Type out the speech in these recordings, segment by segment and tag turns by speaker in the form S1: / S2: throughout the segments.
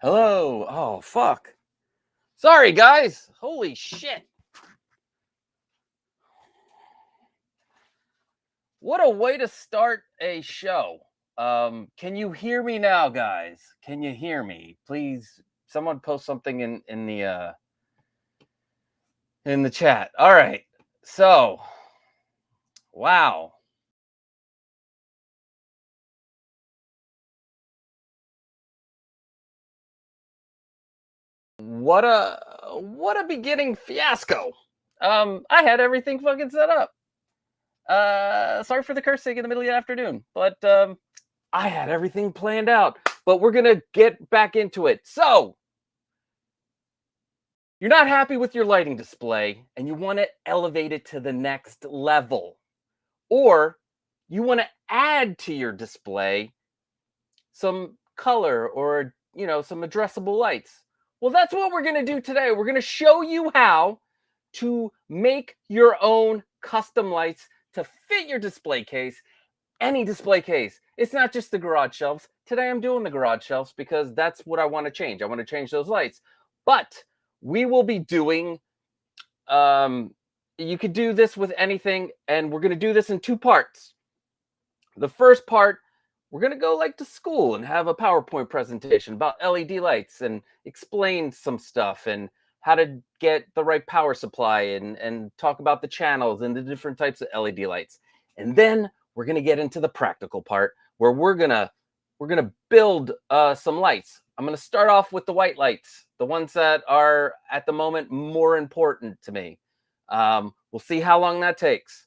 S1: Hello. Oh, fuck. Sorry, guys. Holy shit. What a way to start a show. Can you hear me now, guys? Can you hear me? Please, someone post something in the chat. All right. So, wow. What a beginning fiasco. I had everything fucking set up. Sorry for the cursing in the middle of the afternoon, but I had everything planned out. But we're gonna get back into it. So, you're not happy with your lighting display and you want to elevate it to the next level, or you want to add to your display some color or some addressable lights. Well, that's what we're going to do today. We're going to show you how to make your own custom lights to fit your display case. Any display case. It's not just the garage shelves. Today I'm doing the garage shelves because that's what I want to change. I want to change those lights. But we will be doing you could do this with anything, and we're going to do this in two parts. The first part, we're going to go like to school and have a PowerPoint presentation about LED lights and explain some stuff and how to get the right power supply and talk about the channels and the different types of LED lights. And then we're going to get into the practical part where we're going to build some lights. I'm going to start off with the white lights, the ones that are at the moment more important to me. We'll see how long that takes.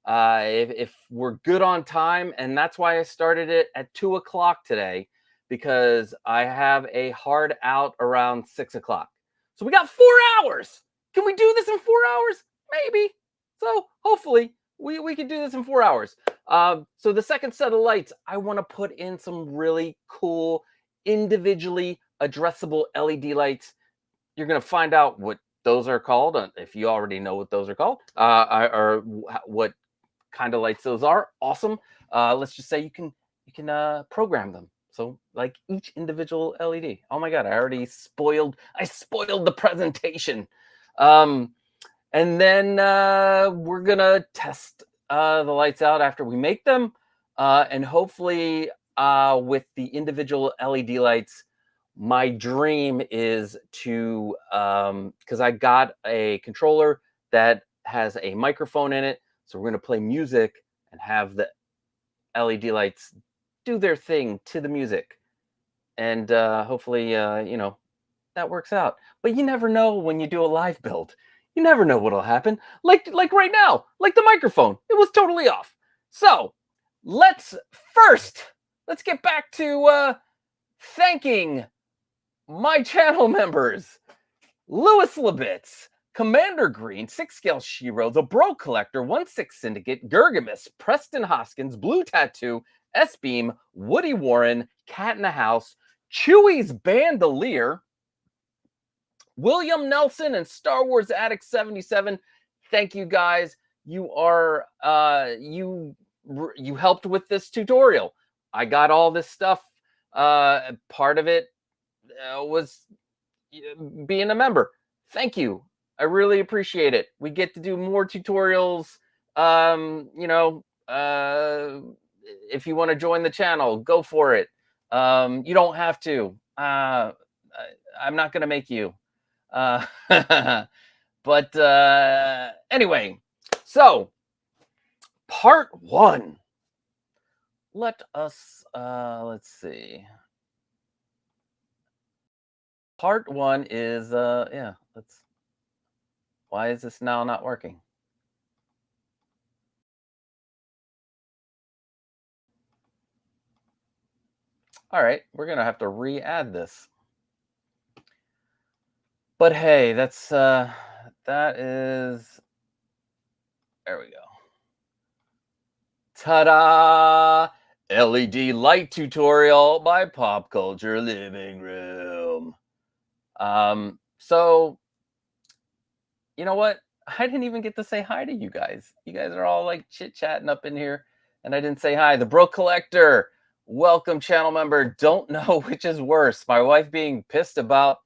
S1: If we're good on time, and that's why I started it at 2 o'clock today, because I have a hard out around 6 o'clock. So we got 4 hours. Can we do this in 4 hours? Maybe. So hopefully we can do this in 4 hours. So the second set of lights, I want to put in some really cool, individually addressable LED lights. You're going to find out what those are called, if you already know what those are called, or what kind of lights those are. Awesome. Let's just say you can program them. So like each individual LED. Oh my God, I spoiled the presentation. And then we're gonna test the lights out after we make them, and hopefully with the individual LED lights, my dream is to because I got a controller that has a microphone in it, so we're going to play music and have the LED lights do their thing to the music, and hopefully that works out. But you never know when you do a live build. You never know what'll happen. Like right now, like the microphone, it was totally off. So let's get back to thanking my channel members: Lewis Labitz, Commander Green, 6 Scale Shiro, The Bro Collector, 1/6 Syndicate, Gergamus, Preston Hoskins, Blue Tattoo, S-Beam, Woody Warren, Cat in the House, Chewy's Bandolier, William Nelson, and Star Wars Addict 77. Thank you guys. You are you helped with this tutorial. I got all this stuff. Part of it was being a member. Thank you. I really appreciate it. We get to do more tutorials. If you want to join the channel, go for it. You don't have to. I'm not going to make you. But anyway, so part 1. Let's see. Part 1 is why is this now not working? All right, we're gonna have to re-add this. But hey, that is, there we go. Ta-da! LED light tutorial by Pop Culture Living Room. So you know what? I didn't even get to say hi to you guys. You guys are all like chit-chatting up in here, and I didn't say hi. The Bro Collector, Welcome, channel member. Don't know which is worse, my wife being pissed about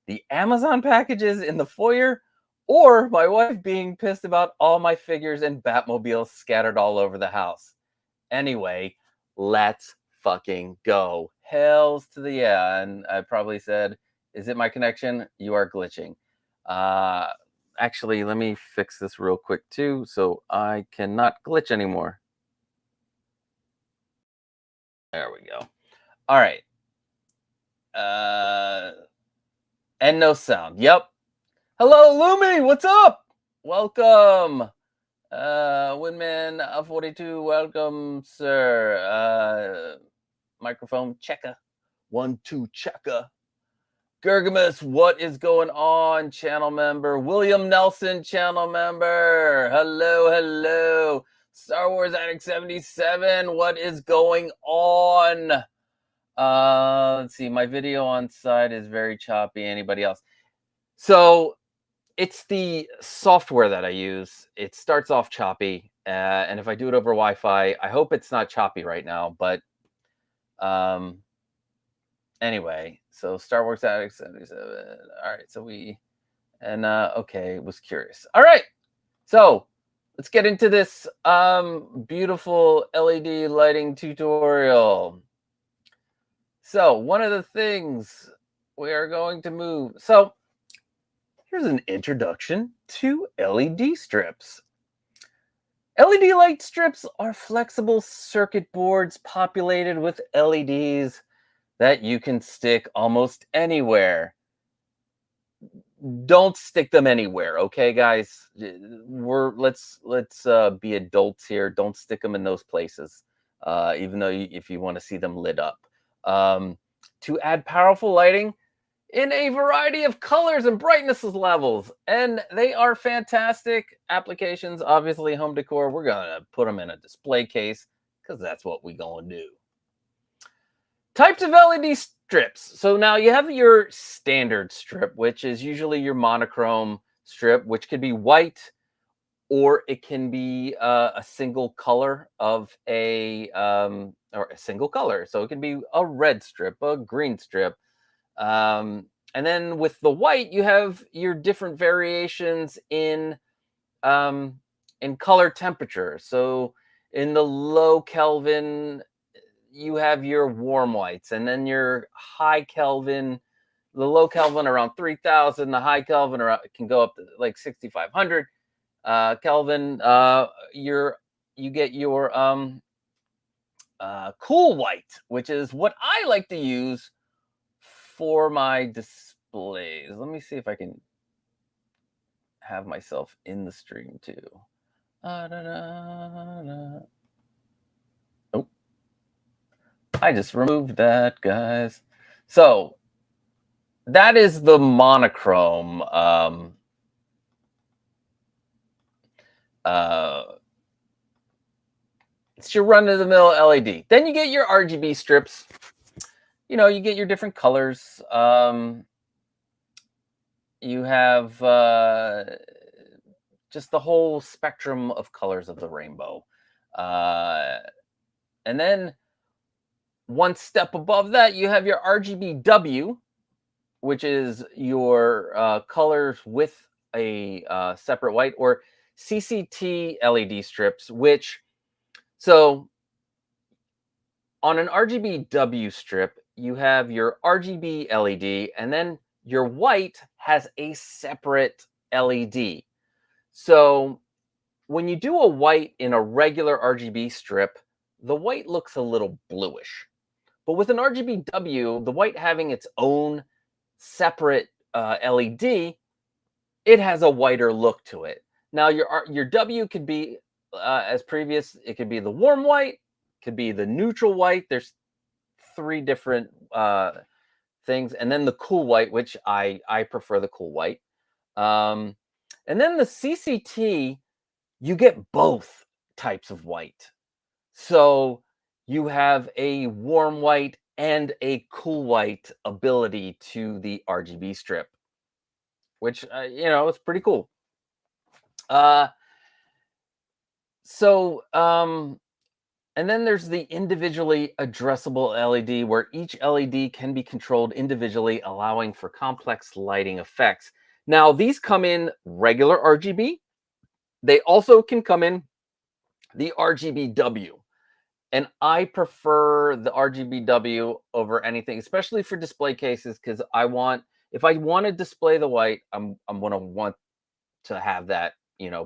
S1: the Amazon packages in the foyer, or my wife being pissed about all my figures and Batmobiles scattered all over the house. Anyway, let's fucking go. Hells to the yeah. And I probably said, is it my connection? You are glitching. Uh, Actually, let me fix this real quick too, so I cannot glitch anymore. There we go. All right. And no sound. Yep. Hello, Lumi. What's up? Welcome. Windman 42. Welcome, sir. Microphone checker. 1 2 checker. Gergamus, what is going on? Channel member. William Nelson, channel member. Hello, hello. Star Wars Addict 77. What is going on? Let's see. My video on site is very choppy. Anybody else? So it's the software that I use. It starts off choppy, and if I do it over Wi-Fi, I hope it's not choppy right now. But anyway, so Star Wars Addict 77. All right, so we okay, was curious. All right, so let's get into this beautiful LED lighting tutorial. So one of the things we are going to move. So here's an introduction to LED strips. LED light strips are flexible circuit boards populated with LEDs that you can stick almost anywhere. Don't stick them anywhere, okay, guys? Let's be adults here. Don't stick them in those places, even though if you want to see them lit up. To add powerful lighting in a variety of colors and brightness levels, and they are fantastic applications. Obviously, home decor. We're gonna put them in a display case because that's what we gonna do. Types of LED strips. So now you have your standard strip, which is usually your monochrome strip, which could be white or it can be a single color of or a single color. So it can be a red strip, a green strip. And then with the white, you have your different variations in color temperature. So in the low Kelvin, you have your warm whites, and then your high Kelvin, the low Kelvin around 3000, the high Kelvin around, it can go up to like 6500 Kelvin. You get your cool white, which is what I like to use for my displays. Let me see if I can have myself in the stream too. Oh, I just removed that, guys. So that is the monochrome it's your run-of-the-mill LED. Then you get your RGB strips. You know, you get your different colors. You have just the whole spectrum of colors of the rainbow. And then one step above that, you have your RGBW, which is your colors with a separate white, or CCT LED strips, which, so on an RGBW strip, you have your RGB LED, and then your white has a separate LED. So when you do a white in a regular RGB strip, the white looks a little bluish. But with an RGBW, the white having its own separate LED, it has a whiter look to it. Now your W could be as previous. It could be the warm white, could be the neutral white. There's 3 different things, and then the cool white, which I prefer the cool white. And then the CCT, you get both types of white. So you have a warm white and a cool white ability to the RGB strip, which you know, it's pretty cool. So And then there's the individually addressable LED, where each LED can be controlled individually, allowing for complex lighting effects. Now, these come in regular RGB. They also can come in the RGBW. And I prefer the RGBW over anything, especially for display cases, because if I want to display the white, I'm gonna want to have that,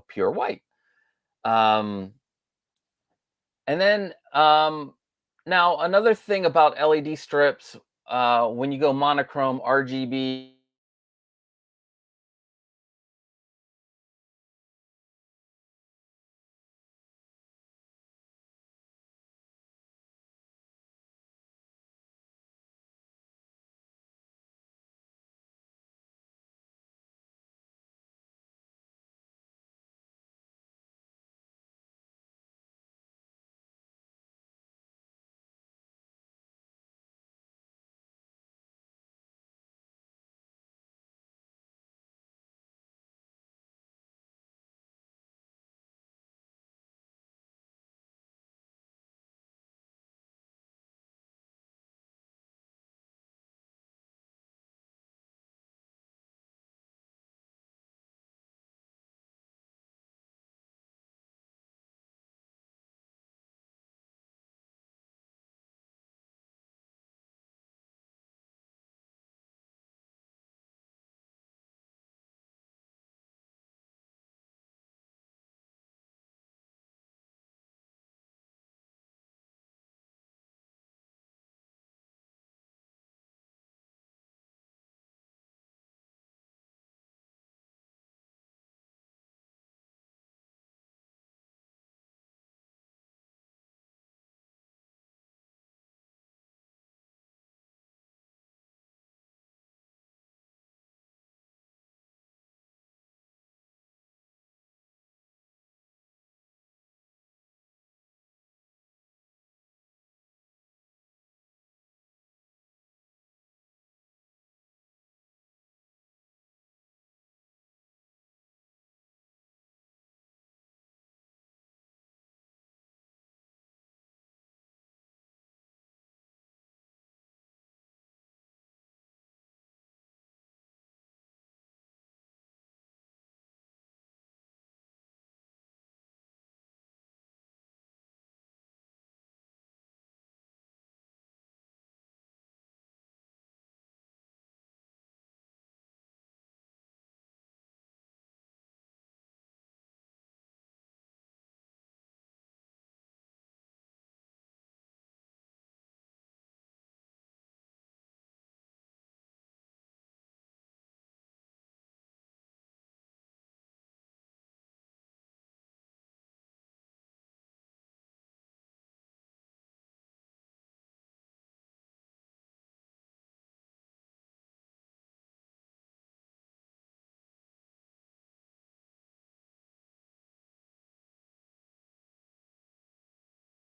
S1: pure white. Um, and then now another thing about LED strips, when you go monochrome RGB.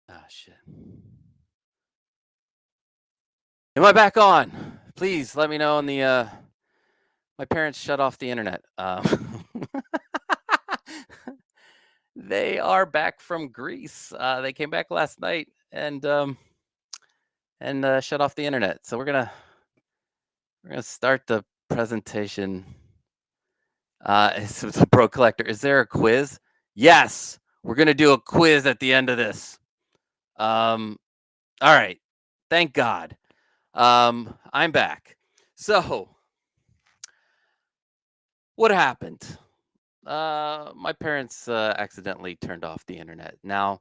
S1: Ah, shit. Am I back on? Please let me know in the. My parents shut off the internet. They are back from Greece. They came back last night and shut off the internet. So we're gonna start the presentation. It's a pro collector. Is there a quiz? Yes, we're gonna do a quiz at the end of this. All right. Thank God. I'm back. So what happened? My parents accidentally turned off the internet. Now,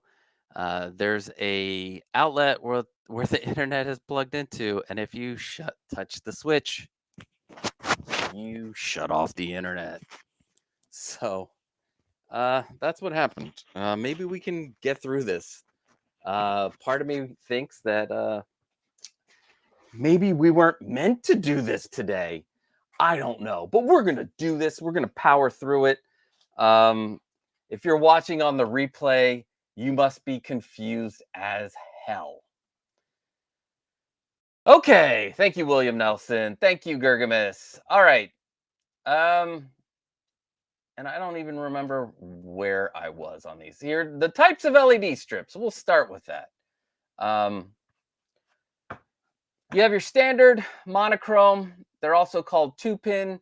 S1: there's a outlet where the internet is plugged into, and if you touch the switch, you shut off the internet. So, that's what happened. Maybe we can get through this. Part of me thinks that maybe we weren't meant to do this today. I don't know, but we're gonna do this. We're gonna power through it. Um, if you're watching on the replay, you must be confused as hell. Okay, thank you, William Nelson. Thank you, Gurgamis. All right. Um, and I don't even remember where I was on these. Here, the types of LED strips. We'll start with that. You have your standard monochrome. They're also called 2-pin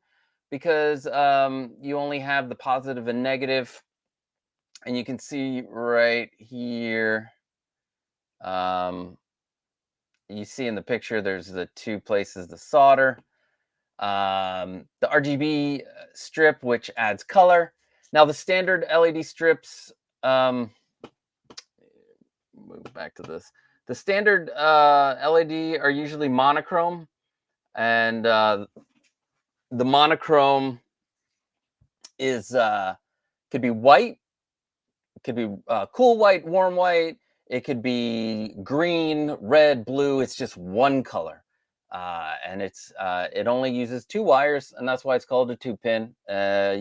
S1: because you only have the positive and negative. And you can see right here, you see in the picture, there's the 2 places to solder. The RGB strip, which adds color. Now the standard LED strips, move back to this. The standard LED are usually monochrome, and the monochrome is could be white, it could be cool white, warm white. It could be green, red, blue. It's just one color. And it only uses 2 wires, and that's why it's called a 2-pin.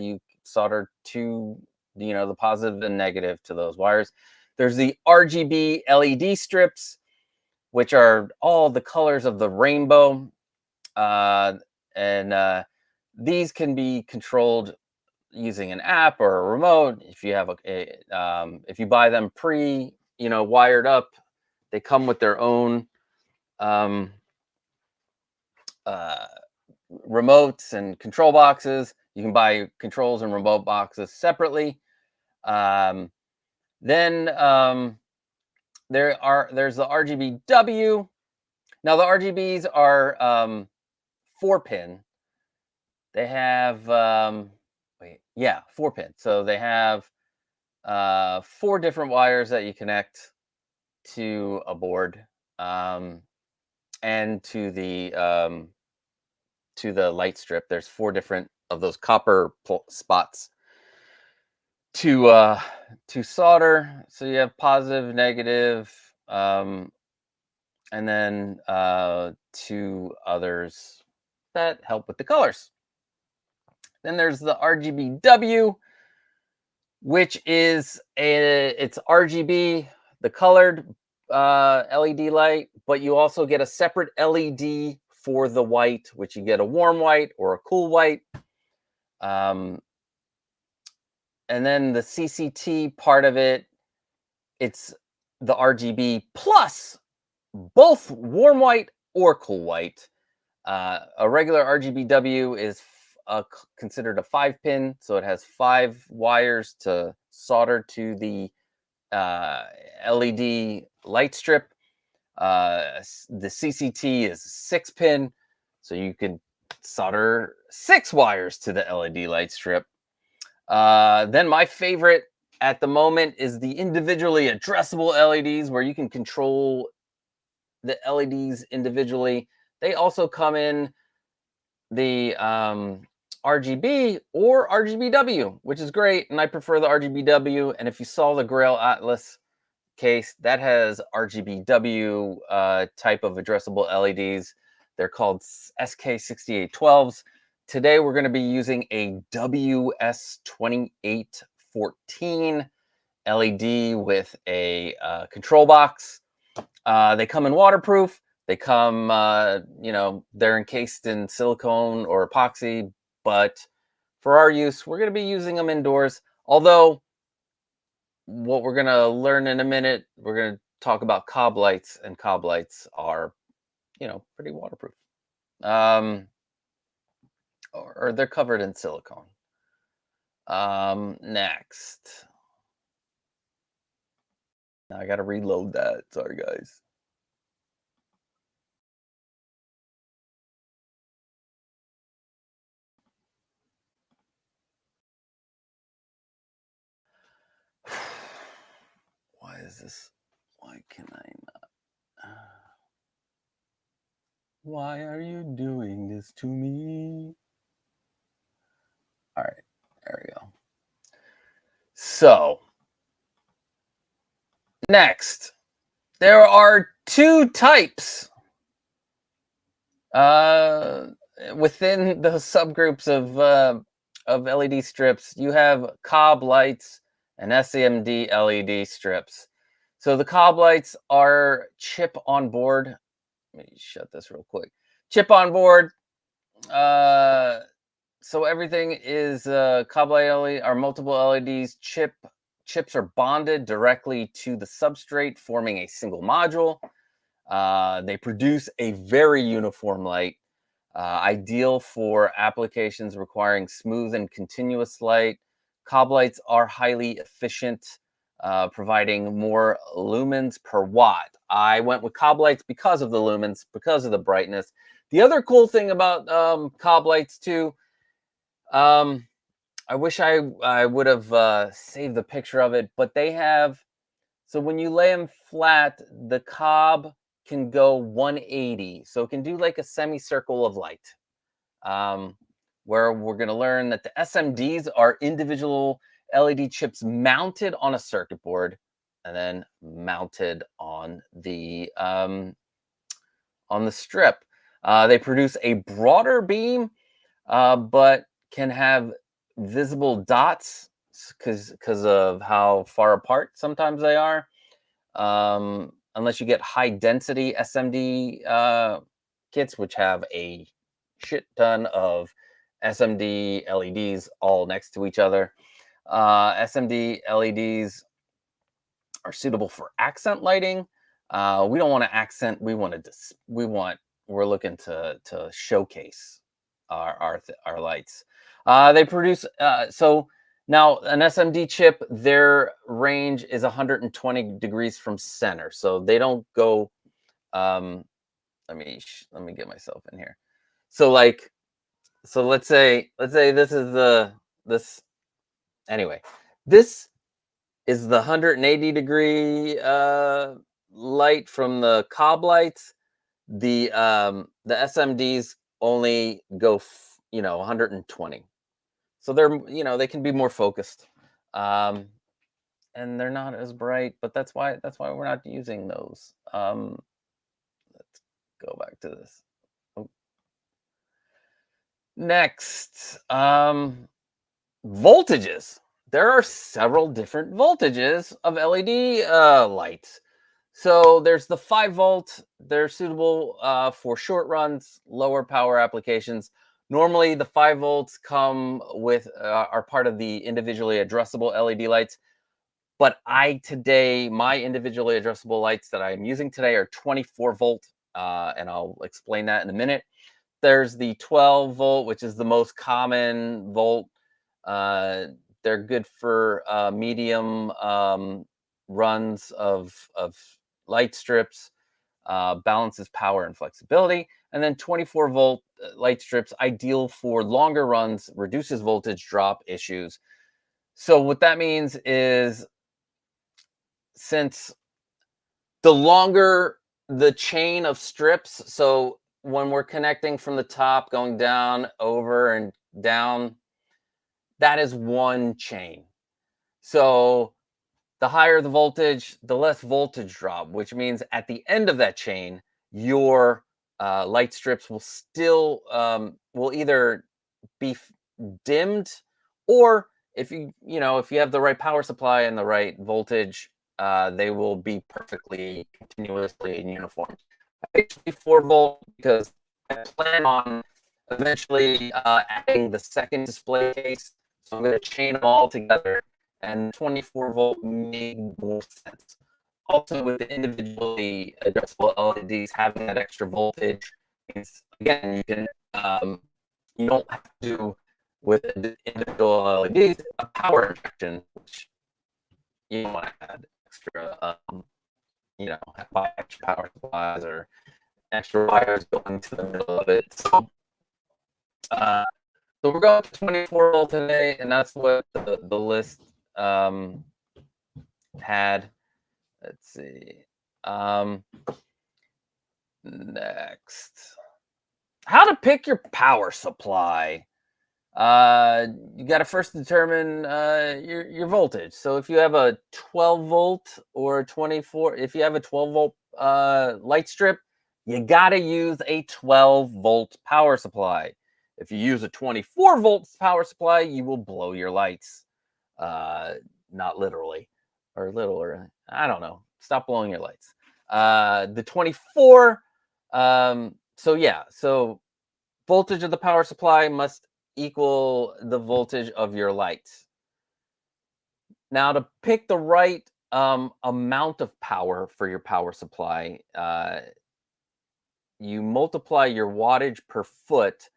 S1: You solder 2, the positive and negative to those wires. There's the RGB LED strips, which are all the colors of the rainbow, and these can be controlled using an app or a remote. If you have if you buy them wired up, they come with their own remotes and control boxes. You can buy controls and remote boxes separately. Then there's the RGBW. Now the RGBs are 4-pin. They have 4-pin. So they have 4 different wires that you connect to a board, and to the light strip. There's 4 different of those copper spots to solder. So you have positive, negative, and then 2 others that help with the colors. Then there's the RGBW, which is it's RGB, the colored LED light, but you also get a separate LED for the white, which you get a warm white or a cool white. And then the CCT part of it, it's the RGB plus both warm white or cool white. A regular RGBW is considered a 5-pin, so it has 5 wires to solder to the LED light strip. The CCT is 6-pin, so you could solder 6 wires to the LED light strip. Then my favorite at the moment is the individually addressable LEDs, where you can control the LEDs individually. They also come in the RGB or RGBW, which is great, and I prefer the RGBW. And if you saw the Grail Atlas case, that has RGBW type of addressable LEDs. They're called SK6812s. Today we're going to be using a WS2814 LED with a control box. They come in waterproof. They come, they're encased in silicone or epoxy, but for our use, we're going to be using them indoors. Although, what we're going to learn in a minute, we're going to talk about cob lights, and cob lights are, pretty waterproof. Or they're covered in silicone. Next. Now I got to reload that. Sorry, guys. Why is this? Why can I not? Why are you doing this to me? All right, there we go. So, next, there are 2 types within the subgroups of LED strips. You have cob lights and SMD LED strips. So the cob lights are chip on board. Let me shut this real quick. Chip on board. So everything is cob light LED or multiple LEDs. Chips are bonded directly to the substrate, forming a single module. They produce a very uniform light, ideal for applications requiring smooth and continuous light. Cob lights are highly efficient, providing more lumens per watt. I went with cob lights because of the lumens, because of the brightness. The other cool thing about cob lights too, um, I wish I would have saved the picture of it, but they have, so when you lay them flat, the cob can go 180. So it can do like a semicircle of light. Um, where we're going to learn that the SMDs are individual LED chips mounted on a circuit board and then mounted on the strip. They produce a broader beam, but can have visible dots because of how far apart sometimes they are. Unless you get high density SMD kits, which have a shit ton of SMD LEDs all next to each other. SMD LEDs are suitable for accent lighting. We don't want to accent. We're looking to showcase our lights. They produce so now an SMD chip. Their range is 120 degrees from center, so they don't go. Let me get myself in here. So let's say this is this anyway. This is the 180-degree light from the cob lights. The SMDs only go 120. So they can be more focused. And they're not as bright, but that's why we're not using those. Let's go back to this. Oh. Next, voltages. There are several different voltages of LED lights. So there's the 5-volt. They're suitable for short runs, lower power applications. Normally, the 5 volts come with are part of the individually addressable LED lights. But my individually addressable lights that I'm using today are 24 volt, and I'll explain that in a minute. There's the 12 volt, which is the most common volt. They're good for medium runs of light strips, balances power and flexibility. And then 24 volt light strips, ideal for longer runs, reduces voltage drop issues. So what that means is, since the longer the chain of strips, so when we're connecting from the top, going down, over, and down, that is one chain. So the higher the voltage, the less voltage drop, which means at the end of that chain, your light strips will either be dimmed, or if you have the right power supply and the right voltage, they will be perfectly continuously and uniform. Actually 4-volt because I plan on eventually adding the second display case, so I'm going to chain them all together, and 24-volt made more sense. Also, with the individually addressable LEDs, having that extra voltage means, again, you don't have to, with individual LEDs, a power injection, which you don't want to add extra, buy extra power supplies or extra wires going to the middle of it. So we're going to 24 volt today, and that's what the list had. Let's see. Next, how to pick your power supply. You got to first determine your voltage. So if you have a 12 volt or 24, if you have a 12 volt light strip, you got to use a 12 volt power supply. If you use a 24 volt power supply, you will blow your lights. Not literally, or little, or I don't know. Stop blowing your lights. The 24. So voltage of the power supply must equal the voltage of your lights. Now, to pick the right amount of power for your power supply, you multiply your wattage per foot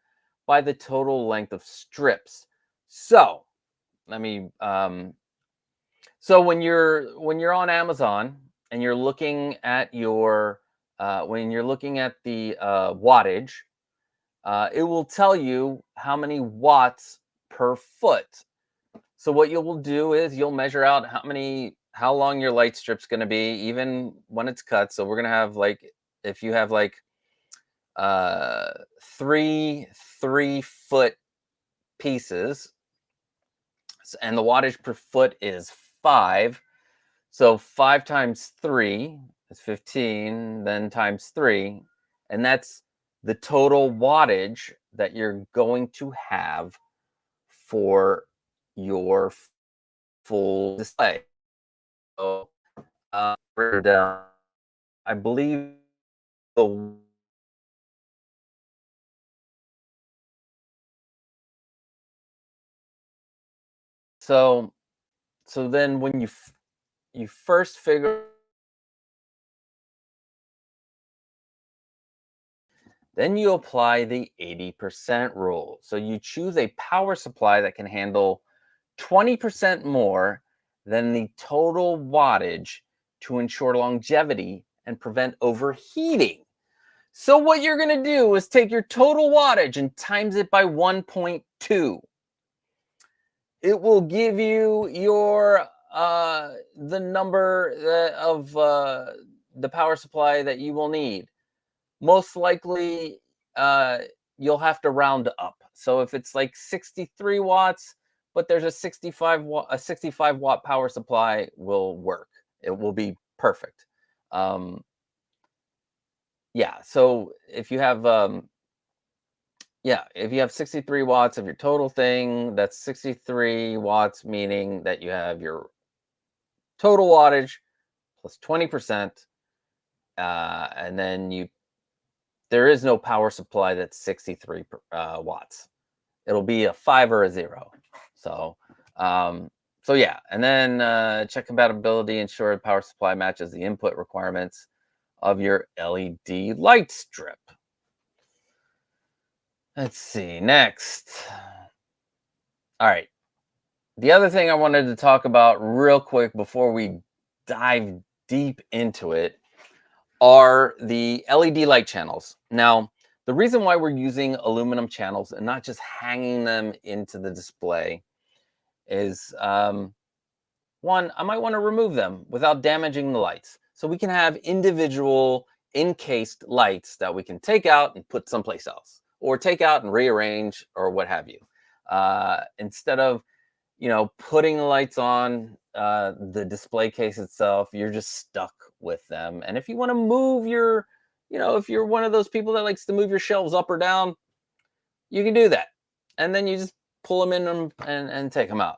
S1: by the total length of strips. So, let me. So when you're on Amazon and you're looking at your when you're looking at the wattage, it will tell you how many watts per foot. So what you will do is you'll measure out how long your light strip's going to be, even when it's cut. So we're going to have like, if you have like uh, three 3 foot pieces, and the wattage per foot is 5. So 5 times 3 is 15, then times 3, and that's the total wattage that you're going to have for your full display. So, written down, I believe the so so then when you first figure, then you apply the 80% rule. So you choose a power supply that can handle 20% more than the total wattage to ensure longevity and prevent overheating. So what you're going to do is take your total wattage and times it by 1.2. It will give you your the number of the power supply that you will need. Most likely, uh, you'll have to round up. So if it's like 63 watts, but there's a 65 watt power supply will work. It will be perfect. Um, yeah. So if you have 63 watts of your total thing, that's 63 watts, meaning that you have your total wattage plus 20%. And then there is no power supply that's 63 watts. It'll be a 5 or a 0. So, um, so yeah, and then check compatibility, ensure the power supply matches the input requirements of your LED light strip. Let's see, next. All right. The other thing I wanted to talk about real quick before we dive deep into it are the LED light channels. Now, the reason why we're using aluminum channels and not just hanging them into the display is one, I might want to remove them without damaging the lights. So we can have individual encased lights that we can take out and put someplace else, or take out and rearrange, or what have you. Instead of putting the lights on the display case itself, you're just stuck with them. And if you want to move if you're one of those people that likes to move your shelves up or down, you can do that. And then you just pull them in them and take them out.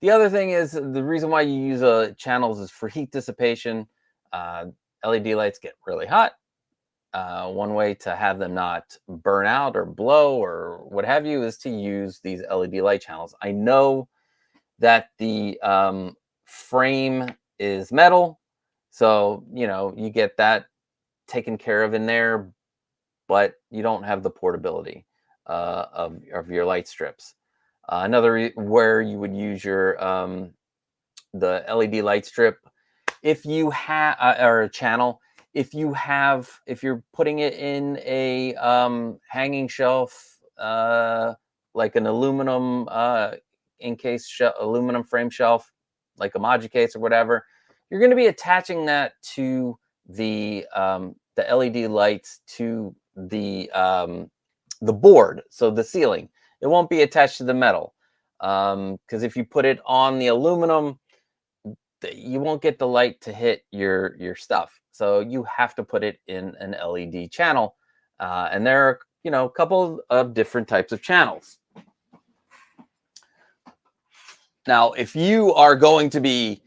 S1: The other thing is, the reason why you use channels is for heat dissipation. Uh, LED lights get really hot. One way to have them not burn out or blow or what have you is to use these LED light channels. I know that the frame is metal, so you get that taken care of in there, but you don't have the portability of your light strips. Where you would use the LED light strip, if you have or a channel, if you're putting it in a hanging shelf, like an aluminum aluminum frame shelf, like a Maji case or whatever, you're going to be attaching that to the LED lights to the board, so the ceiling. It won't be attached to the metal, because if you put it on the aluminum, you won't get the light to hit your stuff. So you have to put it in an LED channel, and there are a couple of different types of channels. Now, if you are going to be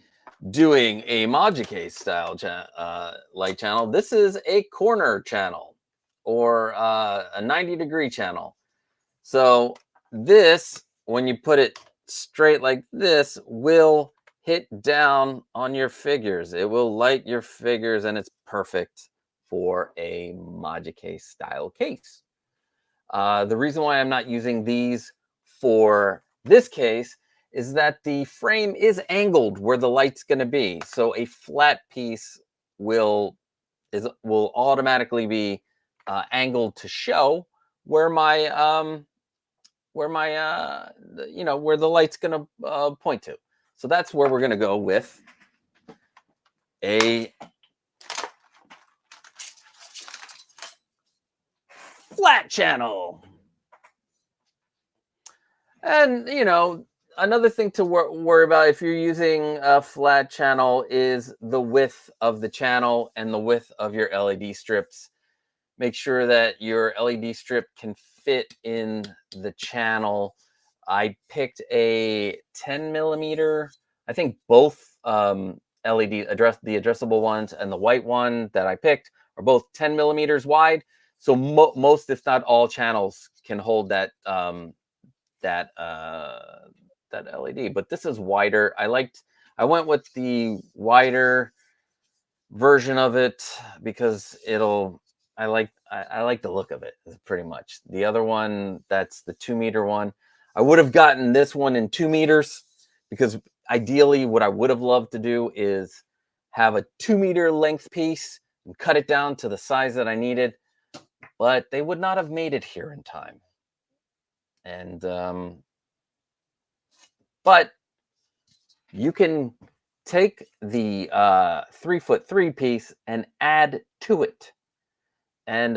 S1: doing a Majike style light channel, this is a corner channel or a 90-degree channel. So this, when you put it straight like this, will hit down on your figures. It will light your figures, and it's perfect for a Magic style case. The reason why I'm not using these for this case is that the frame is angled where the light's going to be. So a flat piece will automatically be angled to show where my where the light's going to point to. So that's where we're going to go with a flat channel. And, another thing to worry about if you're using a flat channel is the width of the channel and the width of your LED strips. Make sure that your LED strip can fit in the channel. I picked a 10 millimeter. I think both the addressable ones and the white one that I picked are both 10 millimeters wide. So most, if not all, channels can hold that that LED. But this is wider. I went with the wider version of it because I like the look of it pretty much. The other one, that's the 2-meter one. I would have gotten this one in 2 meters because ideally what I would have loved to do is have a 2-meter length piece and cut it down to the size that I needed, but they would not have made it here in time. And but you can take the 3'3" piece and add to it. And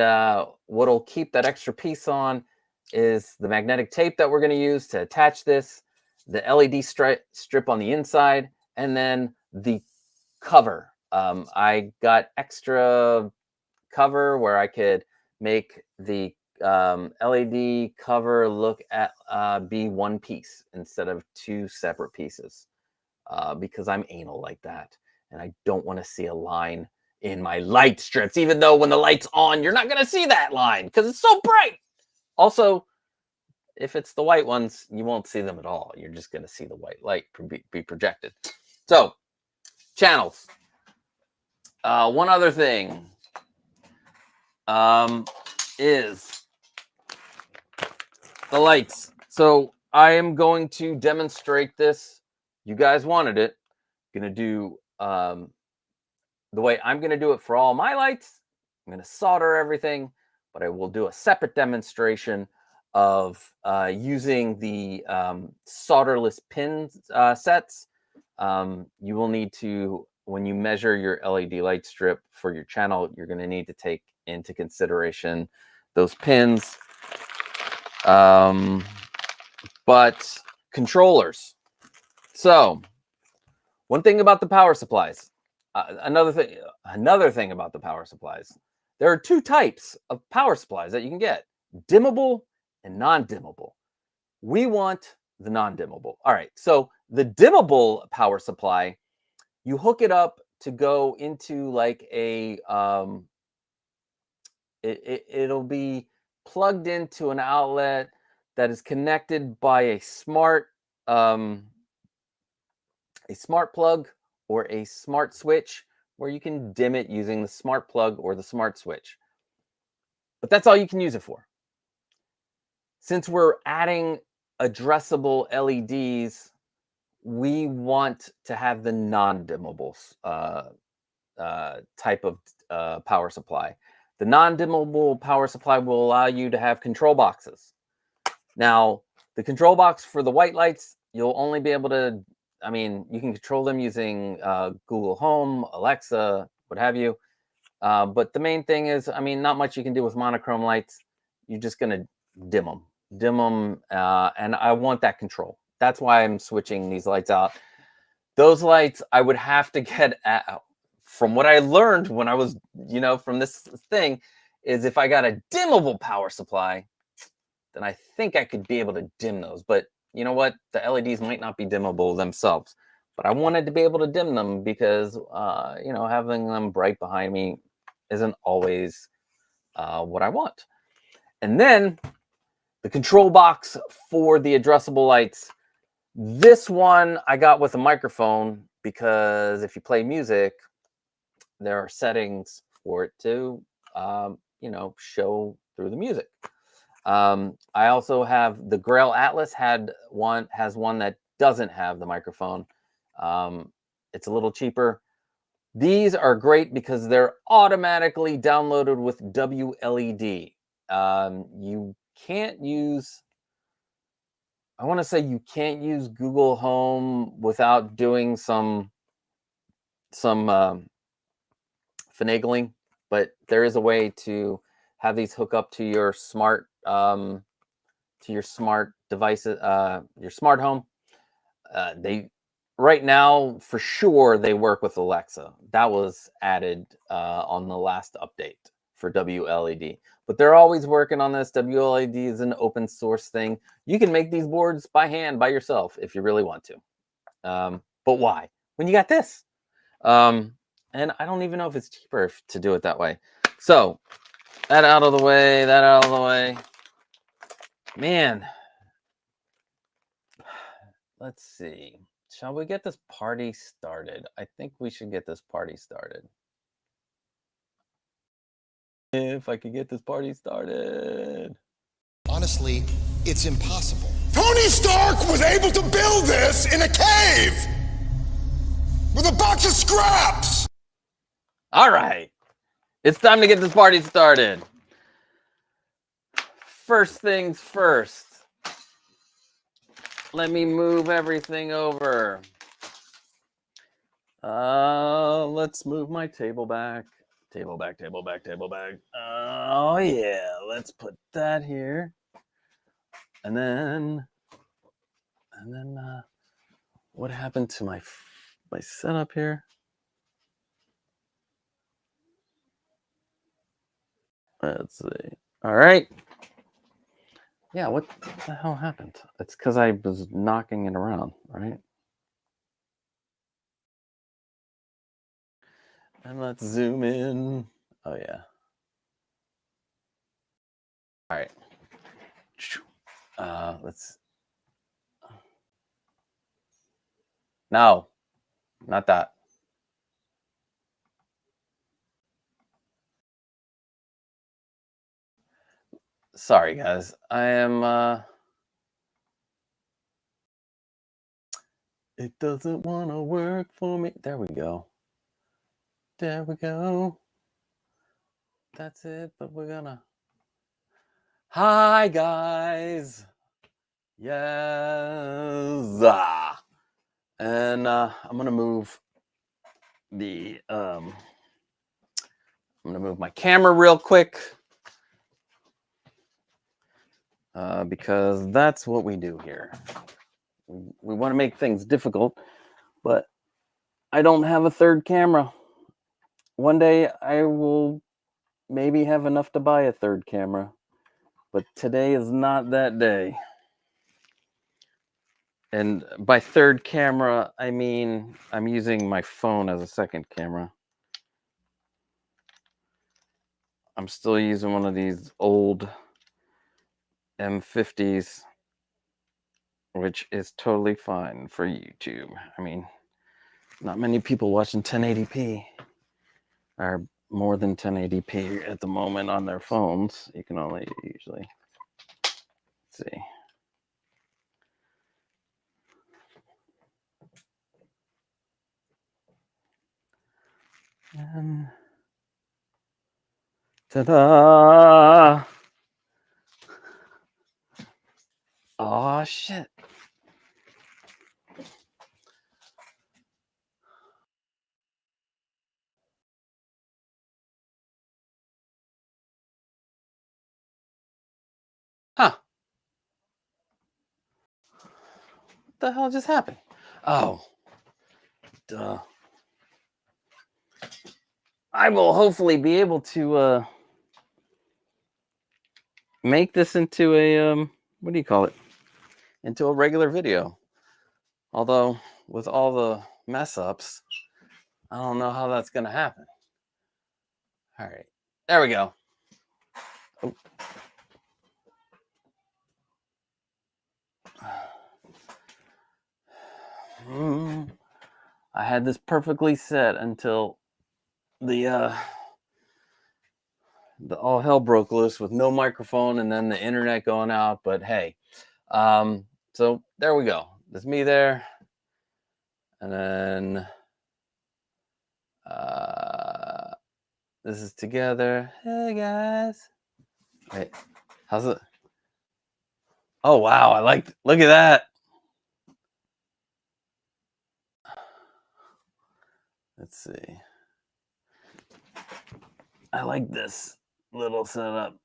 S1: what'll keep that extra piece on is the magnetic tape that we're going to use to attach this, the LED strip on the inside, and then the cover. I got extra cover where I could make the LED cover look at be one piece instead of 2 separate pieces, because I'm anal like that, and I don't want to see a line in my light strips, even though when the light's on, you're not going to see that line because it's so bright. Also, if it's the white ones, you won't see them at all. You're just going to see the white light be projected. So, channels. One other thing is the lights. So I am going to demonstrate this. You guys wanted it. I'm going to do the way I'm going to do it for all my lights. I'm going to solder everything, but I will do a separate demonstration of using the solderless pin sets. You will need to, when you measure your LED light strip for your channel, you're going to need to take into consideration those pins. But controllers. So one thing about the power supplies, another thing about the power supplies, there are 2 types of power supplies that you can get: dimmable and non-dimmable. We want the non-dimmable. All right, so the dimmable power supply, you hook it up to go into like a it'll be plugged into an outlet that is connected by a smart plug or a smart switch, where you can dim it using the smart plug or the smart switch. But that's all you can use it for. Since we're adding addressable LEDs, we want to have the non-dimmable type of power supply. The non-dimmable power supply will allow you to have control boxes. Now, the control box for the white lights, you'll only be able to, you can control them using Google Home, Alexa, what have you. But the main thing is, not much you can do with monochrome lights. You're just going to dim them. And I want that control. That's why I'm switching these lights out. Those lights I would have to get at, from what I learned when I was, from this thing, is if I got a dimmable power supply, then I think I could be able to dim those. But you know what? The LEDs might not be dimmable themselves. But I wanted to be able to dim them because, having them bright behind me isn't always what I want. And then The control box for the addressable lights. This one I got with a microphone because if you play music, there are settings for it to, show through the music. I also have the Grail Atlas has one that doesn't have the microphone. It's a little cheaper. These are great because they're automatically downloaded with WLED. You can't use, I want to say you can't use Google Home without doing some finagling, but there is a way to have these hook up to your smart devices, your smart home. They right now for sure they work with Alexa. That was added on the last update for WLED, but they're always working on this. WLED is an open source thing. You can make these boards by hand by yourself if you really want to, but why when you got this? And I don't even know if it's cheaper to do it that way. So that out of the way, man. Let's see. Shall we get this party started? I think we should get this party started. If I could get this party started.
S2: Honestly, it's impossible. Tony Stark was able to build this in a cave with a box of scraps.
S1: All right. It's time to get this party started. First things first. Let me move everything over. Let's move my table back. Table back. Oh yeah, let's put that here. And then what happened to my setup here? Let's see. All right. Yeah, what the hell happened? It's because I was knocking it around, right? And let's zoom in. Oh, yeah. All right. Let's. No, not that. Sorry, guys. I am. It doesn't want to work for me. There we go. There we go. That's it, but we're gonna. Hi, guys. Yes. And I'm gonna move the I'm gonna move my camera real quick because that's what we do here. We want to make things difficult, but I don't have a third camera. One day I will maybe have enough to buy a third camera, but today is not that day. And by third camera, I mean I'm using my phone as a second camera. I'm still using one of these old M50s, which is totally fine for YouTube. I mean, not many people watching 1080p or more than 1080p at the moment on their phones. You can only usually see. And ta-da! Oh shit. Huh. What the hell just happened? Oh. Duh. I will hopefully be able to make this into a what do you call it? Into a regular video. Although with all the mess ups, I don't know how that's gonna happen. All right, there we go. Oh. I had this perfectly set until the all hell broke loose with no microphone and then the internet going out. But hey, so there we go. There's me there, and then this is together. Hey guys, wait, how's it? Oh wow, I like. Look at that. Let's see. I like this little setup.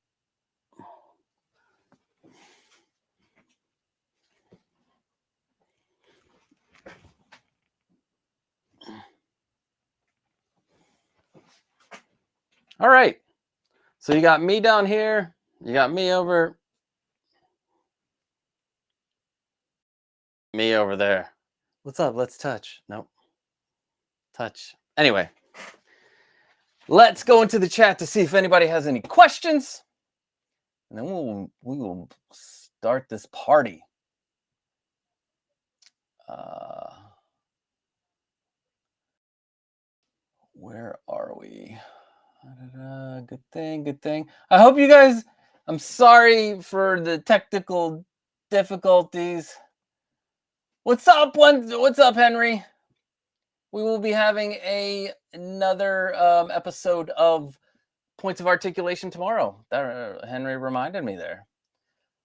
S1: All right. So you got me down here. You got me over there. What's up? Let's touch. Nope. Touch. Anyway, let's go into the chat to see if anybody has any questions. And then we will start this party. Where are we? Good thing. I hope you guys, I'm sorry for the technical difficulties. What's up, Henry? We will be having another episode of Points of Articulation tomorrow. That Henry reminded me there.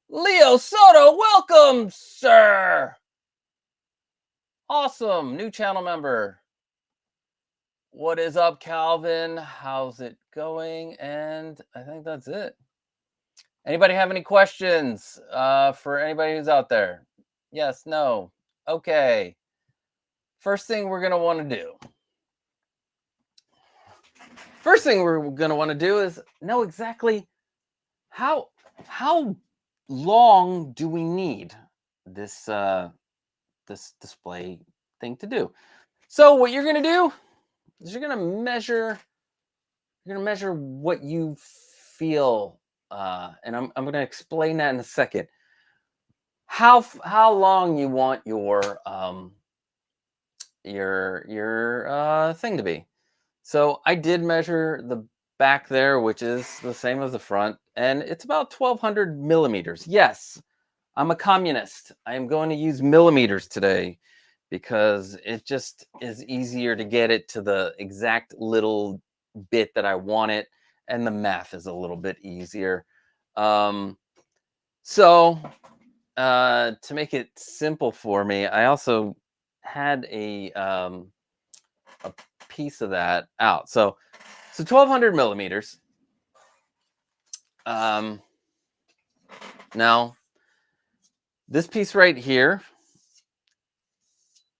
S1: Leo Soto, welcome, sir. Awesome, new channel member. What is up, Calvin? How's it going? And I think that's it. Anybody have any questions for anybody who's out there? Yes, no. Okay. First thing we're going to want to do. First thing we're going to want to do is know exactly how long do we need this this display thing to do. So what you're going to do is you're going to measure what you feel, and I'm going to explain that in a second. How long you want your thing to be. So I did measure the back there, which is the same as the front, and it's about 1200 millimeters. Yes, I'm a communist. I am going to use millimeters today because it just is easier to get it to the exact little bit that I want it, and the math is a little bit easier. So to make it simple for me, I also had a piece of that out. So 1200 millimeters. Now, this piece right here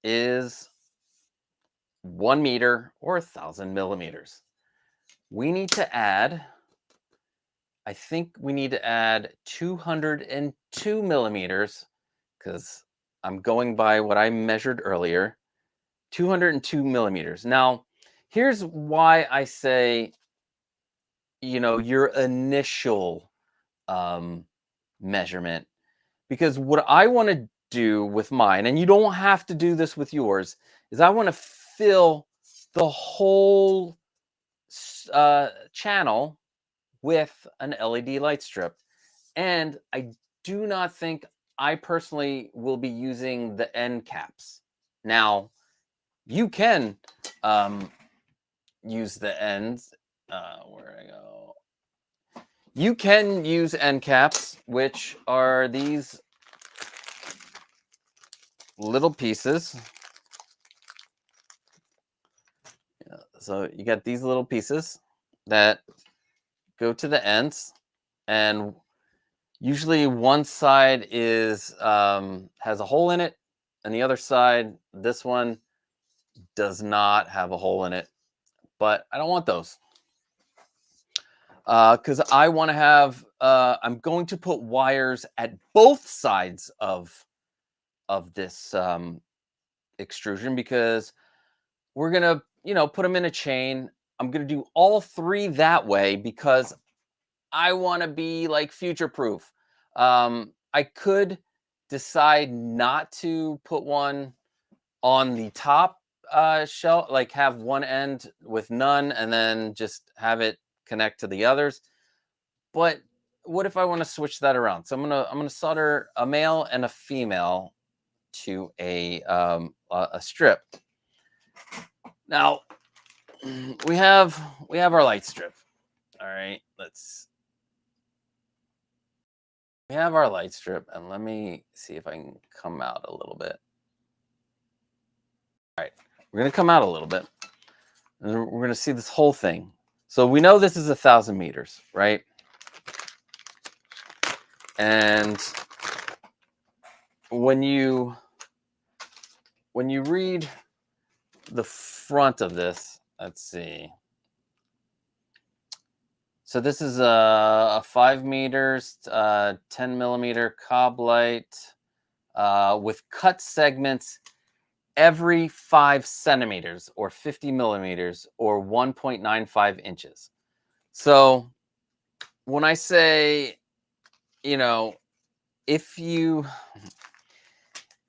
S1: is 1 meter or 1000 millimeters. We need to add, I think we need to add 202 millimeters because I'm going by what I measured earlier. 202 millimeters. Now, here's why I say, your initial measurement, because what I want to do with mine, and you don't have to do this with yours, is I want to fill the whole channel with an LED light strip. And I do not think I personally will be using the end caps. Now, you can use the ends. Where I go? You can use end caps, which are these little pieces. So you got these little pieces that go to the ends, and usually one side is has a hole in it, and the other side, this one, does not have a hole in it. But I don't want those because I want to have. I'm going to put wires at both sides of this extrusion because we're gonna, put them in a chain. I'm gonna do all three that way because I want to be like future proof. I could decide not to put one on the top shelf, like have one end with none and then just have it connect to the others. But what if I want to switch that around? So I'm gonna solder a male and a female to a strip. Now we have our light strip. All right, we have our light strip, and let me see if I can come out a little bit. All right, we're gonna come out a little bit, and we're gonna see this whole thing. So we know this is 1,000 meters, right? And when you read the front of this, let's see. So this is a 5 meters, 10 millimeter cob light with cut segments every 5 centimeters or 50 millimeters or 1.95 inches. So when I say, you know, if you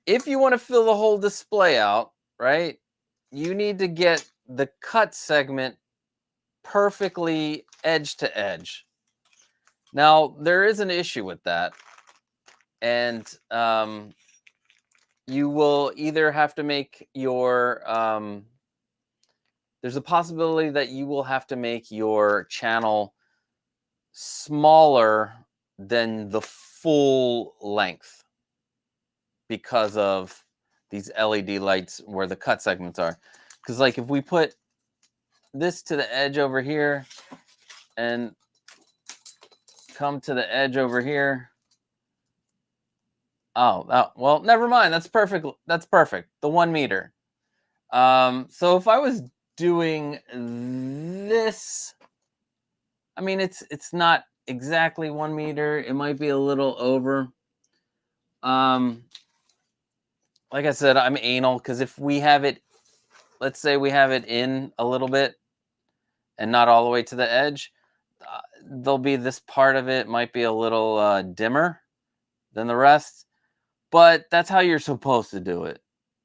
S1: want to fill the whole display out, right, you need to get the cut segment perfectly edge to edge. Now, there is an issue with that. And you will either have to make your, there's a possibility that you will have to make your channel smaller than the full length because of these LED lights where the cut segments are. Because like if we put this to the edge over here and come to the edge over here. Oh, well, never mind. That's perfect. That's perfect. The 1 meter. So if I was doing this, I mean, it's not exactly 1 meter. It might be a little over. Like I said, I'm anal because if we have it, let's say we have it in a little bit and not all the way to the edge, there'll be this part of it might be a little dimmer than the rest, but that's how you're supposed to do it.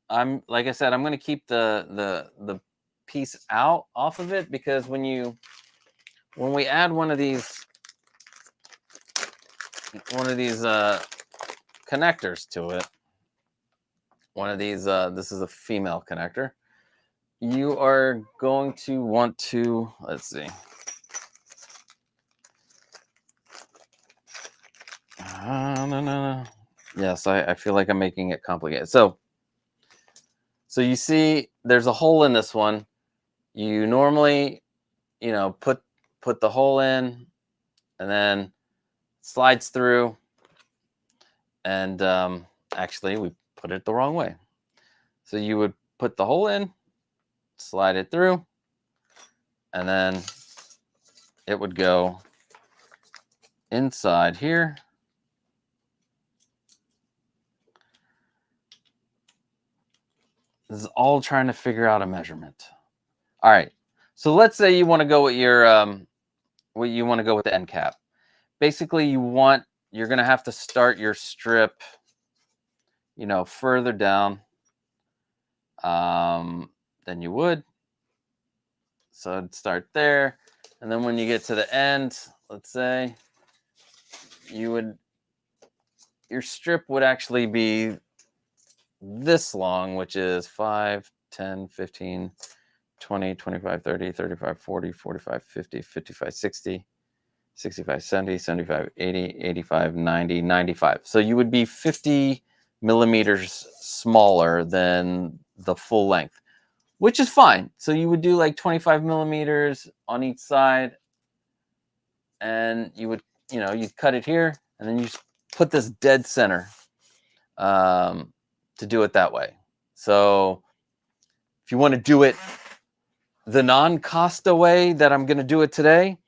S1: Like I said, I'm going to keep the piece out off of it because when we add one of these connectors to it, one of these this is a female connector, you are going to want to, let's see. No. Yes, I feel like I'm making it complicated. So you see there's a hole in this one. You normally, put the hole in and then slides through. And actually, we put it the wrong way. So you would put the hole in, slide it through, and then it would go inside here. This is all trying to figure out a measurement. All right. So let's say you want to go with your with the end cap. Basically, you're going to have to start your strip, further down than you would. So I'd start there, and then when you get to the end, let's say your strip would actually be this long, which is 5, 10, 15, 20, 25, 30, 35, 40, 45, 50, 55, 60, 65, 70, 75, 80, 85, 90, 95. So you would be 50 millimeters smaller than the full length, which is fine. So you would do like 25 millimeters on each side, and you would, you'd cut it here, and then you just put this dead center to do it that way. So if you want to do it the non-Costa way that I'm going to do it today,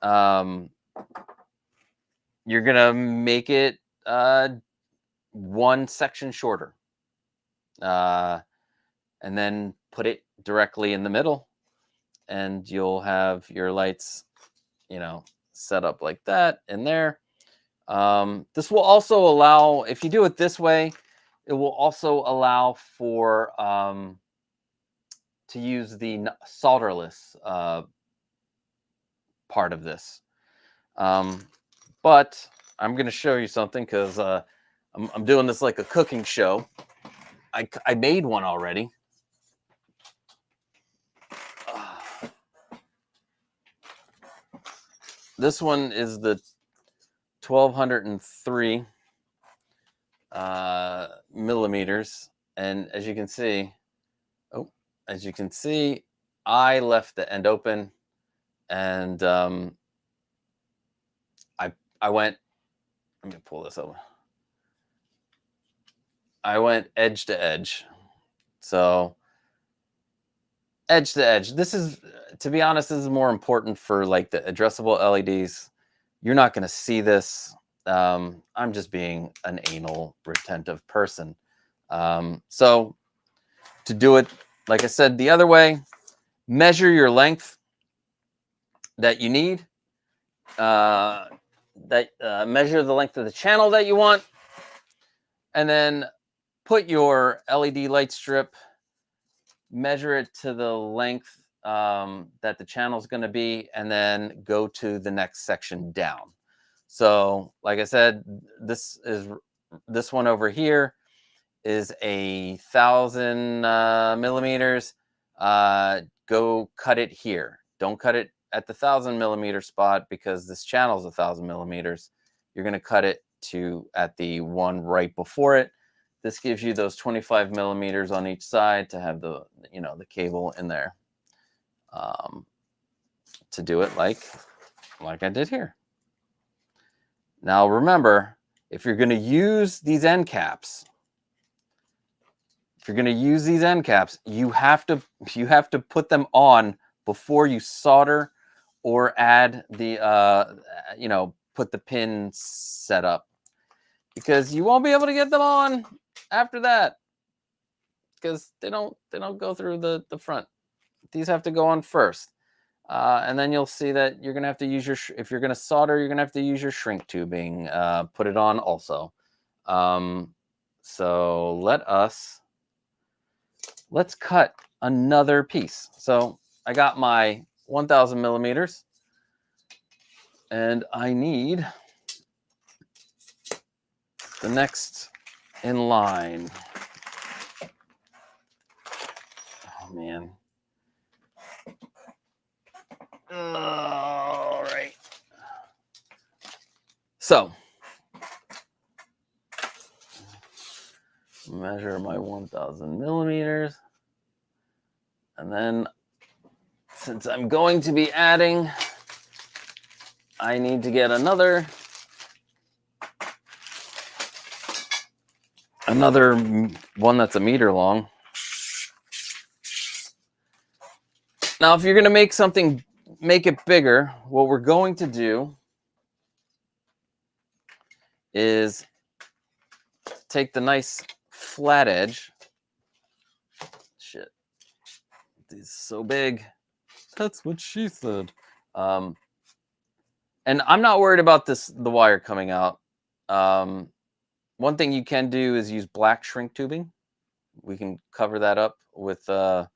S1: you're going to make it one section shorter, and then put it directly in the middle, and you'll have your lights, set up like that in there. This will also allow, if you do it this way, It will also allow for to use the solderless part of this. But I'm going to show you something because I'm doing this like a cooking show. I made one already. This one is the 1203 millimeters, and as you can see, I left the end open, and I went. Let me pull this over. I went edge to edge, so edge to edge. This is, to be honest, this is more important for like the addressable LEDs. You're not going to see this. I'm just being an anal retentive person. So to do it, like I said, the other way, measure your length that you need. Measure the length of the channel that you want, and then put your LED light strip, measure it to the length that the channel is going to be, and then go to the next section down. So, like I said, this one over here is 1,000 millimeters. Go cut it here. Don't cut it at the 1,000 millimeter spot because this channel is 1,000 millimeters. You're going to cut it at the one right before it. This gives you those 25 millimeters on each side to have the cable in there to do it like I did here. Now remember, if you're going to use these end caps, you have to put them on before you solder or add the put the pin set up, because you won't be able to get them on after that because they don't go through the front. These have to go on first, and then you'll see that you're gonna have to use if you're gonna solder, you're gonna have to use your shrink tubing. Put it on also. So let's cut another piece. So I got my 1,000 millimeters, and I need the next in line. Oh man. All right. So measure my 1,000 millimeters, and then since I'm going to be adding, I need to get another one that's a meter long. Now, if you're going to make it bigger, what we're going to do is take the nice flat edge. Shit, this is so big. That's what she said. And I'm not worried about the wire coming out. One thing you can do is use black shrink tubing. We can cover that up with a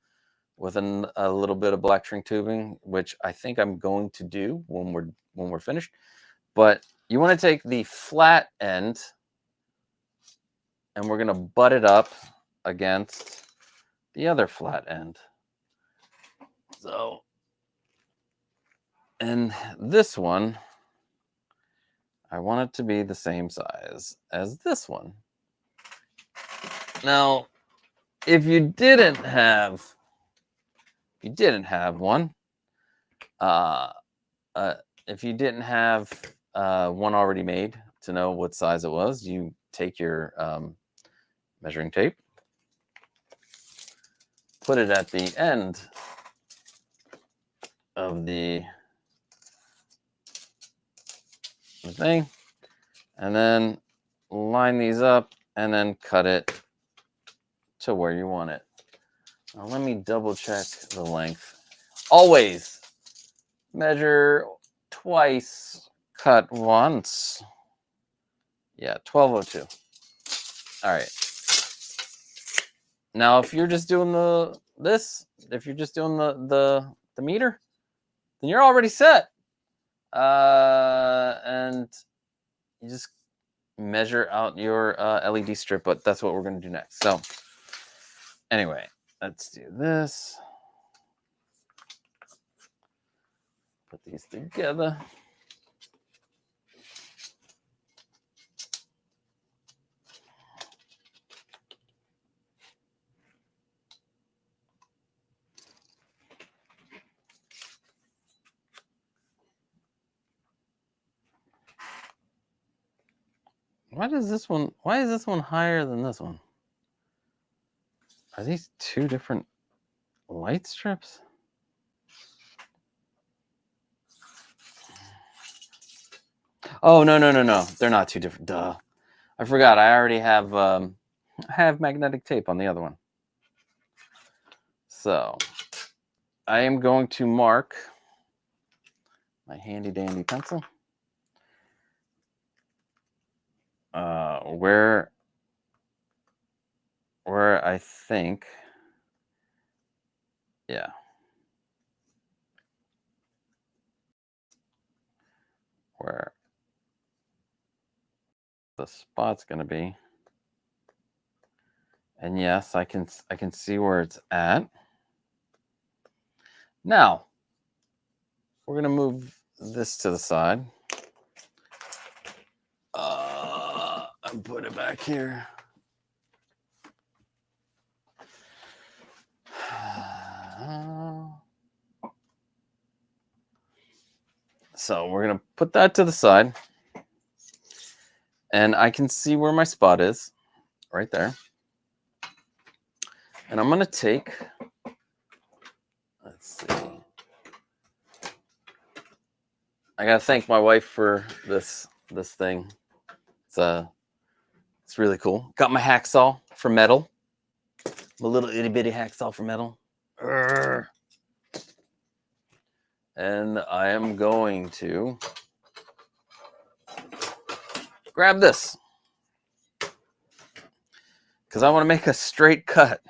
S1: little bit of black shrink tubing, which I think I'm going to do when we're finished. But you want to take the flat end, and we're going to butt it up against the other flat end. So, and this one, I want it to be the same size as this one. Now, if you didn't have one, if you didn't have one already made to know what size it was, you take your measuring tape, put it at the end of the thing, and then line these up and then cut it to where you want it. Now let me double check the length. Always measure twice, cut once. Yeah, 1202. All right. Now, if you're just doing if you're just doing the meter, then you're already set. And you just measure out your LED strip, but that's what we're going to do next. So anyway, let's do this. Put these together. Why is this one higher than this one? Are these two different light strips? Oh, no. They're not two different. Duh. I forgot. I already have magnetic tape on the other one. So I am going to mark my handy dandy pencil where I think, yeah, where the spot's going to be. And yes, I can see where it's at. Now we're going to move this to the side and put it back here. So we're going to put that to the side. And I can see where my spot is right there. And I'm going to take, let's see. I got to thank my wife for this thing. It's really cool. Got my hacksaw for metal. My little itty bitty hacksaw for metal. Urgh. And I am going to grab this because I want to make a straight cut.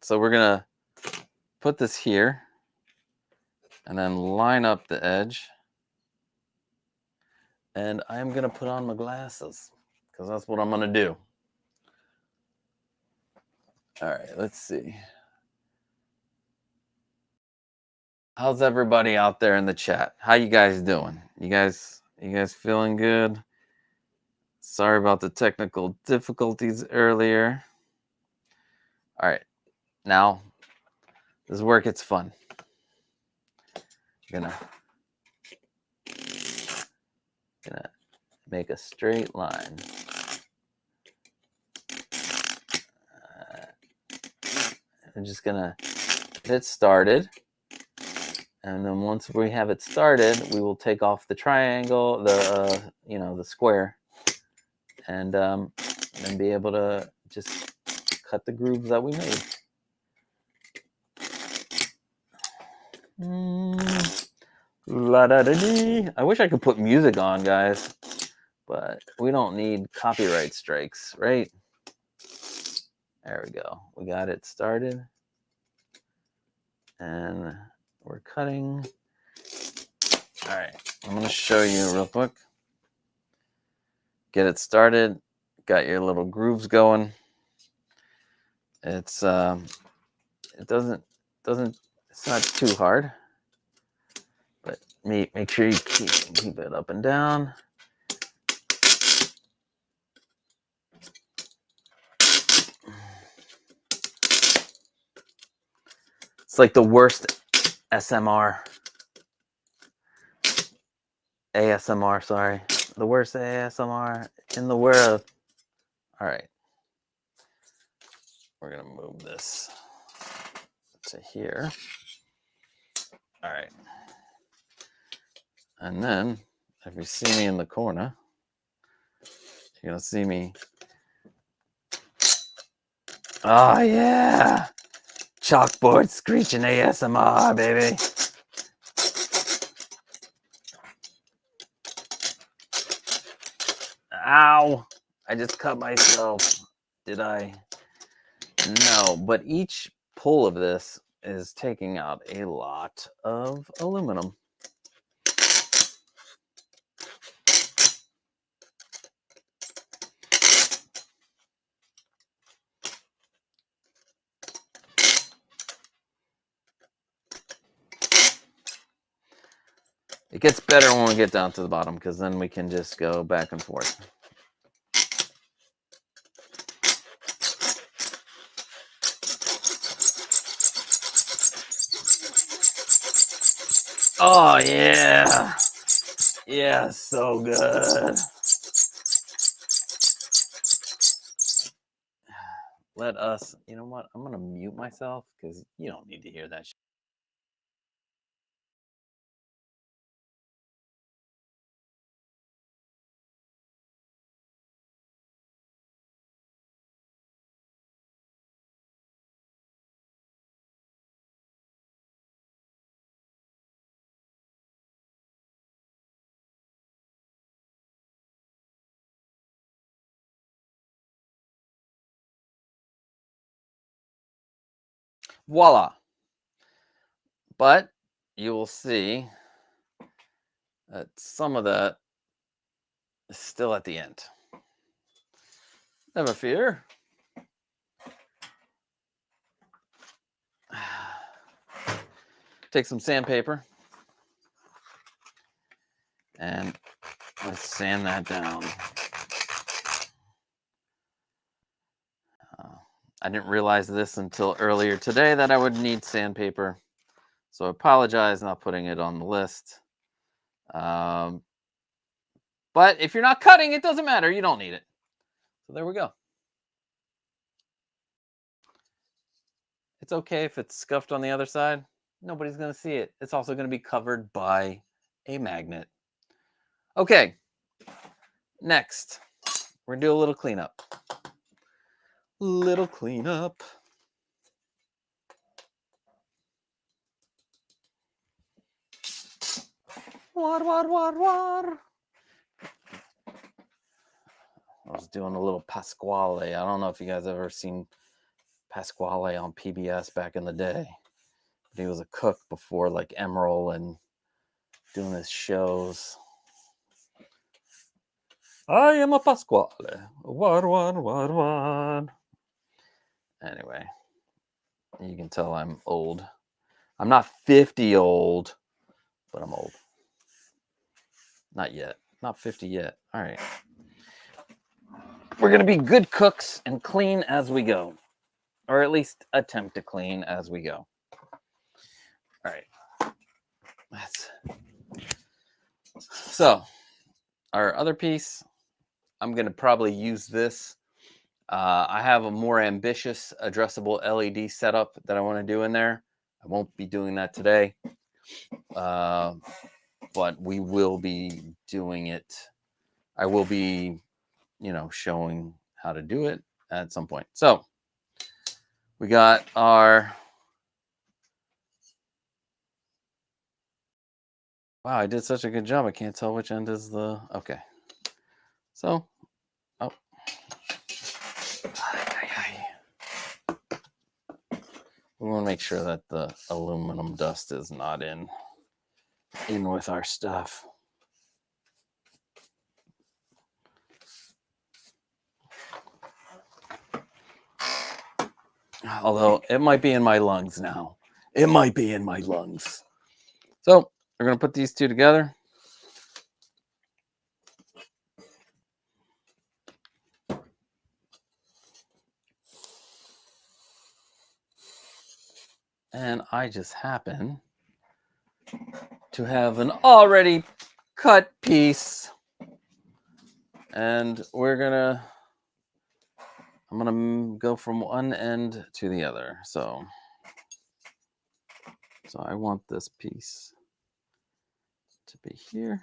S1: So we're going to put this here and then line up the edge. And I'm going to put on my glasses because that's what I'm going to do. All right, let's see. How's everybody out there in the chat? How you guys doing? You guys feeling good? Sorry about the technical difficulties earlier. All right, now this is where it gets fun. I'm gonna make a straight line. I'm just gonna get it started. And then once we have it started, we will take off the triangle, the square, and then be able to just cut the grooves that we made. La-da-da-dee. I wish I could put music on, guys, but we don't need copyright strikes, right? There we go. We got it started. And we're cutting. All right, I'm going to show you real quick. Get it started. Got your little grooves going. It's it's not too hard, but make sure you keep it up and down. It's like the worst ASMR, sorry. The worst ASMR in the world. All right. We're going to move this to here. All right. And then, if you see me in the corner, you're going to see me. Oh, yeah. Chalkboard screeching ASMR, baby. Ow. I just cut myself. Did I? No, but each pull of this is taking out a lot of aluminum. It gets better when we get down to the bottom, because then we can just go back and forth. Oh, yeah. Yeah, so good. Let us, you know what? I'm going to mute myself because you don't need to hear that shit. Voila. But you will see that some of that is still at the end. Never fear. Take some sandpaper and let's sand that down. I didn't realize this until earlier today that I would need sandpaper. So I apologize not putting it on the list. But if you're not cutting, it doesn't matter. You don't need it. So there we go. It's okay if it's scuffed on the other side. Nobody's going to see it. It's also going to be covered by a magnet. Okay. Next, we're going to do a little cleanup. Little cleanup. What? I was doing a little Pasquale. I don't know if you guys ever seen Pasquale on PBS back in the day. But he was a cook before like Emerald and doing his shows. I am a Pasquale. What. Anyway, you can tell I'm old. I'm not 50 old, but I'm old. Not yet. Not 50 yet. All right. We're going to be good cooks and clean as we go. Or at least attempt to clean as we go. All right. So, our other piece, I'm going to probably use this. I have a more ambitious addressable LED setup that I want to do in there. I won't be doing that today. But we will be doing it. I will be, showing how to do it at some point. So, we got our... Wow, I did such a good job. I can't tell which end is the... Okay. So, we want to make sure that the aluminum dust is not in with our stuff. Although it might be in my lungs now. It might be in my lungs. So we're going to put these two together. And I just happen to have an already cut piece. And I'm going to go from one end to the other. So I want this piece to be here.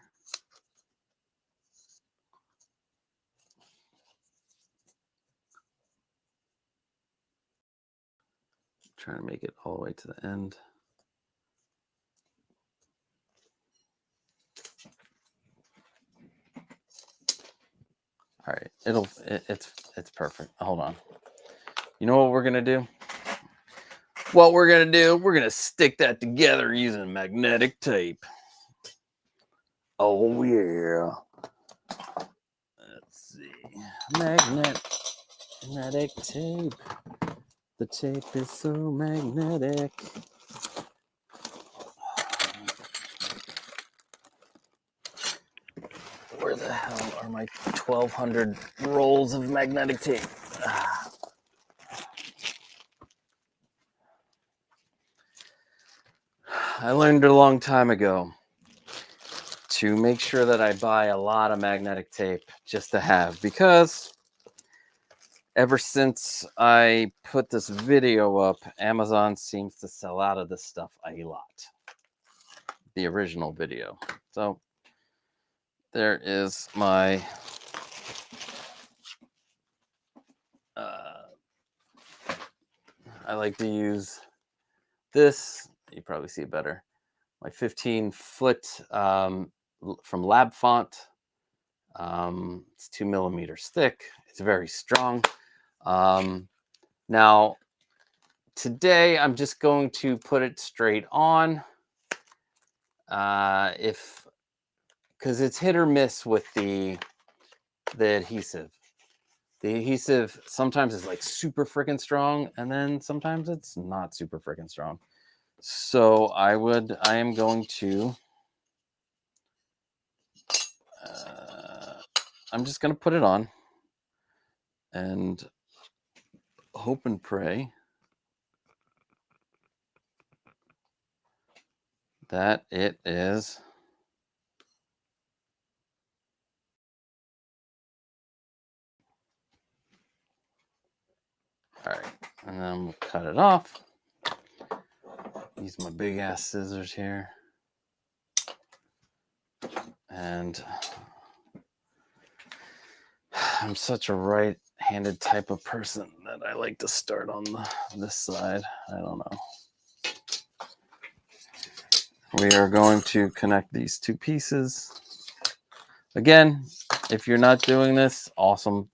S1: Trying to make it all the way to the end. All right, it's perfect. Hold on. You know what we're going to do? What we're going to do, we're going to stick that together using magnetic tape. Oh, yeah. Let's see. Magnetic tape. The tape is so magnetic. Where the hell are my 1,200 rolls of magnetic tape? I learned a long time ago to make sure that I buy a lot of magnetic tape just to have, because ever since I put this video up, Amazon seems to sell out of this stuff a lot. The original video. So there is my I like to use this. You probably see it better. My 15-foot from Lab Font. It's 2 millimeters thick. It's very strong. Now, today I'm just going to put it straight on. Because it's hit or miss with the adhesive. The adhesive sometimes is like super freaking strong, and then sometimes it's not super freaking strong. So I am going to, I'm just going to put it on and hope and pray that it is all right. And then we'll cut it off. Use my big ass scissors here. And I'm such a right-handed type of person that I like to start on this side. I don't know. We are going to connect these two pieces. Again, if you're not doing this, awesome.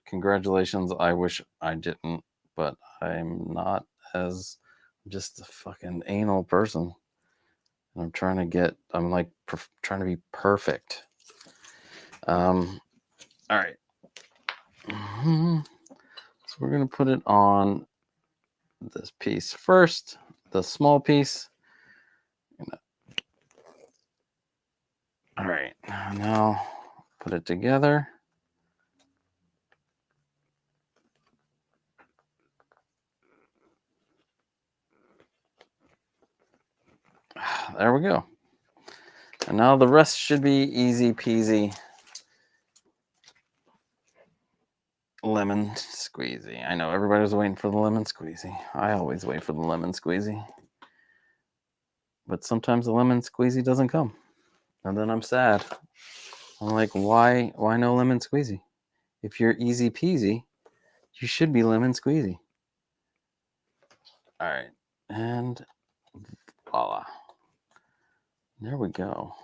S1: Congratulations. I wish I didn't, but I'm not, as just a fucking anal person. I'm trying to get, I'm like trying to be perfect. All right. So we're going to put it on this piece first, the small piece. All right. Now put it together. There we go. And now the rest should be easy peasy. Lemon squeezy. I know everybody was waiting for the lemon squeezy. I always wait for the lemon squeezy. But sometimes the lemon squeezy doesn't come. And then I'm sad. I'm like, why no lemon squeezy? If you're easy peasy, you should be lemon squeezy. All right. And voila. There we go.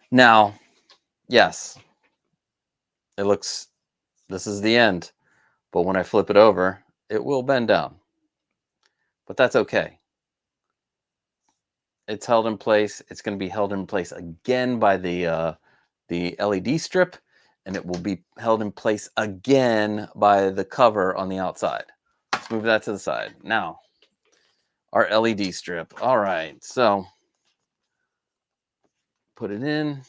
S1: Now, yes, it looks, this is the end. But when I flip it over, it will bend down. But that's okay. It's held in place. It's going to be held in place again by the LED strip, and it will be held in place again by the cover on the outside. Let's move that to the side. Now, our LED strip. All right, so put it in,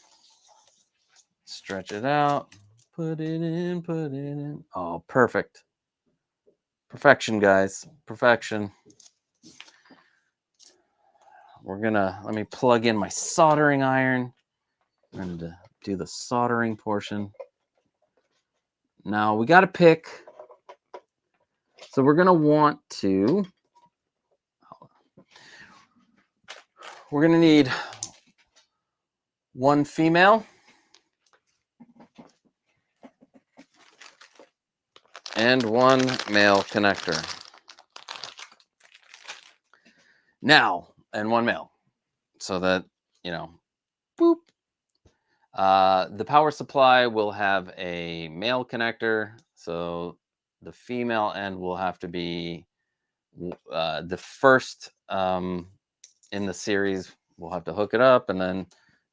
S1: stretch it out, put it in, put it in. Oh, perfect. Perfection, guys. Perfection. Let me plug in my soldering iron and do the soldering portion. Now we got to pick. So we're going to want to, we're going to need one female and one male connector. Now, and one male. So that, you know, boop. The power supply will have a male connector. So the female end will have to be the first in the series. We'll have to hook it up and then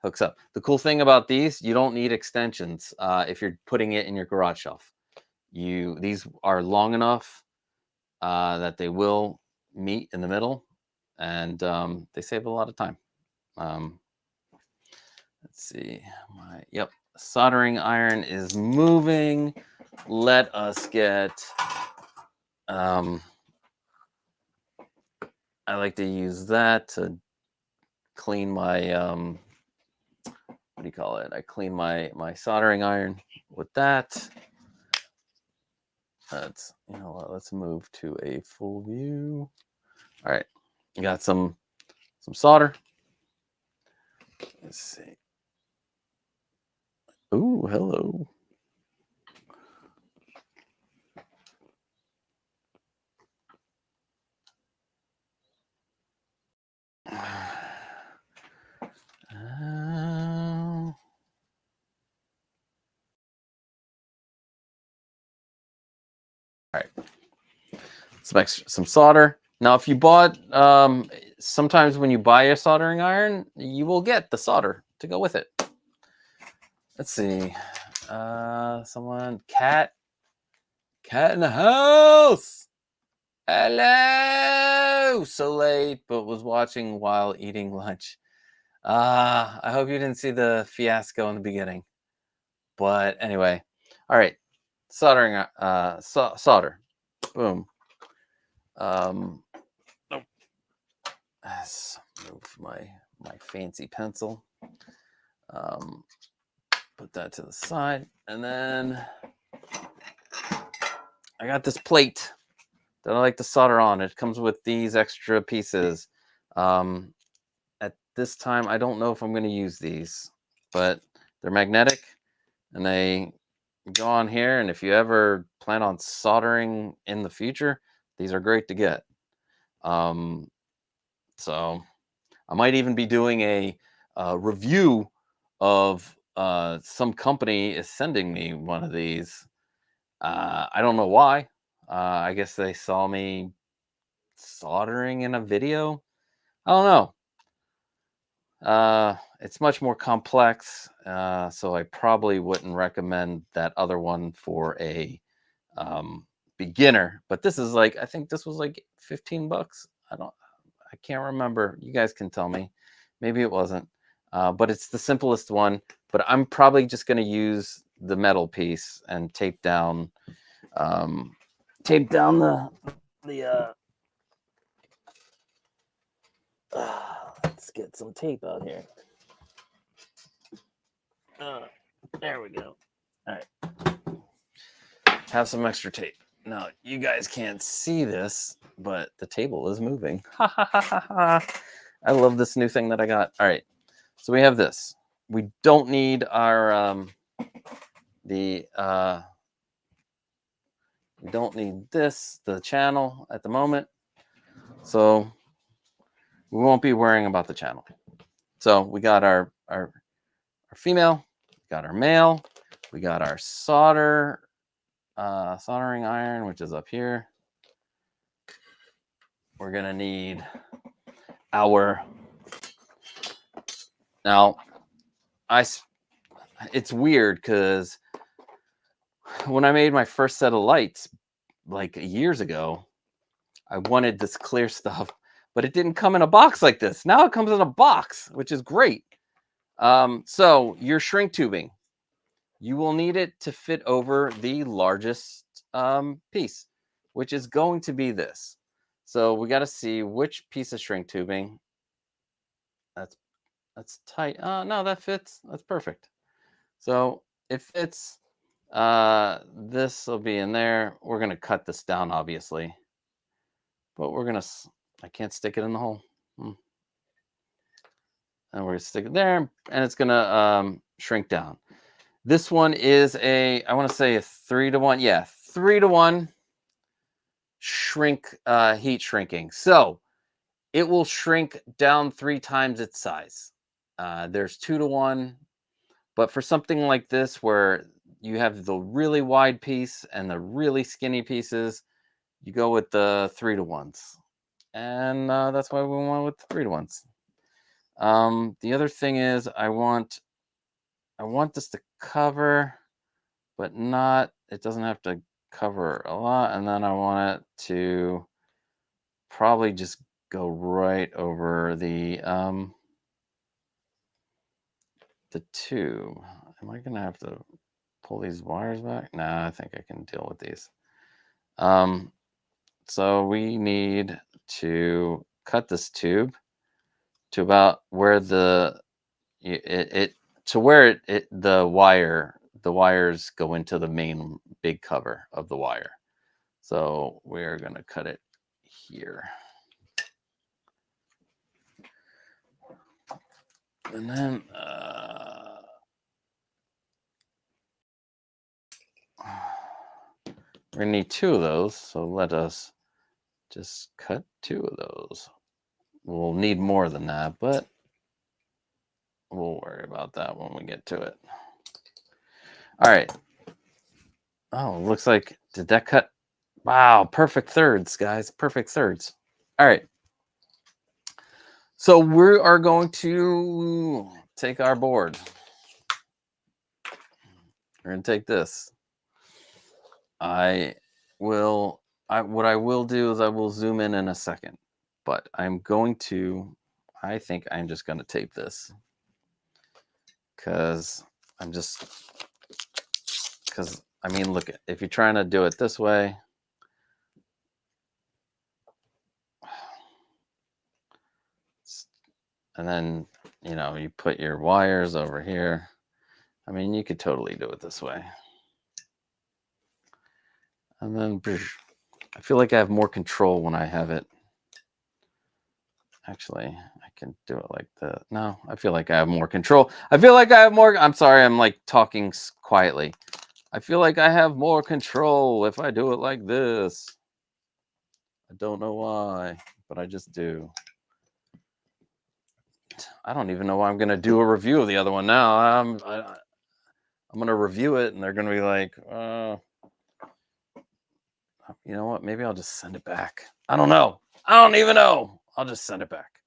S1: hooks up. The cool thing about these, you don't need extensions if you're putting it in your garage shelf. These are long enough that they will meet in the middle, and they save a lot of time. Let's see. Yep. Soldering iron is moving. Let us get. I like to use that to clean my. What do you call it? I clean my soldering iron with that. Let's let's move to a full view. All right, you got some solder. Let's see. Ooh, hello. All right, some solder. Now, if you bought, sometimes when you buy a soldering iron, you will get the solder to go with it. Let's see. Someone, cat in the house. Hello. So late, but was watching while eating lunch. I hope you didn't see the fiasco in the beginning. But anyway, all right. Soldering, solder. Boom. Let's move my fancy pencil. Put that to the side, and then I got this plate that I like to solder on. It comes with these extra pieces. At this time, I don't know if I'm going to use these, but they're magnetic, and they go on here. And if you ever plan on soldering in the future, these are great to get. So I might even be doing a review of some company is sending me one of these. I don't know why. I guess they saw me soldering in a video. I don't know. It's much more complex, so I probably wouldn't recommend that other one for a beginner. But this is like, I think this was like $15. I can't remember. You guys can tell me. Maybe it wasn't. But it's the simplest one. But I'm probably just going to use the metal piece and tape down the let's get some tape out here. There we go. All right. Have some extra tape. Now, you guys can't see this, but the table is moving. I love this new thing that I got. All right. So we have this. We don't need our we don't need the channel at the moment. So we won't be worrying about the channel. So we got our female, we got our male, we got our soldering iron, which is up here. We're gonna need our it's weird because when I made my first set of lights like years ago, I wanted this clear stuff, but it didn't come in a box like this. Now it comes in a box, which is great. So your shrink tubing, you will need it to fit over the largest piece, which is going to be this. So we got to see which piece of shrink tubing. That's tight. No, that fits. That's perfect. So it fits. This will be in there. We're going to cut this down, obviously. But I can't stick it in the hole. And we're going to stick it there, and it's going to shrink down. This one is I want to say a 3-to-1. Yeah, 3-to-1 shrink, heat shrinking. So it will shrink down 3 times its size. There's 2-to-1. But for something like this, where you have the really wide piece and the really skinny pieces, you go with the 3-to-1s. And that's why we went with the 3-to-1s. The other thing is I want this to cover, but not, it doesn't have to cover a lot. And then I want it to probably just go right over the tube. Am I gonna have to pull these wires back? Nah, I think I can deal with these. So we need to cut this tube to about where the wires go into the main big cover of the wire. So we're gonna cut it here. And then we're gonna need 2 of those, so let us just cut 2 of those. We'll need more than that, but we'll worry about that when we get to it. All right. Oh, looks like, did that cut? Wow, perfect thirds, guys. Perfect thirds. All right. So we are going to take our board. We're going to take this. What I will do is I will zoom in a second, but I think I'm just going to tape this because I mean, look, if you're trying to do it this way, and then, you know, you put your wires over here. I mean, you could totally do it this way. And then I feel like I have more control when I have it. Actually, I can do it like that. No, I feel like I have more control. I feel like I have more. I'm sorry, I'm like talking quietly. I feel like I have more control if I do it like this. I don't know why, but I just do. I don't even know why I'm going to do a review of the other one now. I'm going to review it, and they're going to be like, you know what? Maybe I'll just send it back. I don't know. I don't even know. I'll just send it back.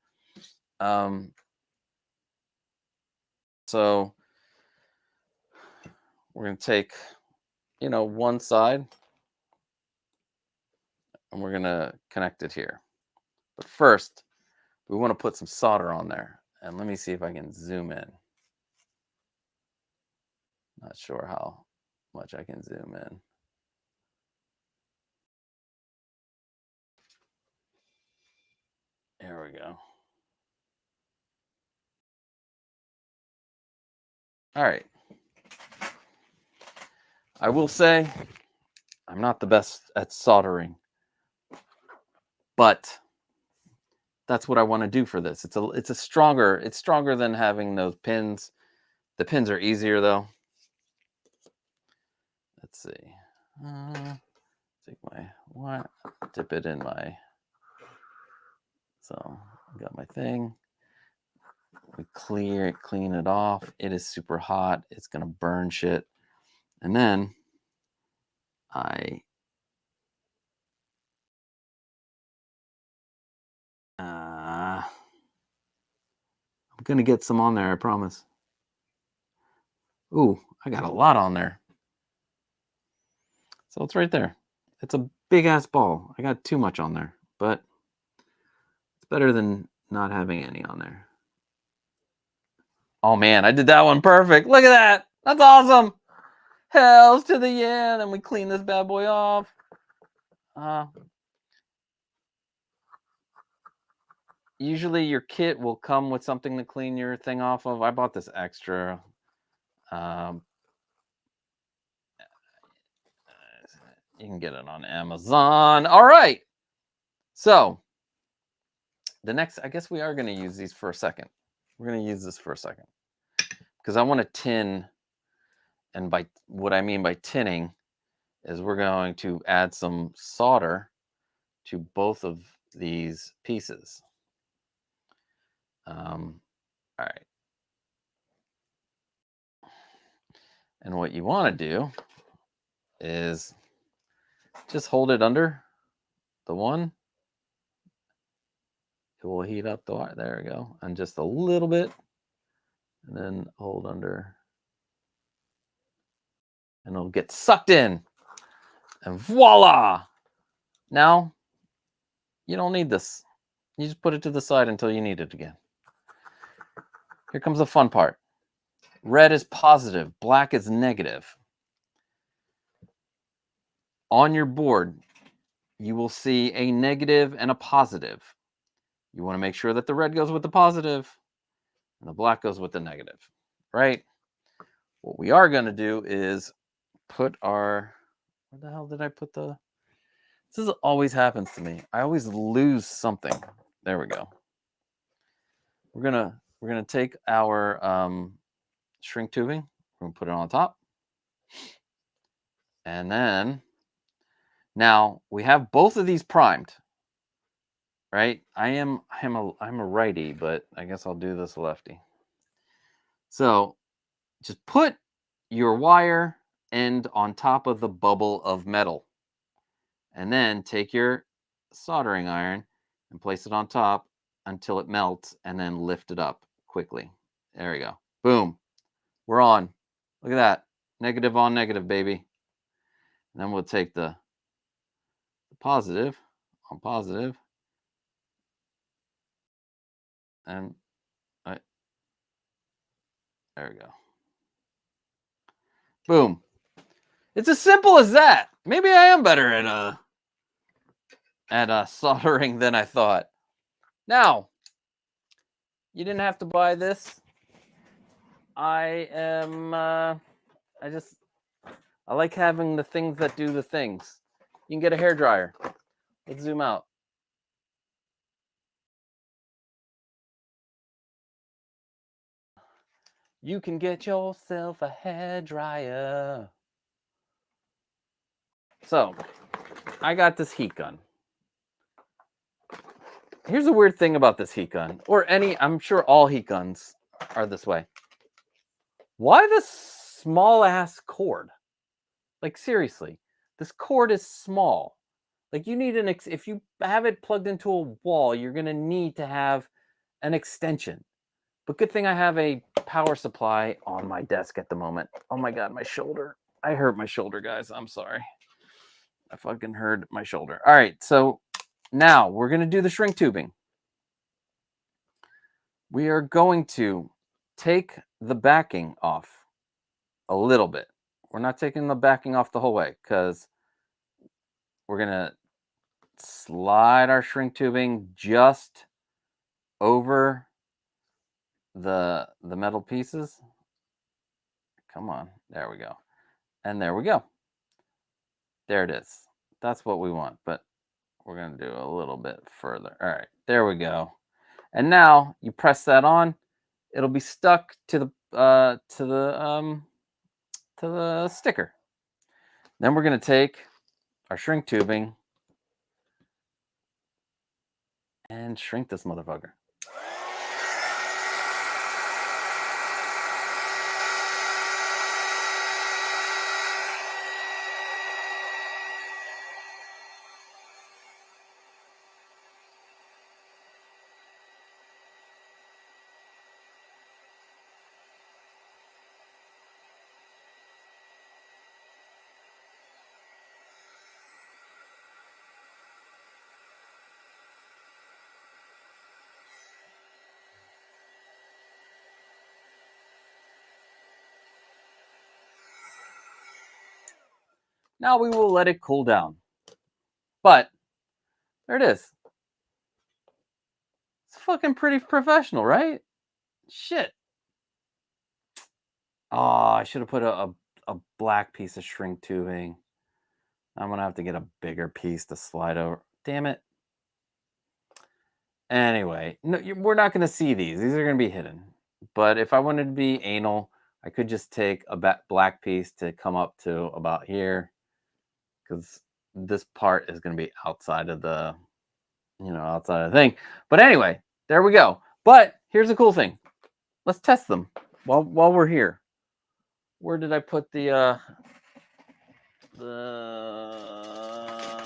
S1: So we're going to take, you know, one side, and we're going to connect it here. But first, we want to put some solder on there. And let me see if I can zoom in. Not sure how much I can zoom in. There we go. All right. I will say I'm not the best at soldering, but that's what I want to do for this. It's stronger than having those pins. The pins are easier though. Let's see. Take my wire, dip it in my. So I got my thing. We clean it off. It is super hot. It's gonna burn shit. And then I'm gonna get some on there, I promise. Ooh, I got a lot on there. So it's right there. It's a big ass ball. I got too much on there, but it's better than not having any on there. Oh man, I did that one perfect. Look at that. That's awesome. Hells to the yeah. Then we clean this bad boy off. Usually your kit will come with something to clean your thing off of. I bought this extra. You can get it on Amazon. All right. So the next, I guess we are going to use these for a second. We're going to use this for a second because I want to tin. And by what I mean by tinning is we're going to add some solder to both of these pieces. All right. And what you want to do is just hold it under the one. It will heat up the wire. There we go. And just a little bit. And then hold under. And it'll get sucked in. And voila! Now, you don't need this. You just put it to the side until you need it again. Here comes the fun part. Red is positive. Black is negative. On your board, you will see a negative and a positive. You want to make sure that the red goes with the positive and the black goes with the negative, right? What we are going to do is put our... Where the hell did I put the... This always happens to me. I always lose something. There we go. We're gonna take our shrink tubing. We're gonna put it on top, and then now we have both of these primed. Right? I'm a righty, but I guess I'll do this lefty. So just put your wire end on top of the bubble of metal. And then take your soldering iron and place it on top until it melts, and then lift it up quickly. There we go. Boom. We're on. Look at that. Negative on negative, baby. And then we'll take the positive on positive. And there we go. Boom. It's as simple as that. Maybe I am better at soldering than I thought. Now, you didn't have to buy this. I like having the things that do the things. You can get a hairdryer. Let's zoom out. You can get yourself a hairdryer. So, I got this heat gun. Here's a weird thing about this heat gun, or I'm sure all heat guns are this way. Why this small ass cord? Like, seriously, this cord is small. Like, you need if you have it plugged into a wall, you're going to need to have an extension. But good thing I have a power supply on my desk at the moment. Oh my God, my shoulder. I hurt my shoulder, guys. I'm sorry. I fucking hurt my shoulder. All right, so now we're going to do the shrink tubing. We are going to take the backing off a little bit. We're not taking the backing off the whole way because we're going to slide our shrink tubing just over the metal pieces. Come on. There we go. And there we go. There it is. That's what we want, but we're going to do a little bit further. All right, there we go. And now you press that on, it'll be stuck to the sticker. Then we're going to take our shrink tubing and shrink this motherfucker. Now we will let it cool down. But there it is. It's fucking pretty professional, right? Shit. Oh, I should have put a black piece of shrink tubing. I'm going to have to get a bigger piece to slide over. Damn it. Anyway, no, we're not going to see these. These are going to be hidden. But if I wanted to be anal, I could just take a black piece to come up to about here. Because this part is going to be outside of the, outside of the thing. But anyway, there we go. But here's the cool thing. Let's test them while we're here. Where did I put the all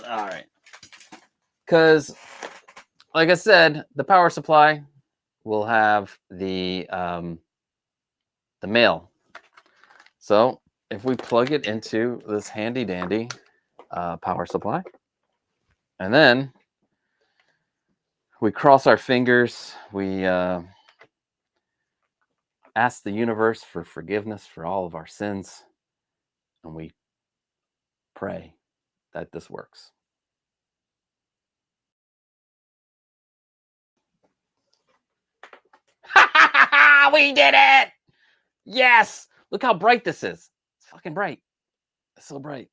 S1: right. Because, like I said, the power supply will have the male. So if we plug it into this handy dandy power supply, and then we cross our fingers, we ask the universe for forgiveness for all of our sins, and we pray that this works. We did it! Yes! Look how bright this is. It's fucking bright. It's so bright.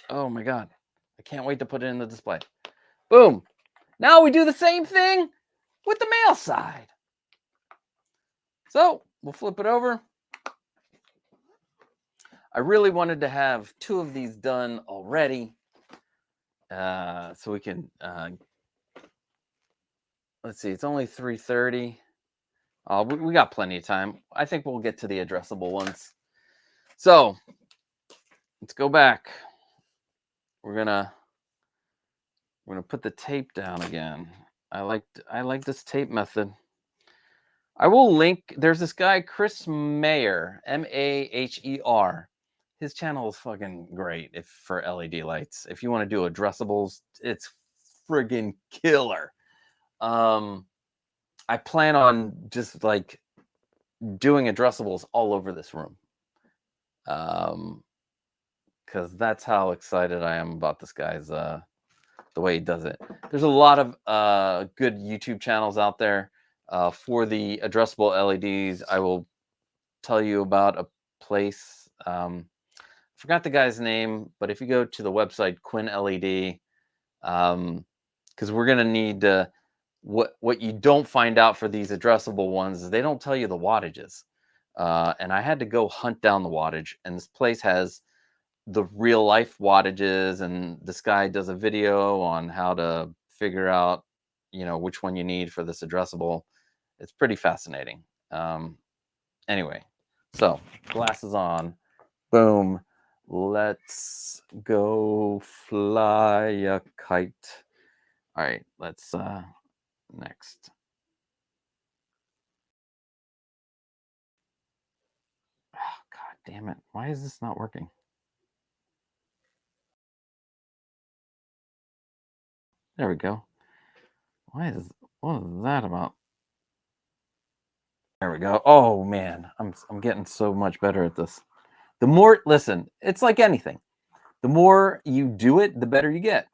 S1: Oh my God. I can't wait to put it in the display. Boom. Now we do the same thing with the male side. So we'll flip it over. I really wanted to have 2 of these done already. So we can, let's see, it's only 3:30. We got plenty of time. I think we'll get to the addressable ones. So let's go back. We're gonna put the tape down again. I like this tape method. I will link. There's this guy Chris Maher, Maher. His channel is fucking great for LED lights. If you want to do addressables, it's friggin' killer. I plan on just like doing addressables all over this room. Because that's how excited I am about this guy's the way he does it. There's a lot of good YouTube channels out there for the addressable LEDs. I will tell you about a place. Forgot the guy's name, but if you go to the website Quinn LED, because we're gonna need what you don't find out for these addressable ones is they don't tell you the wattages, and I had to go hunt down the wattage. And this place has the real life wattages, and this guy does a video on how to figure out, which one you need for this addressable. It's pretty fascinating. Anyway, so glasses on. Boom. Let's go fly a kite. All right, let's next. Oh, God damn it. Why is this not working? There we go. What is that about? There we go. Oh man, I'm getting so much better at this. The more, listen, it's like anything. The more you do it, the better you get.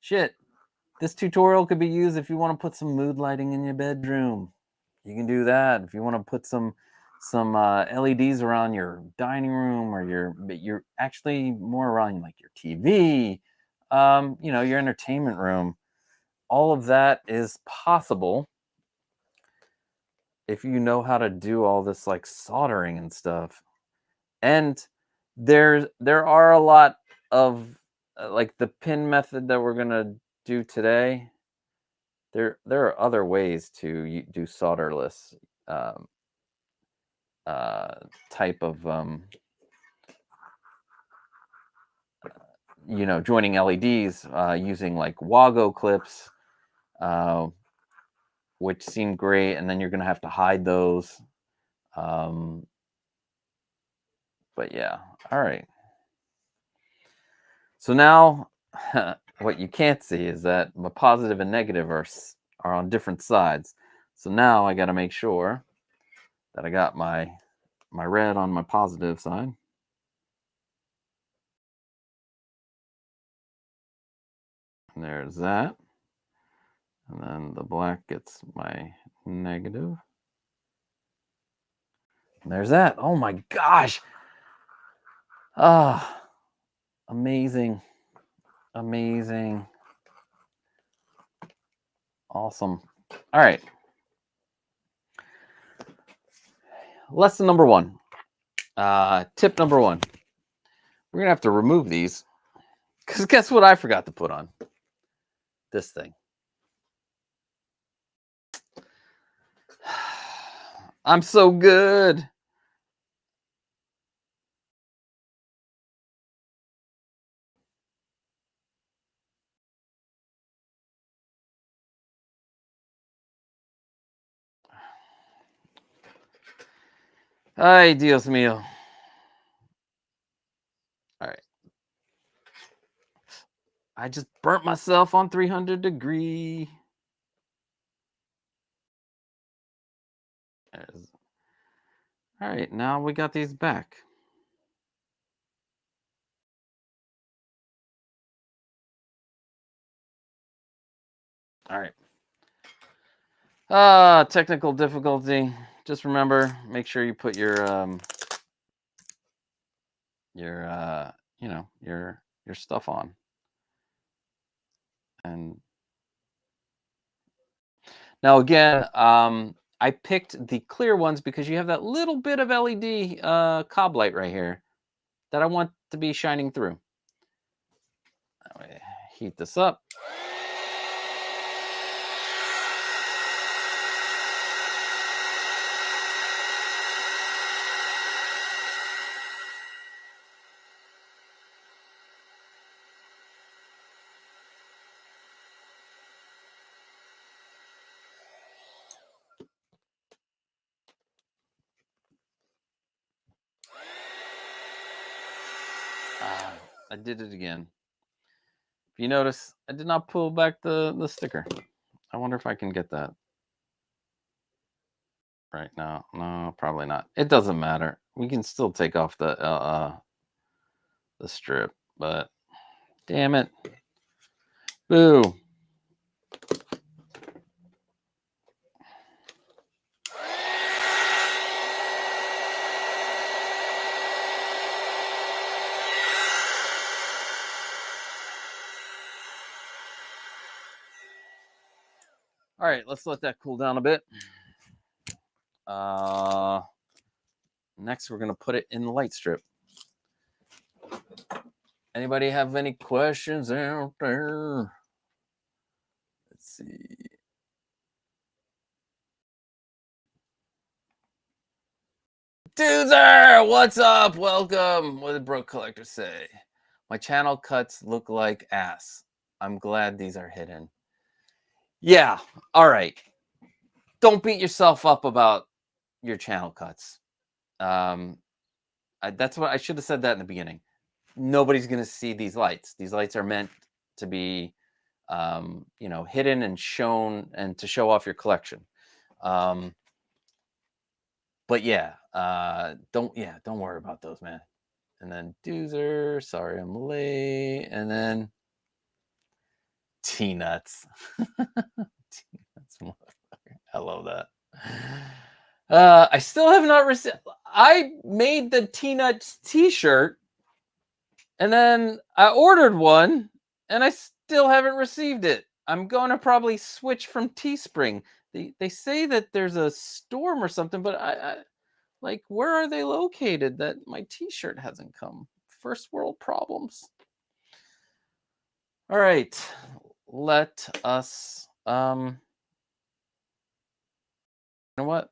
S1: Shit. This tutorial could be used if you want to put some mood lighting in your bedroom. You can do that. If you want to put some LEDs around your dining room, or you're actually more around like your TV, your entertainment room. All of that is possible if you know how to do all this like soldering and stuff. And there are a lot of like the pin method that we're gonna do today. There are other ways to do solderless type of joining LEDs using like Wago clips, which seem great, and then you're gonna have to hide those. But yeah, all right. So now what you can't see is that my positive and negative are on different sides. So now I got to make sure that I got my red on my positive side. And there's that. And then the black gets my negative. And there's that. Oh my gosh. Ah, amazing. Amazing. Awesome. All right. Lesson number 1. Tip number 1. We're going to have to remove these, because guess what I forgot to put on? This thing. I'm so good. Ay, Dios mío. All right. I just burnt myself on 300 degree. All right, now we got these back. All right. Technical difficulty. Just remember, make sure you put your you know, your stuff on. And now again, I picked the clear ones because you have that little bit of LED cob light right here that I want to be shining through. Heat this up. I did it again. If you notice, I did not pull back the sticker. I wonder if I can get that. Right now. No, probably not. It doesn't matter. We can still take off the strip, but damn it. Boo. All right, let's let that cool down a bit. Next, we're gonna put it in the light strip. Anybody have any questions out there? Let's see. Doozer, what's up? Welcome. What did Broke Collector say? My channel cuts look like ass. I'm glad these are hidden. Yeah, all right. Don't beat yourself up about your channel cuts. That's what I should have said that in the beginning. Nobody's going to see these lights. These lights are meant to be, you know, hidden and shown and to show off your collection. But yeah, don't worry about those, man. And then Doozer, sorry I'm late. And then T-Nuts. T-Nuts, I love that. I still have not received. I made the T-Nuts t-shirt and then I ordered one and I still haven't received it. I'm going to probably switch from Teespring. They say that there's a storm or something, but I like, where are they located that my t-shirt hasn't come? First world problems. All right. Let us you know what?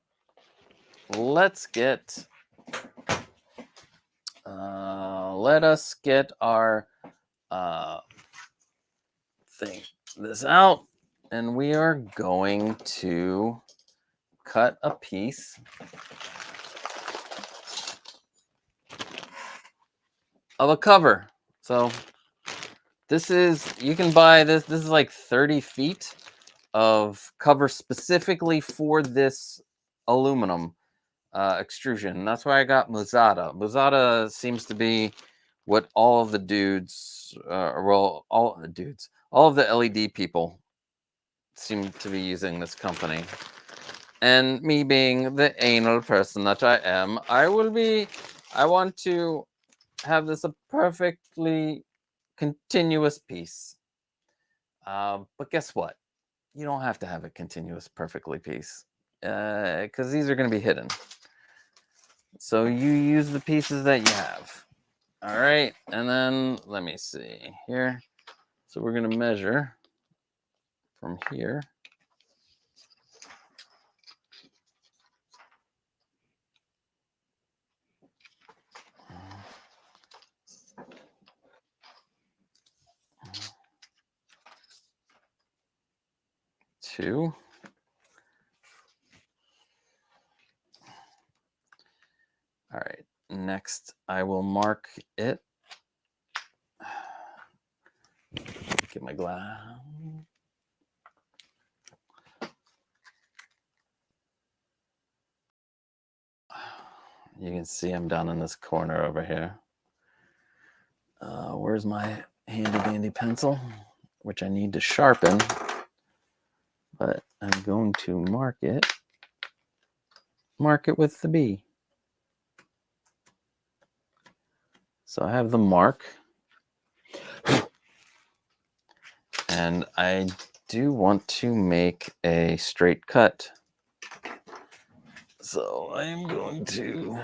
S1: Let's get let us get our this out, and we are going to cut a piece of a cover. So this is, you can buy this. This is like 30 feet of cover specifically for this aluminum extrusion. And that's why I got Muzada. Muzada seems to be what all of the dudes, well, all of the LED people seem to be using this company. And me being the anal person that I am, I want to have this a perfectly continuous piece. But guess what? You don't have to have a continuous perfectly piece because these are going to be hidden. So you use the pieces that you have. All right. And then let me see here. So we're going to measure from here. Two. Next, I will mark it. Get my glass. You can see I'm down in this corner over here. Where's my handy dandy pencil, which I need to sharpen, but I'm going to mark it with the B. So I have the mark, and I do want to make a straight cut. So I'm going to,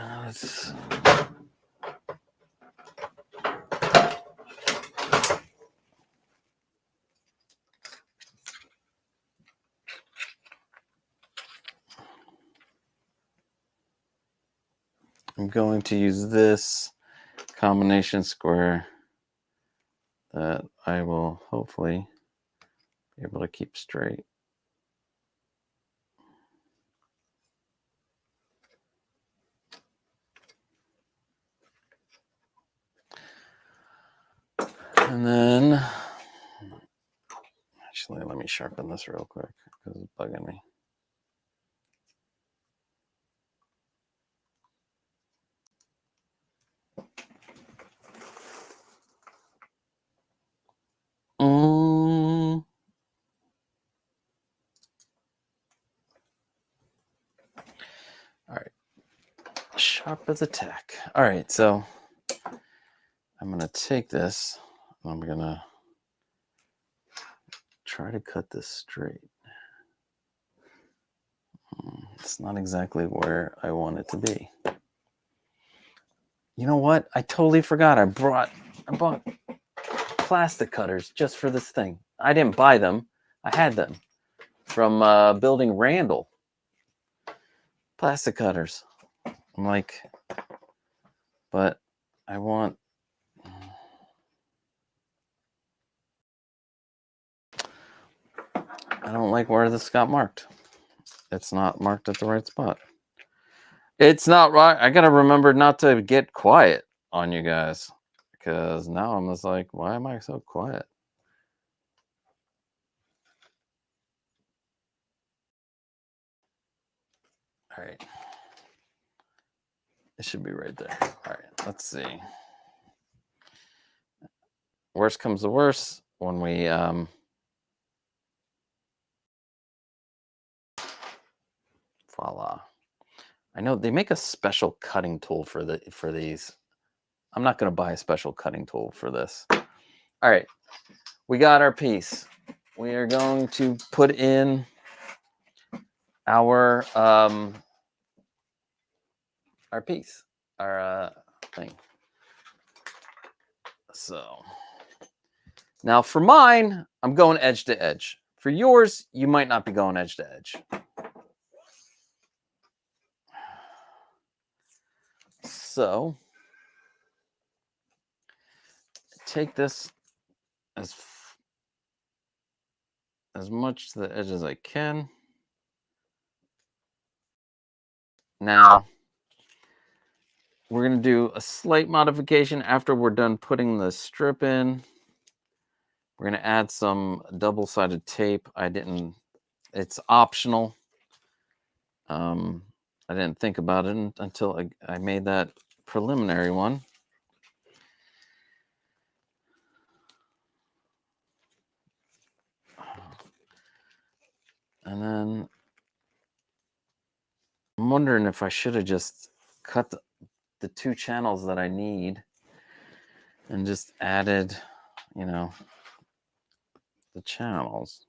S1: I'm going to use this combination square that I will hopefully be able to keep straight. And then, actually, let me sharpen this real quick because it's bugging me. All right, sharp as a tack. All right, so I'm gonna take this and I'm gonna try to cut this straight. It's not exactly where I want it to be. You know what? I totally forgot. I bought plastic cutters just for this thing. I didn't buy them. I had them from Building Randall. Plastic cutters. I'm like, but I want. I don't like where this got marked. It's not marked at the right spot. It's not right. I gotta remember not to get quiet on you guys, because now I'm just like, why am I so quiet? All right. It should be right there. All right, let's see. Worst comes to worst when we voila. I know they make a special cutting tool for these. I'm not going to buy a special cutting tool for this. All right, we got our piece. We are going to put in our piece, our thing. So now for mine, I'm going edge to edge. For yours, you might not be going edge to edge. So take this as much to the edge as I can. Now, we're going to do a slight modification after we're done putting the strip in. We're going to add some double-sided tape. It's optional. I didn't think about it until I made that preliminary one. And then I'm wondering if I should have just cut the two channels that I need and just added, the channels.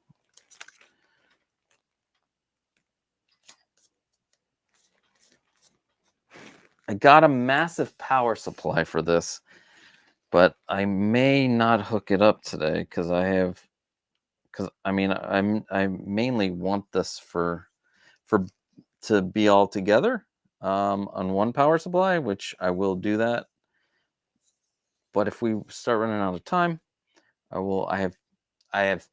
S1: I got a massive power supply for this, but I may not hook it up today because I mainly want this to be all together on one power supply, which I will do that. But if we start running out of time, I have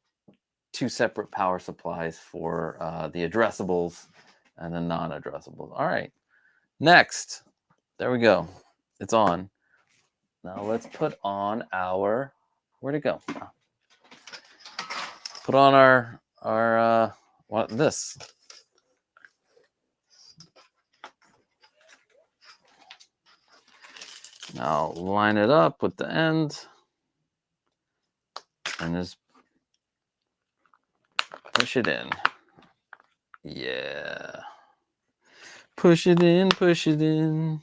S1: two separate power supplies for the addressables and the non-addressables. All right, next, there we go. It's on. Now let's put on our, where'd it go? Put on our what, this. Now line it up with the end and just push it in. Yeah. Push it in, push it in.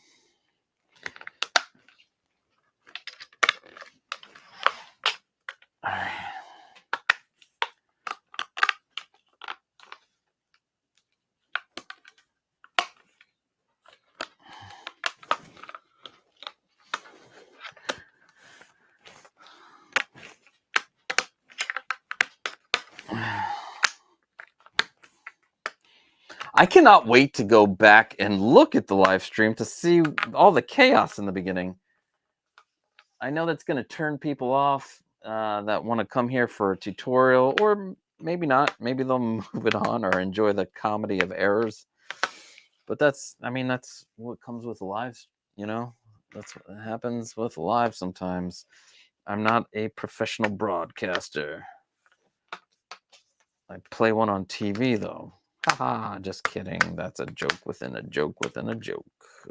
S1: All right. I cannot wait to go back and look at the live stream to see all the chaos in the beginning. I know that's going to turn people off that want to come here for a tutorial, or maybe not. Maybe they'll move it on or enjoy the comedy of errors. But that's what comes with lives, you know? That's what happens with live sometimes. I'm not a professional broadcaster. I play one on TV, though. Haha, just kidding. That's a joke within a joke within a joke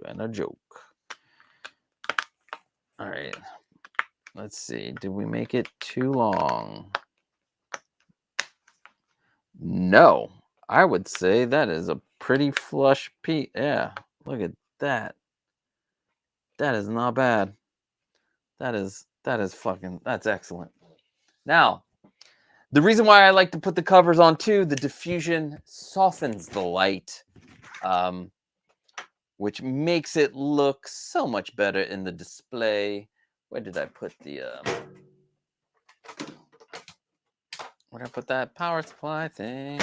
S1: and a joke. All right. Let's see. Did we make it too long? No. I would say that is a pretty flush piece. Yeah. Look at that. That is not bad. That's excellent. Now, the reason why I like to put the covers on too, the diffusion softens the light, which makes it look so much better in the display. Where did I put the where did I put that power supply thing?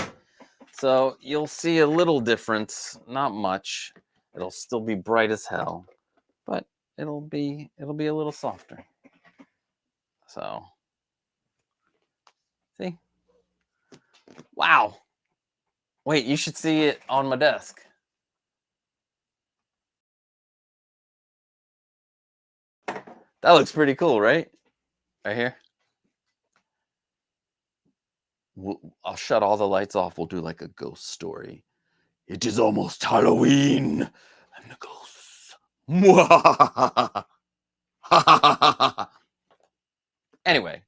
S1: So you'll see a little difference, not much. It'll still be bright as hell, but it'll be a little softer. So see? Wow. Wait, you should see it on my desk. That looks pretty cool, right? Right here. I'll shut all the lights off. We'll do like a ghost story. It is almost Halloween, and the ghosts. Anyway,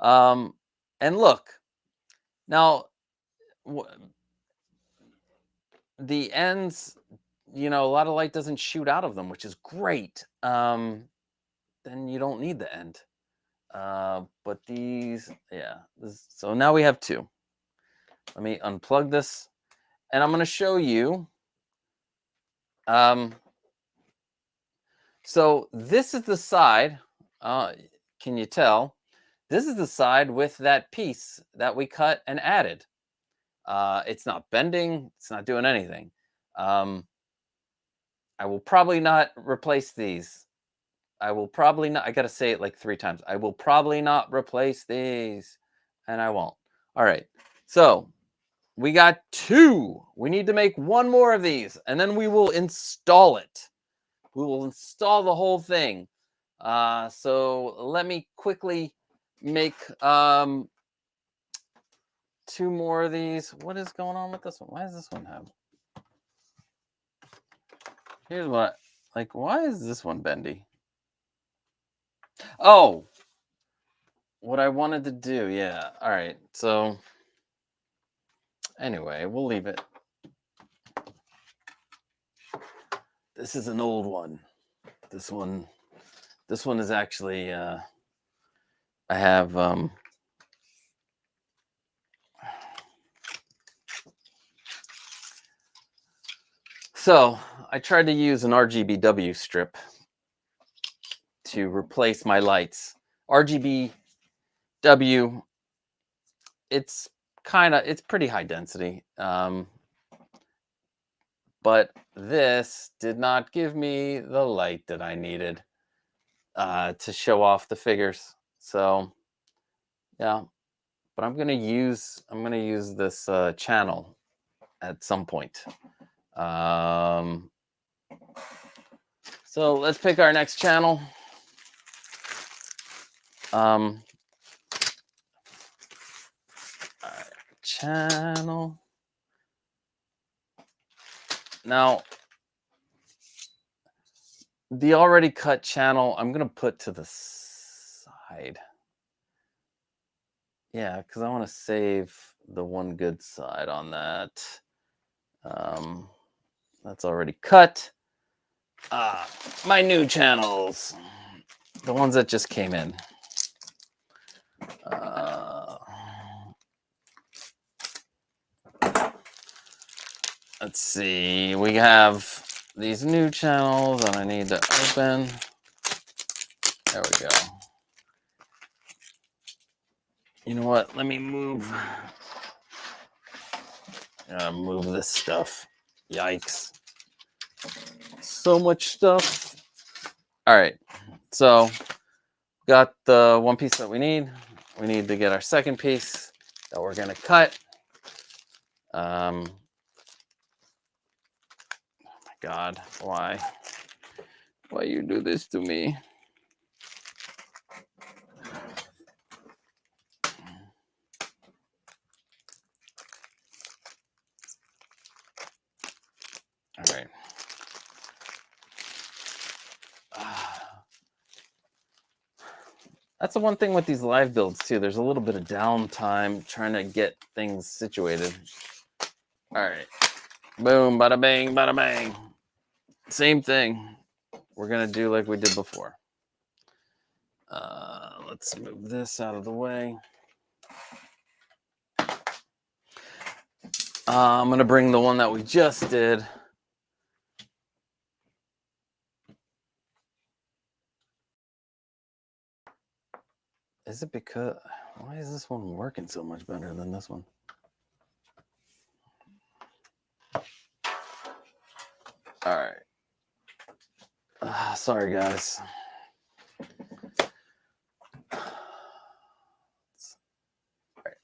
S1: and look, now the ends, a lot of light doesn't shoot out of them, which is great. Then you don't need the end. But these, yeah. So now we have two. Let me unplug this, and I'm going to show you. So this is the side. Can you tell? This is the side with that piece that we cut and added. It's not bending. It's not doing anything. I will probably not replace these. I will probably not. I got to say it like 3 times. I will probably not replace these, and I won't. All right. So we got 2. We need to make 1 more of these, and then we will install it. We will install the whole thing. So let me quickly make 2 more of these. What is going on with this one? Why does this one have? Here's what. Why is this one bendy? Oh, what I wanted to do. Yeah. All right. So anyway, we'll leave it. This is an old one. This one is actually I have so I tried to use an RGBW strip to replace my lights. RGBW, it's pretty high density. But this did not give me the light that I needed to show off the figures. So yeah, but I'm gonna use this channel at some point. So let's pick our next channel. All right, channel. Now, the already cut channel, I'm going to put to the side. Yeah, because I want to save the one good side on that. That's already cut. My new channels, the ones that just came in. Let's see. We have these new channels that I need to open. There we go. You know what? Let me move. Move this stuff. Yikes. So much stuff. All right. So got the one piece that we need. We need to get our second piece that we're going to cut. Oh my God. Why? Why you do this to me? All right. That's the one thing with these live builds too. There's a little bit of downtime trying to get things situated. All right. Boom, bada bang, bada bang. Same thing. We're going to do like we did before. Let's move this out of the way. I'm going to bring the one that we just did. Is it because... Why is this one working so much better than this one? All right. Sorry, guys. Right.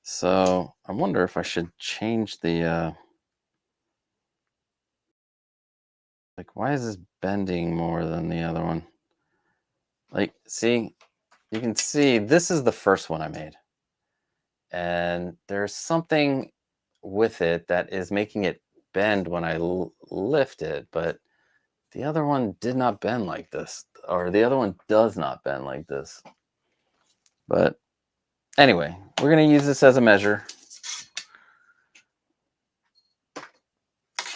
S1: So I wonder if I should change the... Like, why is this bending more than the other one? Like, see, you can see this is the first one I made. And there's something with it that is making it bend when I lift it, but the other one did not bend like this, or the other one does not bend like this. But anyway, we're going to use this as a measure.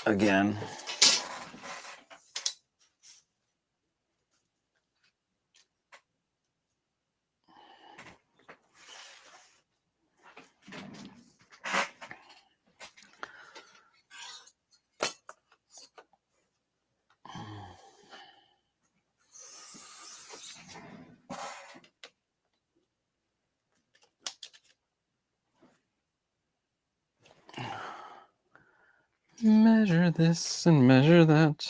S1: Again. Measure this and measure that.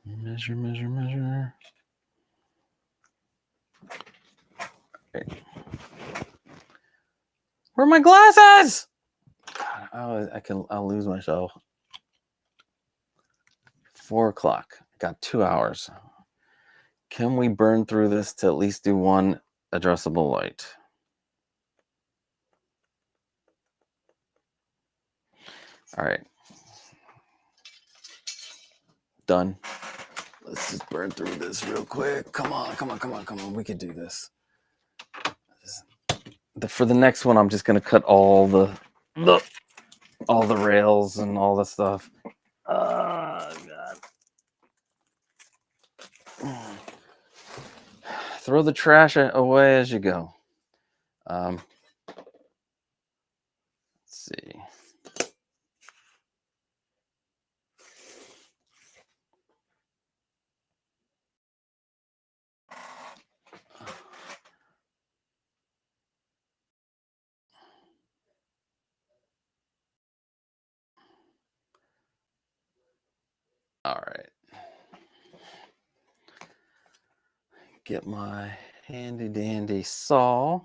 S1: Measure, measure, measure. Okay. Where are my glasses? God, I'll lose myself. 4 o'clock. Got 2 hours. Can we burn through this to at least do one addressable light? All right. Done. Let's just burn through this real quick. Come on, come on, come on, come on. We could do this. For the next one, I'm just gonna cut all the rails and all the stuff. Oh God. Throw the trash away as you go. Let's see. All right. Get my handy dandy saw.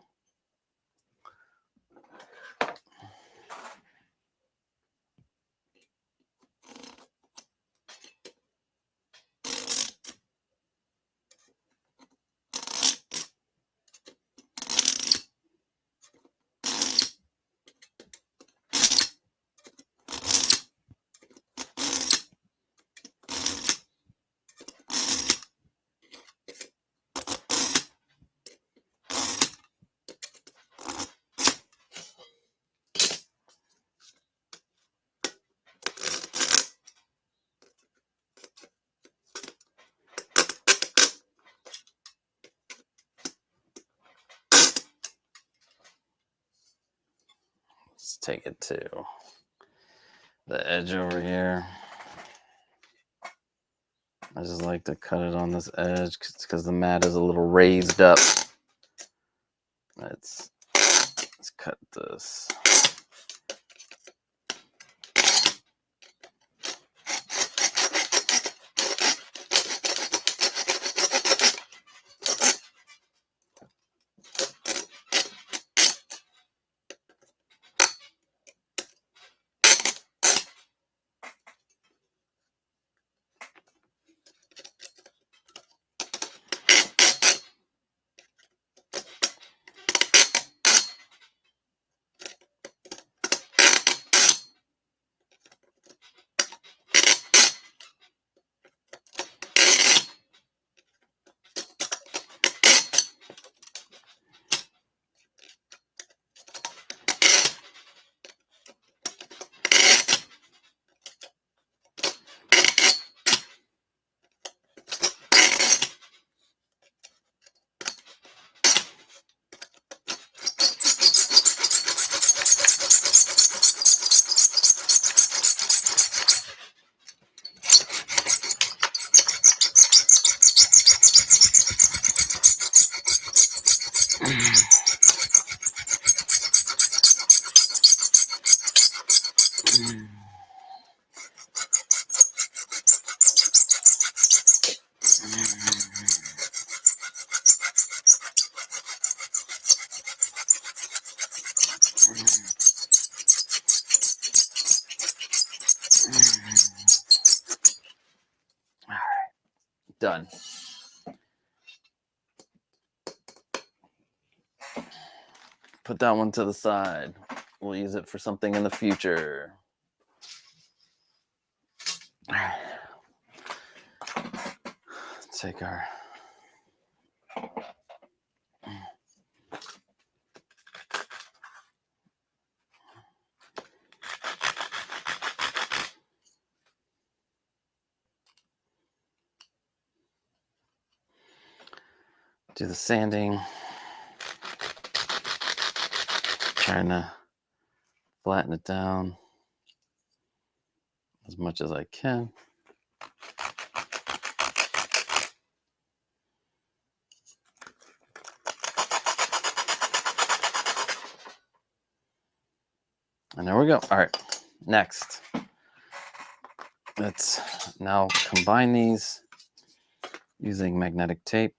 S1: take it to the edge over here. I just like to cut it on this edge because the mat is a little raised up. Let's cut this. All right, done. Put that one to the side. We'll use it for something in the future. Take our do the sanding. Trying to flatten it down as much as I can. And there we go. All right, next. Let's now combine these using magnetic tape.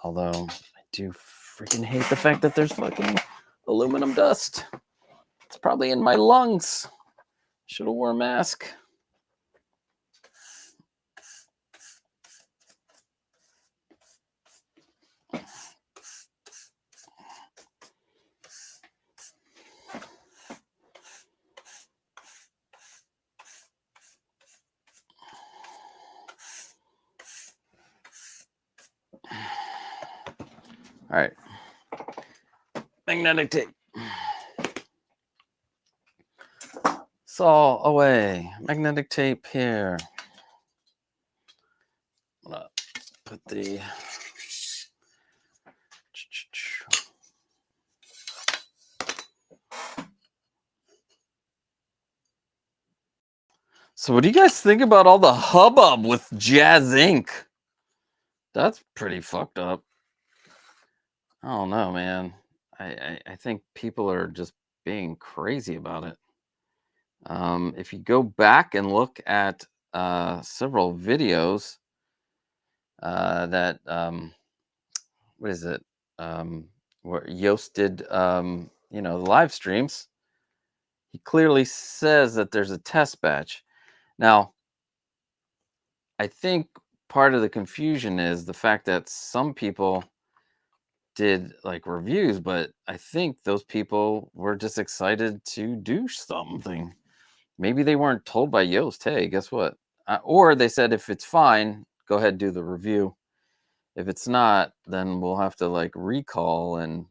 S1: Although I do freaking hate the fact that there's fucking aluminum dust. It's probably in my lungs. Should have worn a mask. All right. Magnetic tape. Saw away. Magnetic tape here. I'm gonna put the So what do you guys think about all the hubbub with Jazz Inc? That's pretty fucked up. I don't know, man. I think people are just being crazy about it. If you go back and look at several videos that what is it? Where Yoast did the live streams, he clearly says that there's a test batch. Now, I think part of the confusion is the fact that some people did like reviews, but I think those people were just excited to do something. Maybe they weren't told by Yoast, hey, guess what? Or they said, if it's fine, go ahead and do the review. If it's not, then we'll have to like recall and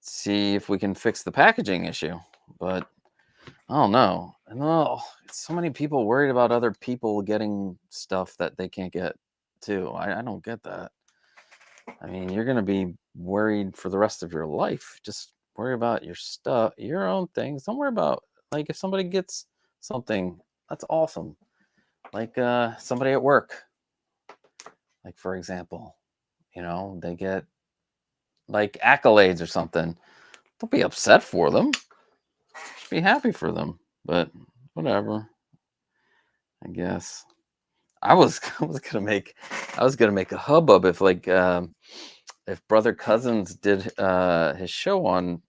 S1: see if we can fix the packaging issue. But I don't know. And so many people worried about other people getting stuff that they can't get too. I don't get that. I mean, you're going to be worried for the rest of your life. Just worry about your stuff, your own things. Don't worry about, like, if somebody gets something, that's awesome. Like somebody at work, like, for example, they get like accolades or something. Don't be upset for them. Just be happy for them. But whatever, I guess. I was I was gonna make a hubbub if, like, if Brother Cousins did his show on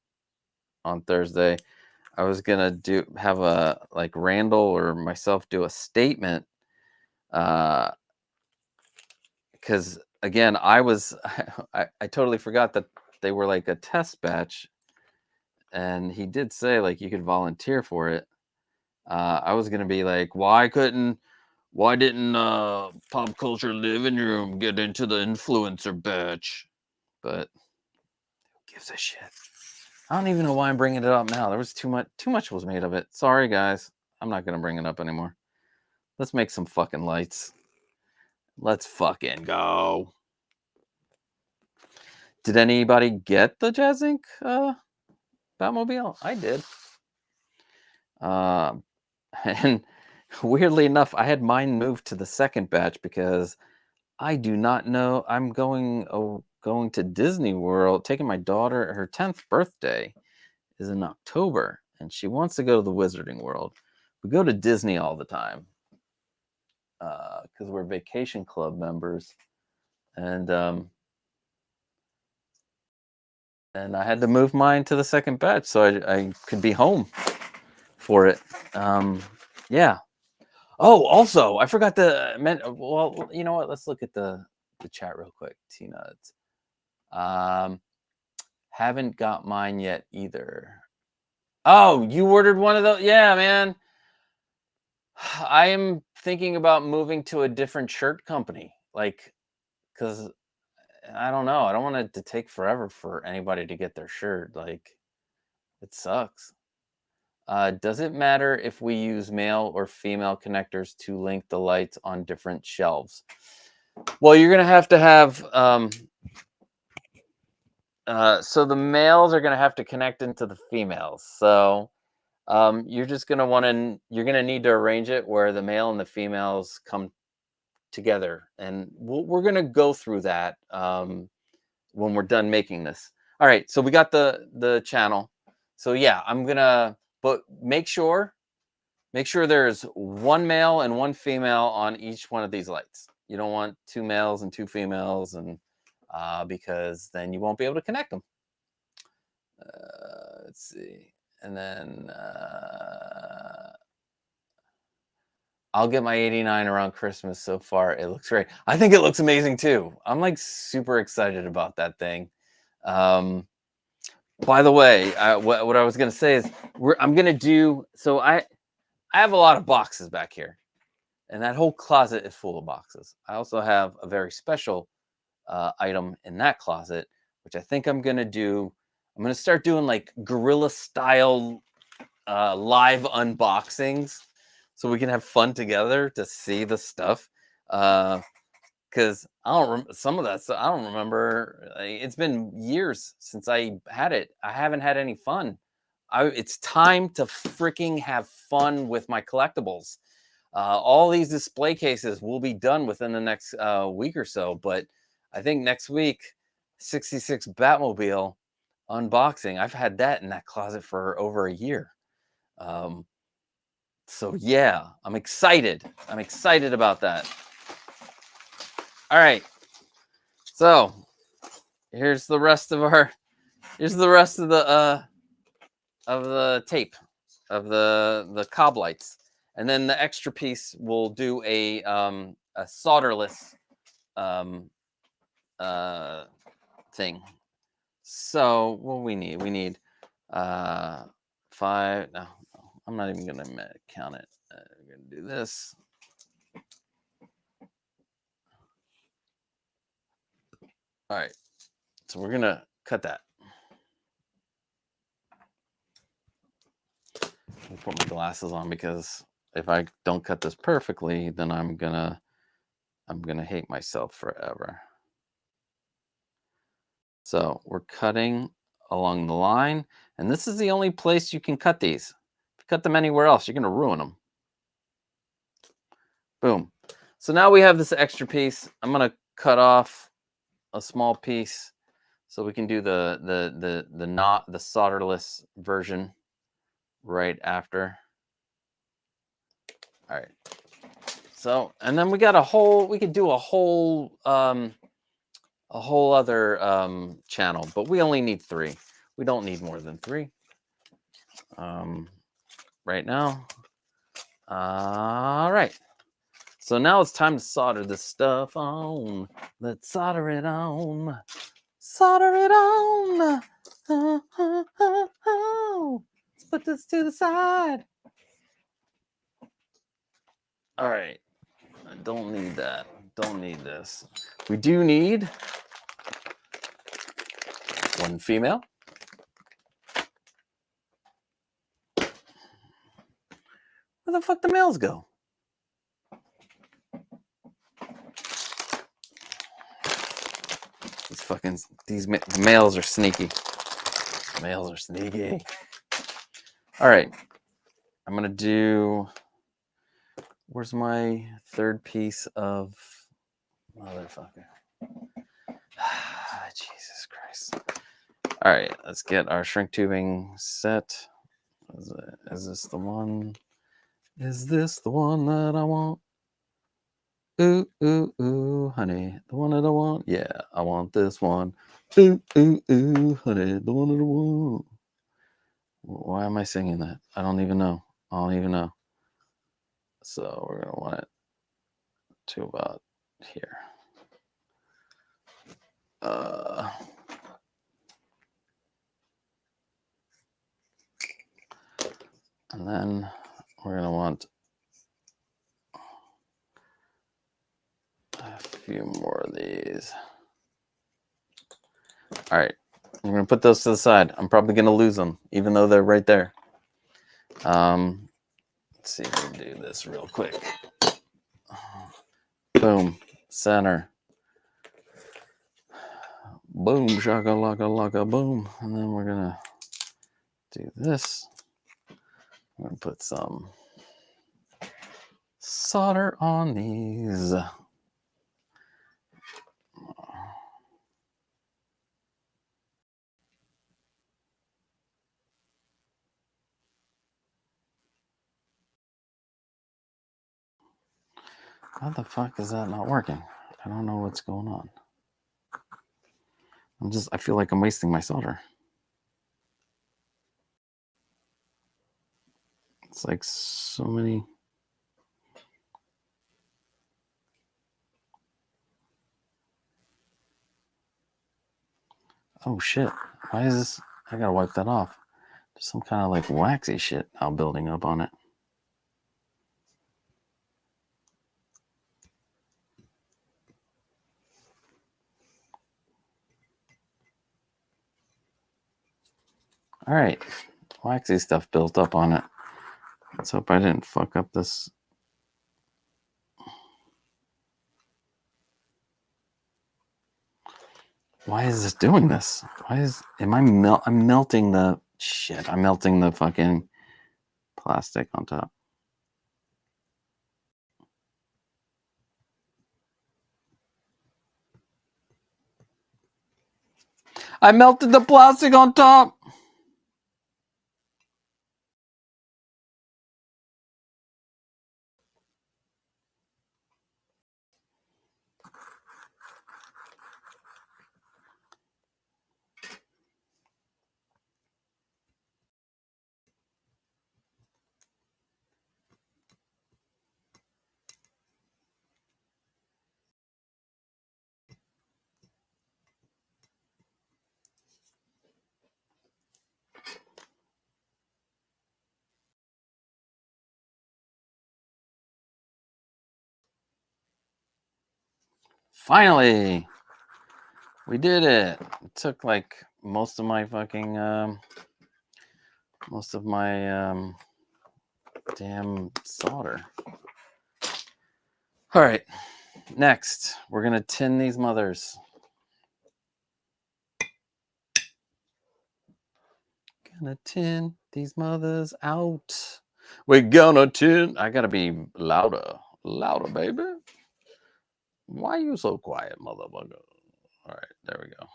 S1: Thursday. I was gonna have a, like, Randall or myself do a statement, uh because again, I was I totally forgot that they were like a test batch, and he did say, like, you could volunteer for it. I was gonna be like, why didn't Pop Culture Living Room get into the influencer batch? But who gives a shit? I don't even know why I'm bringing it up now. There was too much was made of it. Sorry, guys. I'm not gonna bring it up anymore. Let's make some fucking lights. Let's fucking go. Did anybody get the Jazz Inc. Batmobile? I did. And weirdly enough, I had mine moved to the second batch because I do not know. I'm going to Disney World, taking my daughter. Her 10th birthday is in October, and she wants to go to the Wizarding World. We go to Disney all the time because we're vacation club members, and I had to move mine to the second batch so I could be home for it. Yeah. Oh, also, I forgot to well, you know what? Let's look at the chat real quick. T-Nuts. Haven't got mine yet either. Oh, you ordered one of those? Yeah, man. I am thinking about moving to a different shirt company. Like, because I don't know. I don't want it to take forever for anybody to get their shirt. Like, it sucks. Does it matter if we use male or female connectors to link the lights on different shelves? Well, you're going to have so the males are going to have to connect into the females. So you're just going to you're going to need to arrange it where the male and the females come together. And we're going to go through that when we're done making this. All right. So we got the channel. So yeah, but make sure there's one male and one female on each one of these lights. You don't want two males and two females, and because then you won't be able to connect them. Let's see. And then I'll get my 89 around Christmas. So far, it looks great. I think it looks amazing too. I'm like super excited about that thing. By the way, what I was going to say is I'm going to do, so I have a lot of boxes back here, and that whole closet is full of boxes. I also have a very special item in that closet, which I think I'm going to do. I'm going to start doing like guerrilla style live unboxings so we can have fun together to see the stuff. Because some of that stuff, I don't remember. It's been years since I had it. I haven't had any fun. It's time to freaking have fun with my collectibles. All these display cases will be done within the next week or so, but I think next week, 66 Batmobile unboxing. I've had that in that closet for over a year. So yeah, I'm excited. I'm excited about that. All right. So here's the rest of the tape of the cob lights. And then the extra piece will do a solderless thing. So what we need 5. No, I'm not even gonna count it. We're gonna do this. All right, so we're gonna cut that. I'll put my glasses on because if I don't cut this perfectly, then I'm gonna hate myself forever. So we're cutting along the line. And this is the only place you can cut these. If you cut them anywhere else, you're going to ruin them. Boom. So now we have this extra piece. I'm going to cut off a small piece so we can do the solderless version right after. All right. So, and then we got we could do a whole other channel, but we only need 3. We don't need more than 3 right now. All right. So now it's time to solder this stuff on. Let's solder it on. Solder it on. Let's put this to the side. All right. I don't need that. Don't need this. We do need 1 female. Where the fuck the males go? These males are sneaky. Males are sneaky. All right. I'm going to do, where's my 3rd piece of motherfucker? Jesus Christ. All right. Let's get our shrink tubing set. Is this the one? Is this the one that I want? Ooh, ooh, ooh, honey, the one that I want. Yeah, I want this one. Ooh, ooh, ooh, honey, the one that I want. Why am I singing that? I don't even know. So we're going to want it to about here. And then we're going to want a few more of these. All right. I'm going to put those to the side. I'm probably going to lose them, even though they're right there. Let's see if we can do this real quick. Boom. Center. Boom. Shaka laka laka boom. And then we're going to do this. I'm going to put some solder on these. How the fuck is that not working? I don't know what's going on. I feel like I'm wasting my solder. It's like so many. Oh shit. Why is this? I gotta wipe that off. There's some kind of like waxy shit now building up on it. All right. Waxy stuff built up on it. Let's hope I didn't fuck up this. Why is this doing this? I'm melting the shit. I'm melting the fucking plastic on top. I melted the plastic on top. Finally, we did it. It took like most of my fucking damn solder. All right, next we're gonna tin these mothers. Gonna tin these mothers out. We're gonna tin. I gotta be louder. Louder, baby. Why are you so quiet, motherfucker? All right, there we go.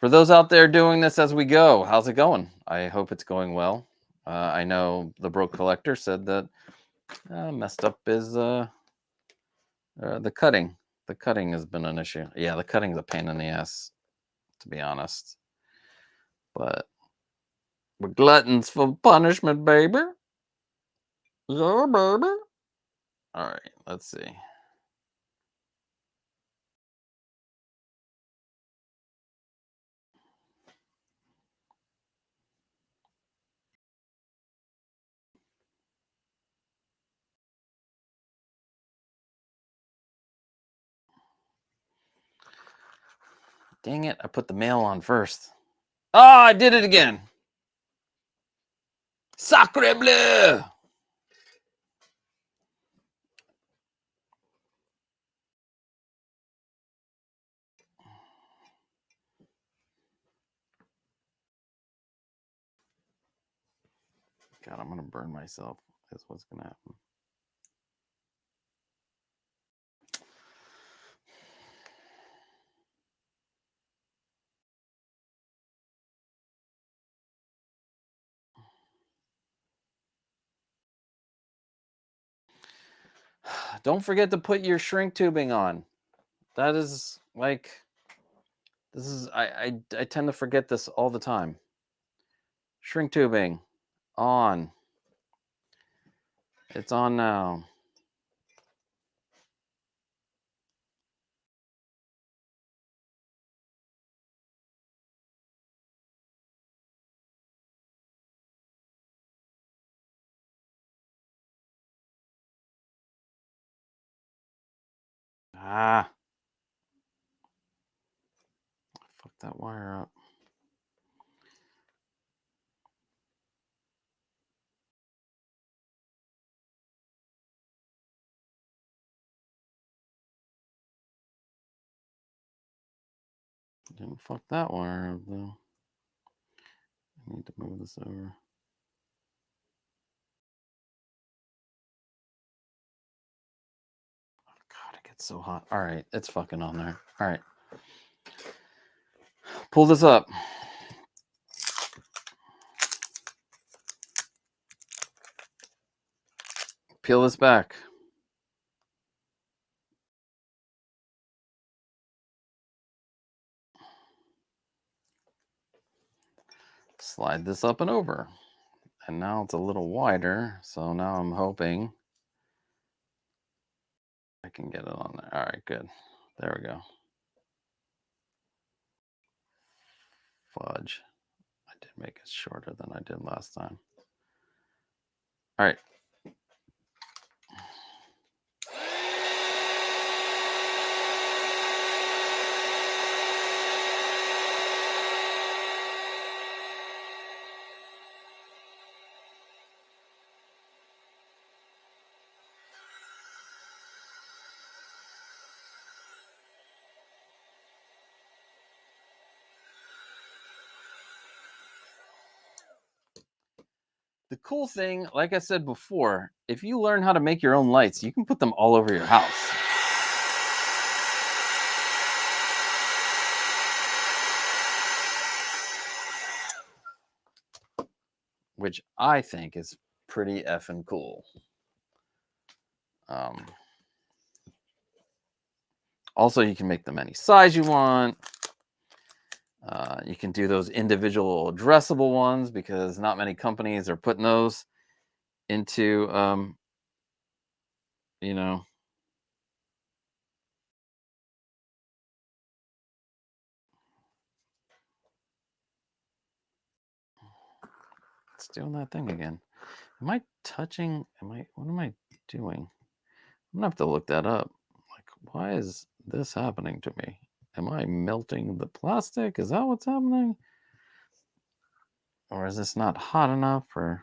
S1: For those out there doing this as we go, how's it going? I hope it's going well. I know the Broke Collector said that messed up is the cutting. The cutting has been an issue. Yeah, the cutting's a pain in the ass, to be honest. But we're gluttons for punishment, baby. Yeah, baby. All right, let's see. Dang it, I put the mail on first. Oh, I did it again. Sacre bleu! God, I'm gonna burn myself. That's what's gonna happen. Don't forget to put your shrink tubing on. That is like, this is, I tend to forget this all the time. Shrink tubing on. It's on now. Ah. Fuck that wire up. Didn't fuck that wire up though. I need to move this over. Oh God, it gets so hot. All right, it's fucking on there. All right. Pull this up. Peel this back. Slide this up and over. And now it's a little wider. So now I'm hoping I can get it on there. All right, good. There we go. Fudge. I did make it shorter than I did last time. All right. The cool thing, like I said before, if you learn how to make your own lights, you can put them all over your house. Which I think is pretty effing cool. Also, you can make them any size you want. You can do those individual addressable ones because not many companies are putting those into, you know, it's doing that thing again. Am I touching? What am I doing? I'm gonna have to look that up. Like, why is this happening to me? Am I melting the plastic? Is that what's happening? Or is this not hot enough? Or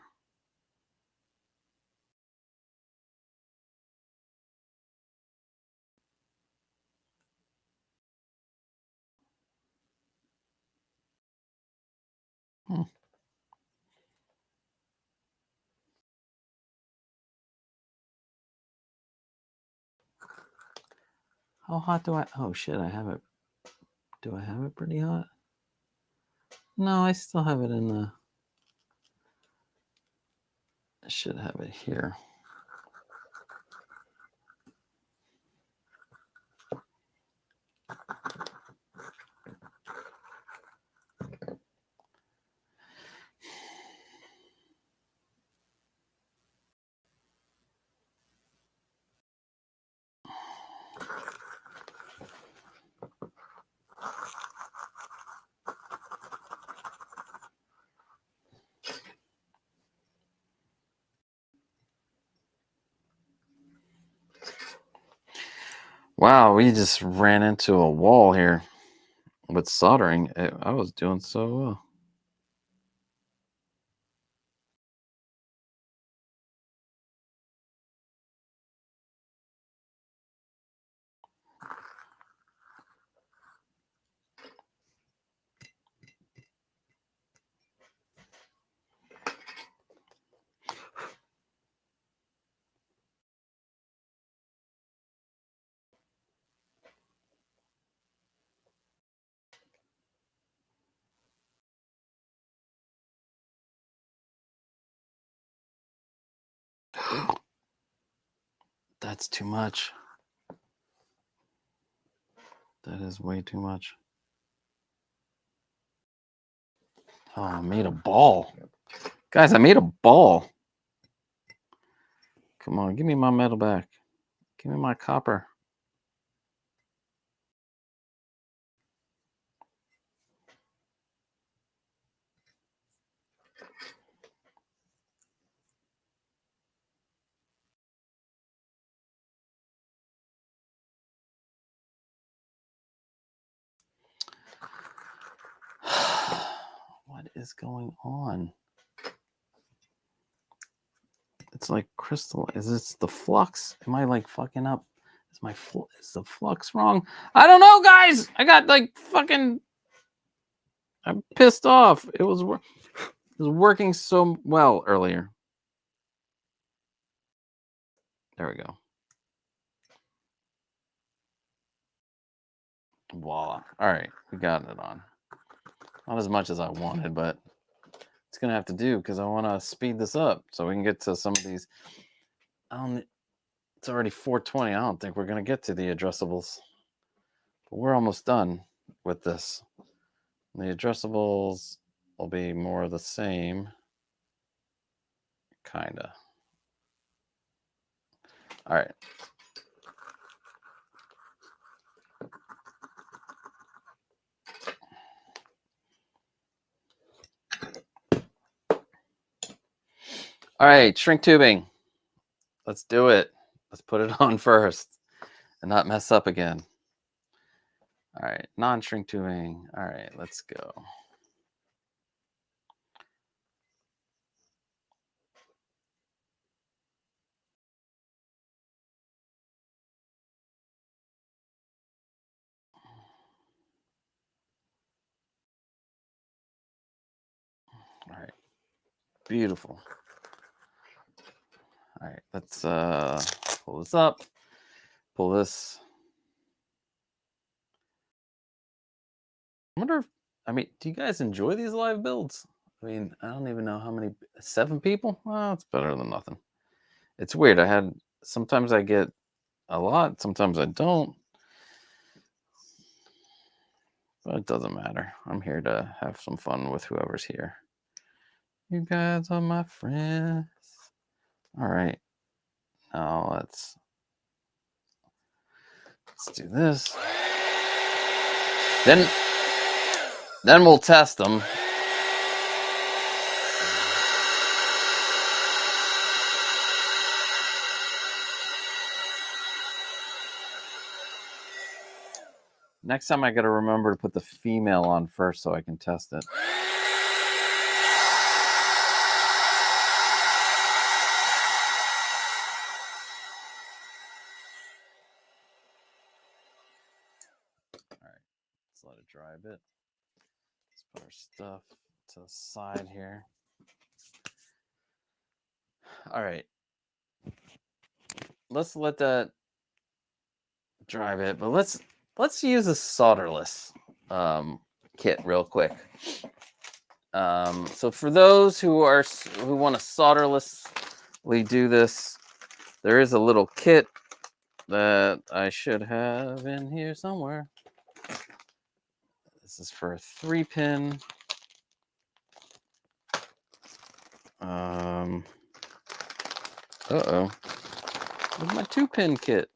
S1: How hot do I... Oh, shit, I have it. Do I have it pretty hot? No, I still have it in the... I should have it here. Wow, we just ran into a wall here with soldering. I was doing so well. That's too much. That is way too much. Oh, I made a ball. Guys, I made a ball. Come on, give me my metal back. Give me my copper. What is going on? It's like crystal. Is this the flux? Am I like fucking up? Is the flux wrong? I don't know, guys. I got like fucking... I'm pissed off. It was working so well earlier. There we go. Voila. All right, we got it on. Not as much as I wanted, but it's gonna have to do because I want to speed this up so we can get to some of these. It's already 4:20. I don't think we're gonna get to the addressables, but we're almost done with this. The addressables will be more of the same, kinda. All right. All right, shrink tubing. Let's do it. Let's put it on first and not mess up again. All right, non-shrink tubing. All right, let's go. All right, beautiful. All right, let's pull this up, pull this. I wonder if, do you guys enjoy these live builds? I don't even know how many, 7 people? Well, it's better than nothing. It's weird. Sometimes I get a lot, sometimes I don't. But it doesn't matter. I'm here to have some fun with whoever's here. You guys are my friends. All right. Now let's do this. Then we'll test them. Next time I got to remember to put the female on first so I can test it. All right, let's let it dry a bit. Let's put our stuff to the side here. All right. Let's let that dry a bit, but let's use a solderless kit real quick. So for those who want to solderlessly do this, there is a little kit that I should have in here somewhere. This is for a 3-pin. Uh-oh. Where's my 2-pin kit?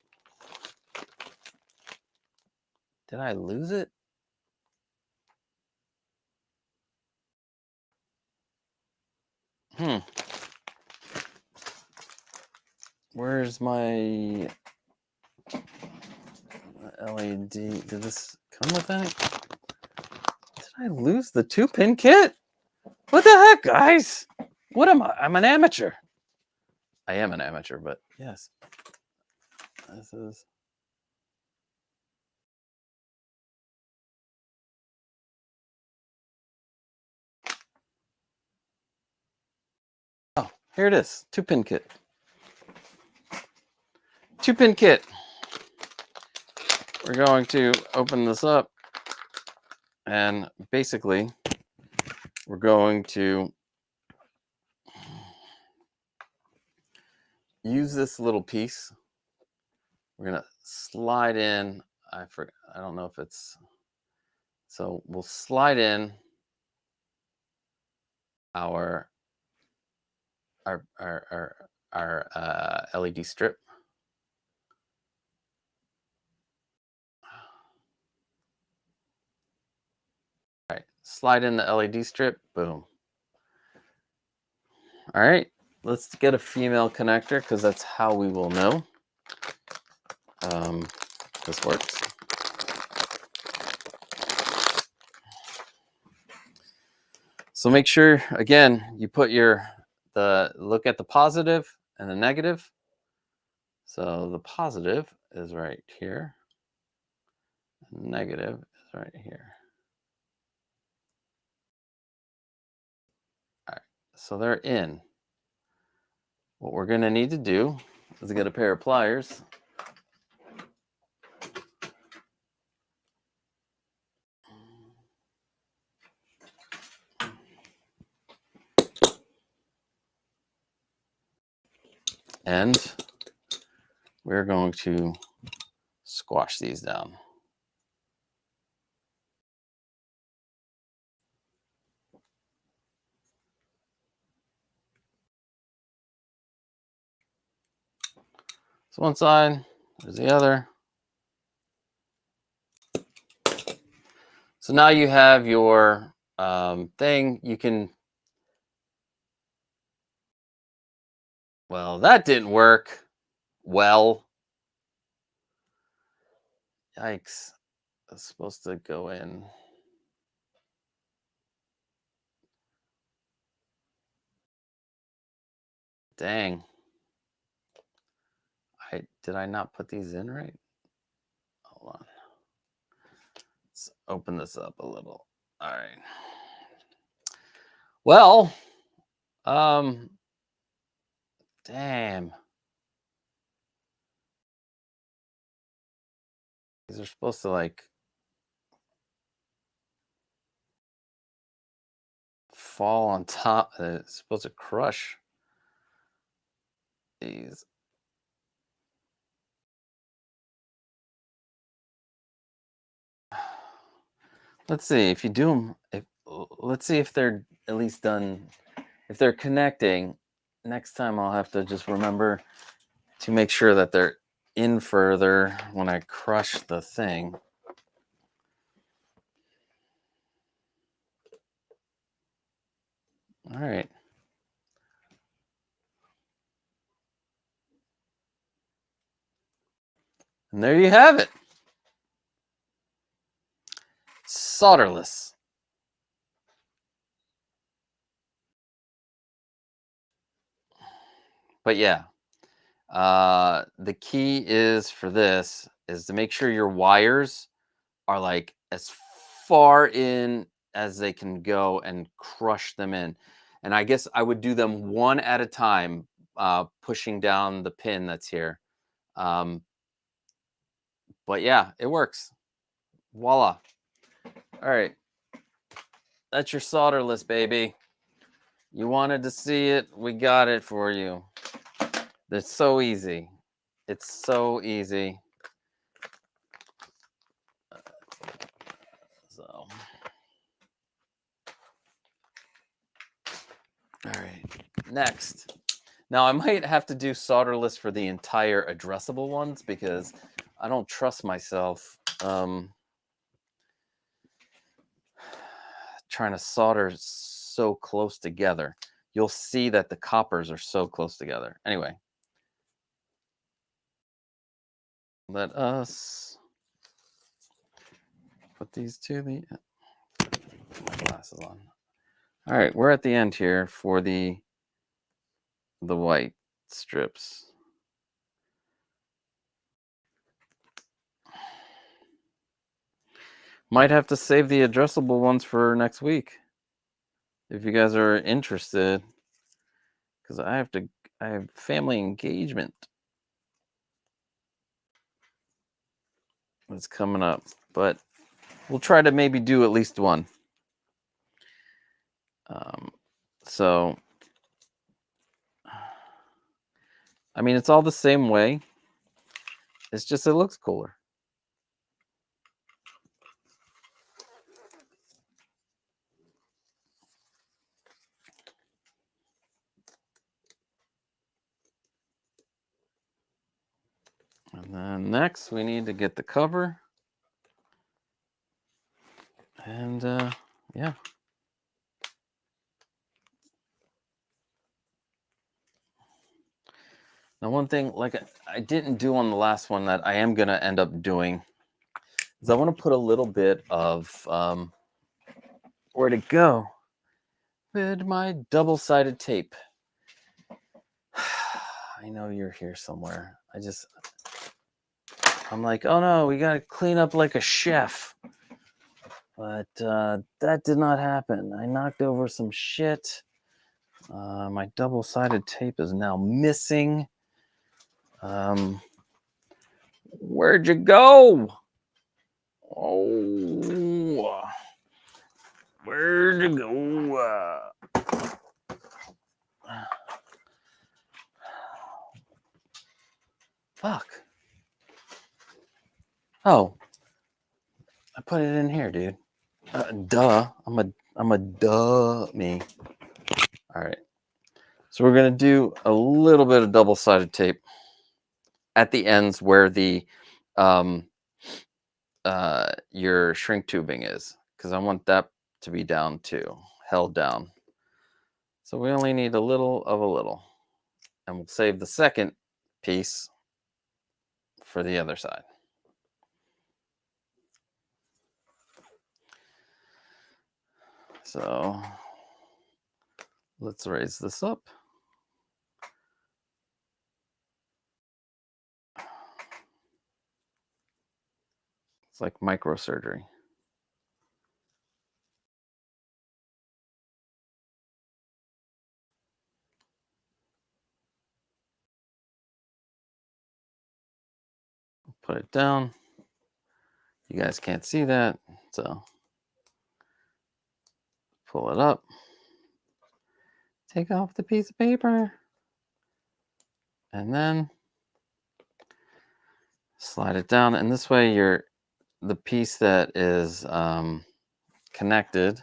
S1: Did I lose it? Where's my LED? Did this come with any? Did I lose the 2-pin kit? What the heck, guys? What am I? I'm an amateur. I am an amateur, but yes. This is... Oh, here it is. 2-pin kit. 2-pin kit. We're going to open this up, and basically we're going to use this little piece. We're going to slide in. I don't know if it's... So we'll slide in our LED strip. All right, slide in the LED strip. Boom. All right, let's get a female connector because that's how we will know this works. So make sure, again, you put look at the positive and the negative. So the positive is right here. The negative is right here. All right, so they're in. What we're going to need to do is get a pair of pliers. And we're going to squash these down. So one side, there's the other. So now you have your thing. You can... Well, that didn't work. Well, yikes. It's supposed to go in. Dang. Did I not put these in right? Hold on. Let's open this up a little. All right. Well, damn. These are supposed to like fall on top. It's supposed to crush these. Let's see if you do them. Let's see if they're at least done. If they're connecting, next time I'll have to just remember to make sure that they're in further when I crush the thing. All right. And there you have it. Solderless. But yeah, the key is for this is to make sure your wires are like as far in as they can go and crush them in. And I guess I would do them one at a time, pushing down the pin that's here. But yeah, it works. Voila. All right. That's your solderless, baby. You wanted to see it. We got it for you. It's so easy. It's so easy. So, all right. Next. Now, I might have to do solderless for the entire addressable ones because I don't trust myself trying to solder so close together. You'll see that the coppers are so close together. Anyway, let us put these to the put my glasses on. All right, we're at the end here for the white strips. Might have to save the addressable ones for next week if you guys are interested, because I have family engagement that's coming up, but we'll try to maybe do at least one. So I mean, it's all the same way. It's just it looks cooler. And then next we need to get the cover. And yeah. Now one thing like I didn't do on the last one that I am going to end up doing is I want to put a little bit of where'd it go? Where'd my double-sided tape? I know you're here somewhere. I'm like, oh no, we got to clean up like a chef. But that did not happen. I knocked over some shit. My double-sided tape is now missing. Where'd you go? Oh, where'd you go? Fuck. Oh, I put it in here, dude. Duh. I'm a duh me. All right. So we're gonna do a little bit of double-sided tape at the ends where the your shrink tubing is, because I want that to be down too, held down. So we only need a little of a little, and we'll save the second piece for the other side. So let's raise this up. It's like microsurgery. Put it down. You guys can't see that, so pull it up. Take off the piece of paper. And then slide it down. And this way the piece that is connected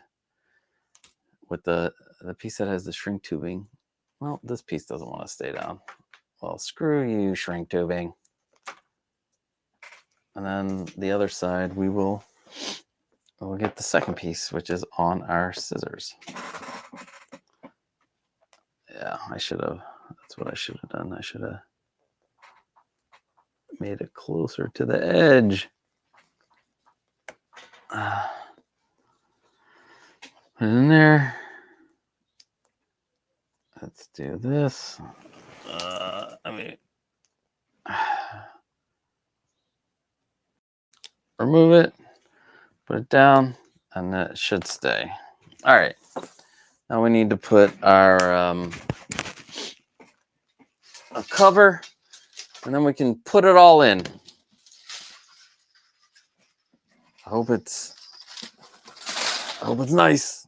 S1: with the piece that has the shrink tubing. Well, this piece doesn't want to stay down. Well, screw you, shrink tubing. And then the other side, we'll get the second piece, which is on our scissors. Yeah, that's what I should have done. I should have made it closer to the edge. Put it in there. Let's do this. Remove it, put it down, And it should stay. All right. Now we need to put our a cover, and then we can put it all in. I hope it's nice.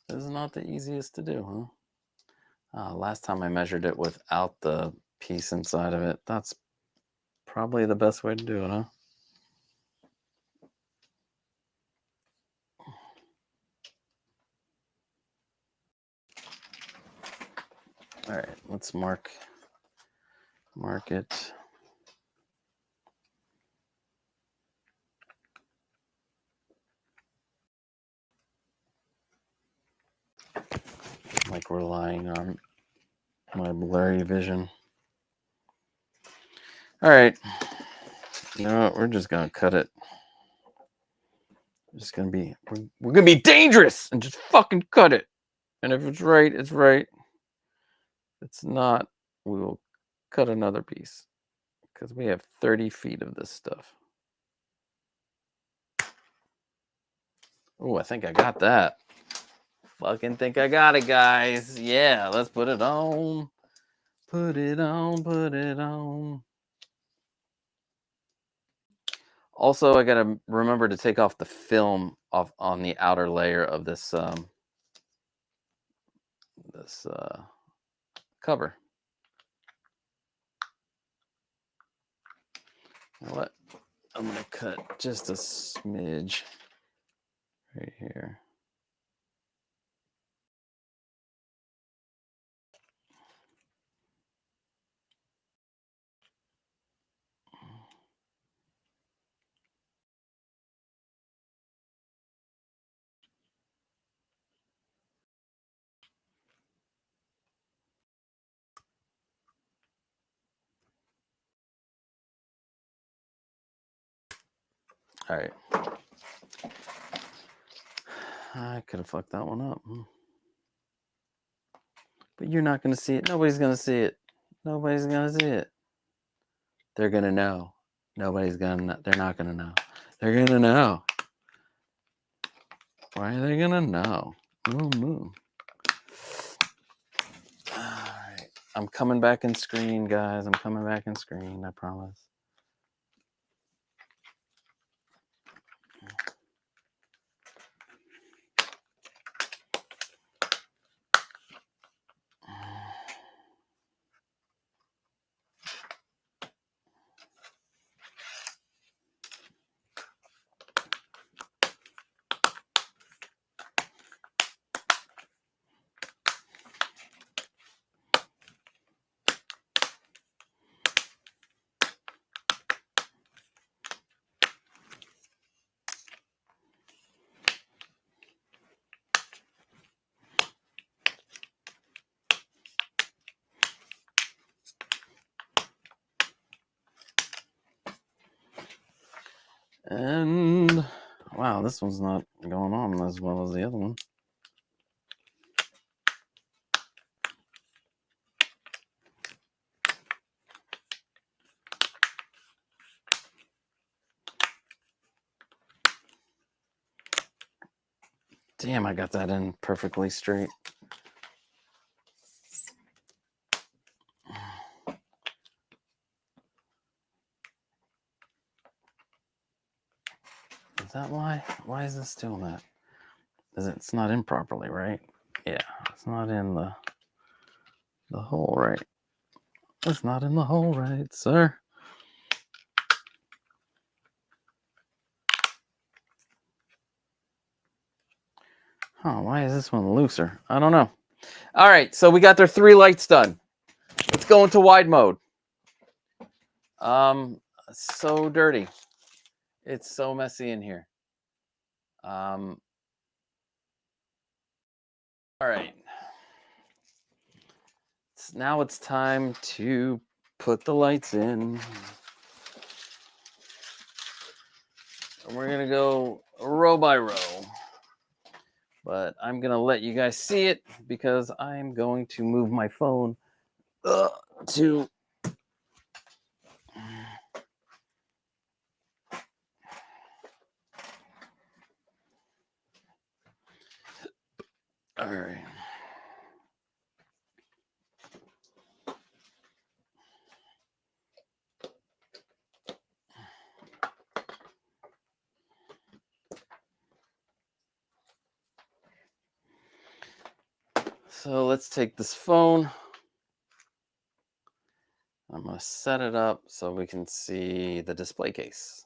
S1: This is not the easiest to do, huh? Last time I measured it without the piece inside of it. That's probably the best way to do it, huh? All right, let's mark it. Like relying on my blurry vision. All right, you know what? We're just gonna cut it. It's gonna be we're gonna be dangerous and just fucking cut it. And if it's right, it's right. If it's not, we will cut another piece because we have 30 feet of this stuff. Oh, I think I got that. Fucking think I got it, guys. Yeah, let's put it on. Put it on, put it on. Also, I gotta remember to take off the film off on the outer layer of this cover. You know what? I'm gonna cut just a smidge right here. All right. I could have fucked that one up. But you're not going to see it. Nobody's going to see it. Nobody's going to see it. They're going to know. Nobody's going to, they're not going to know. They're going to know. Why are they going to know? All right. I'm coming back in screen, guys. I'm coming back in screen. I promise. And wow, this one's not going on as well as the other one. Damn, I got that in perfectly straight. Is that why? Why is this doing that? It's not in properly, right? Yeah, it's not in the hole right. It's not in the hole right, sir. Huh, why is this one looser? I don't know. All right, so we got their 3 lights done. Let's go into wide mode. So dirty. It's so messy in here. All right. Now it's time to put the lights in. And we're gonna go row by row. But I'm gonna let you guys see it because I'm going to move my phone to all right. So let's take this phone. I'm going to set it up so we can see the display case.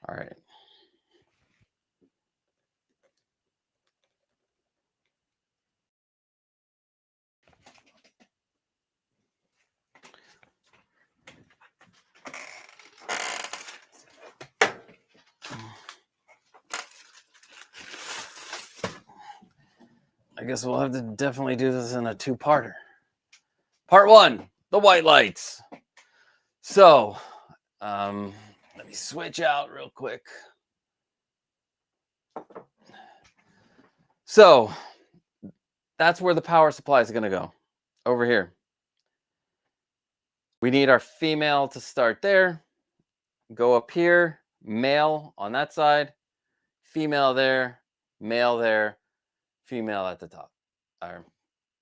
S1: All right. I guess we'll have to definitely do this in a two-parter. Part one, the white lights. So, let me switch out real quick. So, that's where the power supply is going to go, over here. We need our female to start there, go up here, male on that side, female there, male there, female at the top, or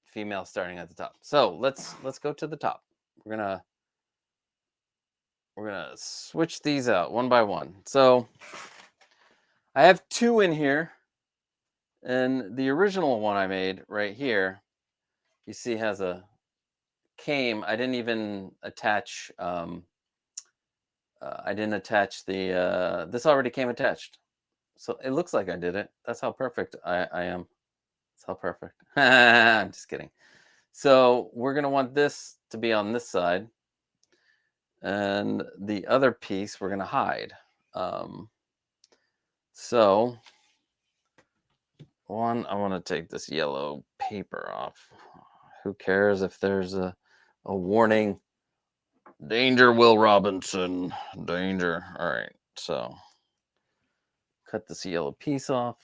S1: female starting at the top. So let's go to the top. We're gonna switch these out one by one. So I have two in here, and the original one I made right here, you see, has a I didn't even attach. I didn't attach the. This already came attached, so it looks like I did it. That's how perfect I am. That's how perfect. I'm just kidding. So we're gonna want this to be on this side, and the other piece we're gonna hide. So one, I want to take this yellow paper off. Who cares if there's a warning? Danger, Will Robinson. Danger. All right. So cut this yellow piece off.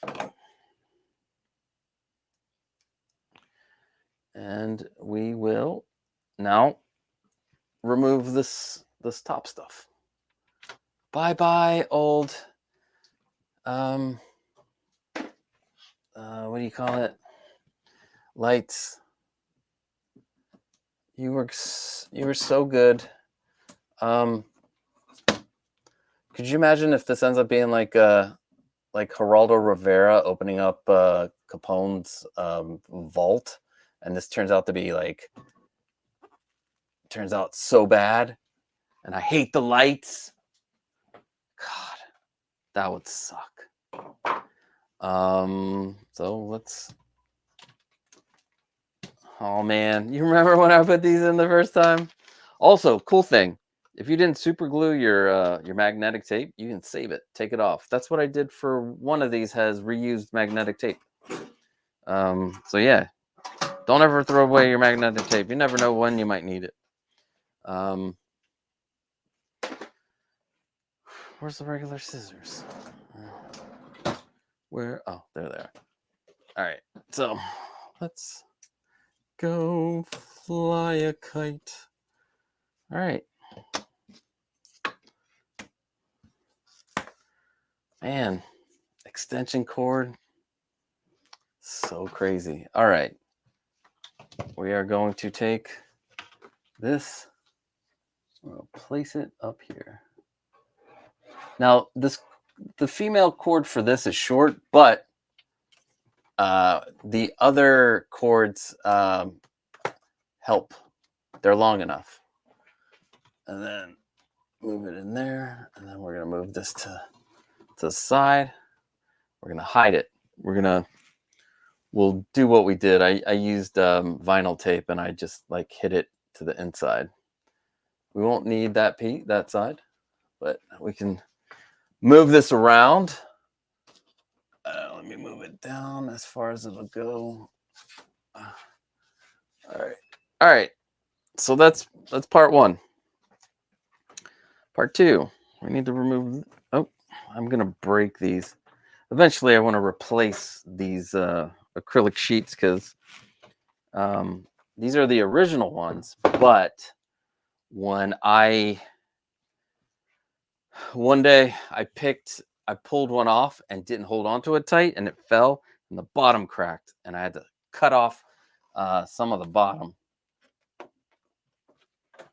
S1: And we will now remove this top stuff. Bye-bye, old what do you call it? Lights. You were so good. Could you imagine if this ends up being like Geraldo Rivera opening up Capone's vault, and this turns out to be turns out so bad, and I hate the lights. God, that would suck. So let's. Oh man, you remember when I put these in the first time? Also, cool thing, if you didn't super glue your magnetic tape, you can save it, take it off. That's what I did for one of these, has reused magnetic tape. So yeah, don't ever throw away your magnetic tape. You never know when you might need it. Where's the regular scissors? Where? Oh, there they are. All right, so let's go fly a kite. All right. Man, extension cord. So crazy. All right. We are going to take this We'll place it up here. Now, the female cord for this is short, but the other cords help. They're long enough. And then move it in there, and then we're gonna move this to the side. We're gonna hide it. We'll do what we did. I used vinyl tape, and I just like hit it to the inside. We won't need that side, but we can move this around. Let me move it down as far as it'll go. All right. So that's part one. Part two, we need to remove. Oh, I'm gonna break these. Eventually, I want to replace these acrylic sheets because these are the original ones. But one day I pulled one off and didn't hold onto it tight, and it fell, and the bottom cracked, and I had to cut off some of the bottom.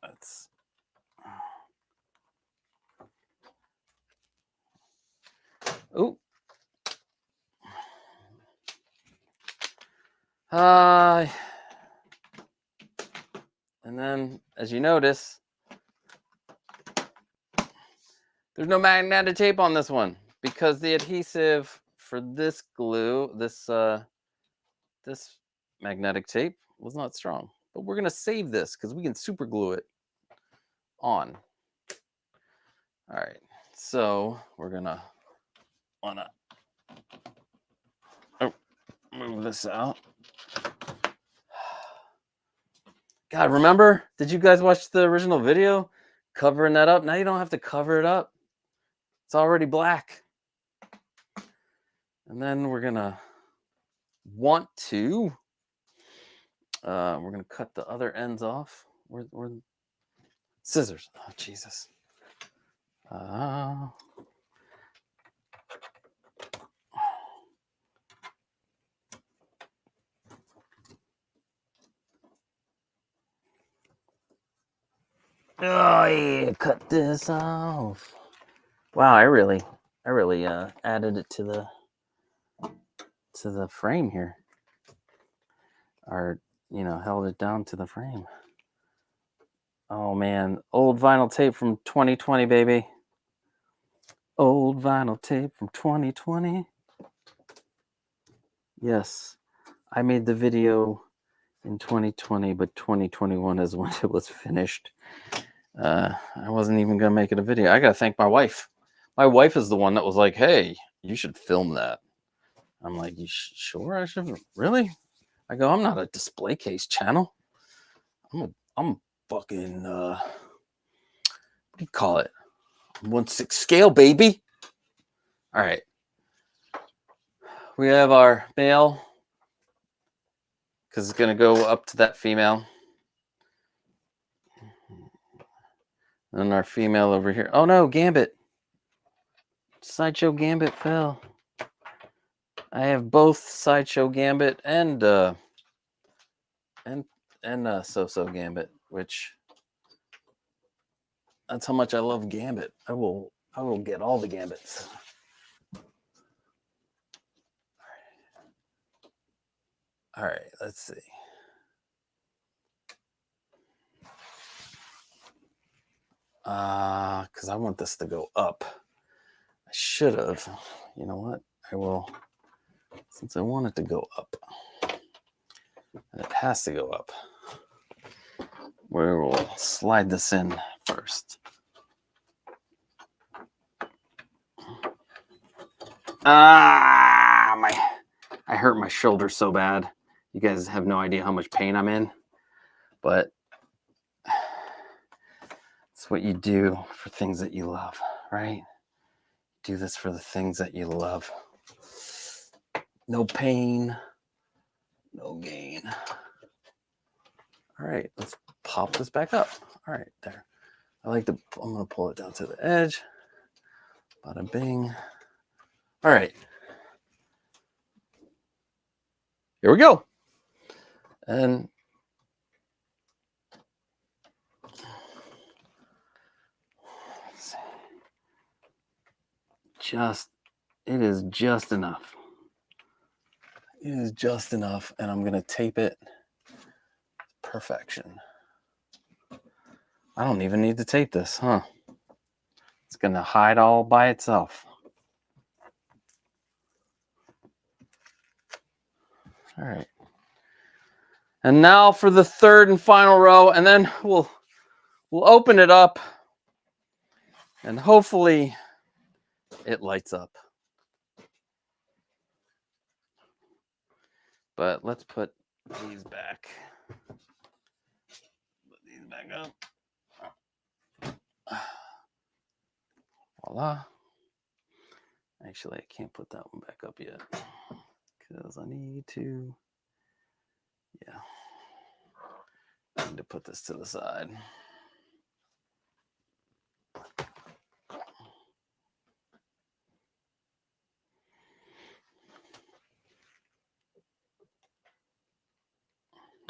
S1: That's oh. And then, as you notice, there's no magnetic tape on this one because the adhesive for this glue, this magnetic tape, was not strong. But we're gonna save this because we can super glue it on. All right, so we're gonna wanna move this out. God, remember? Did you guys watch the original video? Covering that up. Now you don't have to cover it up. It's already black. And then we're gonna we're gonna cut the other ends off. Where scissors? Oh Jesus. Oh yeah, cut this off. Wow, I really added it to the frame here. Or, held it down to the frame. Oh man, old vinyl tape from 2020, baby. Old vinyl tape from 2020. Yes, I made the video in 2020, but 2021 is when it was finished. I wasn't even gonna make it a video. I gotta thank my wife. My wife is the one that was like, "Hey, you should film that." I'm like, "You sure I should? Really?" I go, "I'm not a display case channel. I'm fucking what do you call it? 1/6 scale, baby." All right. We have our male because it's gonna go up to that female. And our female over here. Oh no, Gambit. Sideshow Gambit fell. I have both Sideshow Gambit and So-So Gambit, which that's how much I love Gambit. I will get all the Gambits. All right, let's see. Because I want this to go up. I should have. You know what? I will, since I want it to go up. And it has to go up. We will slide this in first. I hurt my shoulder so bad. You guys have no idea how much pain I'm in. But it's what you do for things that you love, right? Do this for the things that you love. No pain, no gain. All right, let's pop this back up. All right, there. I'm gonna pull it down to the edge. Bada bing. All right. Here we go. And it is just enough. It is just enough, and I'm going to tape it perfection. I don't even need to tape this, huh? It's going to hide all by itself. All right. And now for the third and final row, and then we'll open it up, and hopefully it lights up. But let's put these back. Put these back up. Voila. Actually, I can't put that one back up yet because I need to, I need to put this to the side.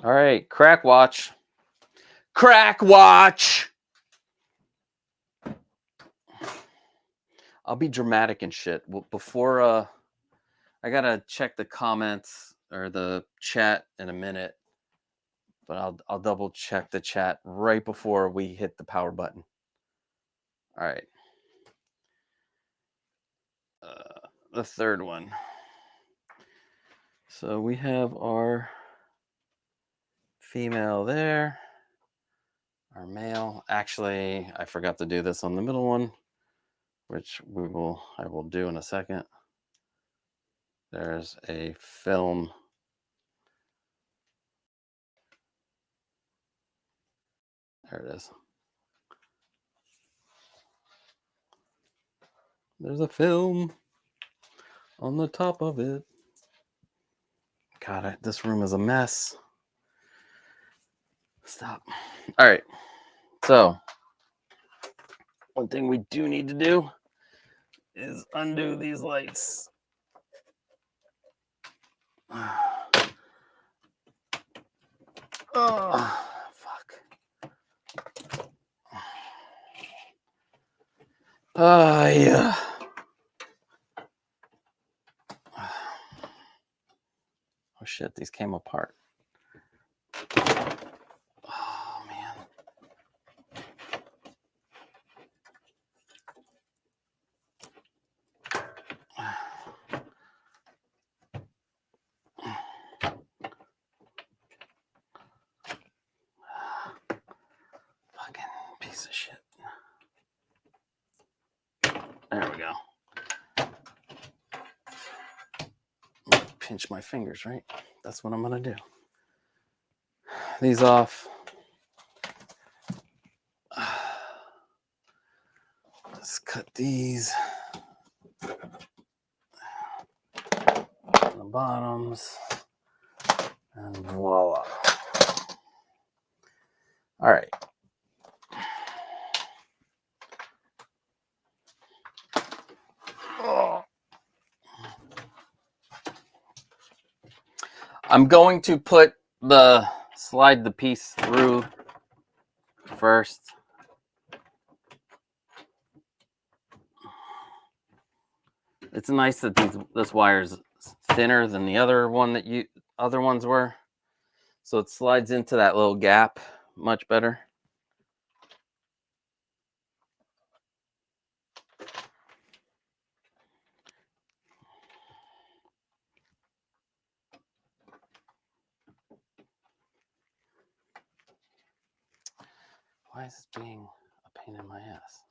S1: All right, crack watch. Crack watch. I'll be dramatic and shit. Before I gotta check the comments or the chat in a minute, but I'll double check the chat right before we hit the power button. All right. The third one. So we have our female there, our male. Actually, I forgot to do this on the middle one, which I will do in a second. There's a film. There it is. There's a film on the top of it. God, this room is a mess. Stop. All right. So, one thing we do need to do is undo these lights. Oh, fuck. Yeah. Oh shit, these came apart. Oh man. Fucking piece of shit. There we go. Pinch my fingers, right? That's what I'm gonna do. These off. Just cut these. On the bottoms. And voila. All right. Oh. I'm going to slide the piece through first. It's nice that this wire is thinner than the other ones were. So it slides into that little gap much better. Why is this being a pain in my ass?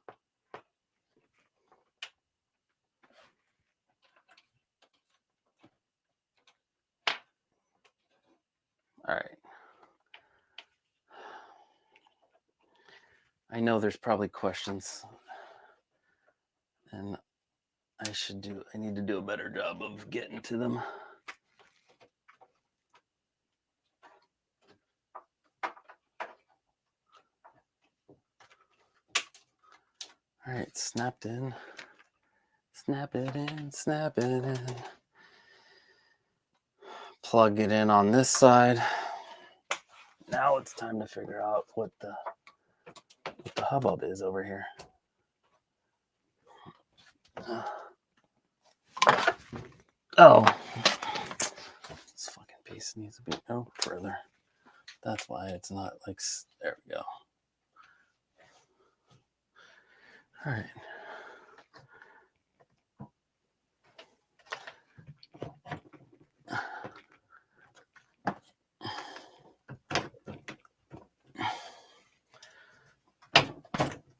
S1: All right. I know there's probably questions, and I need to do a better job of getting to them. All right, snapped in. Snap it in, snap it in. Plug it in on this side. Now it's time to figure out what the hubbub is over here. Oh, this fucking piece needs to be no further. That's why it's not like, there we go. All right.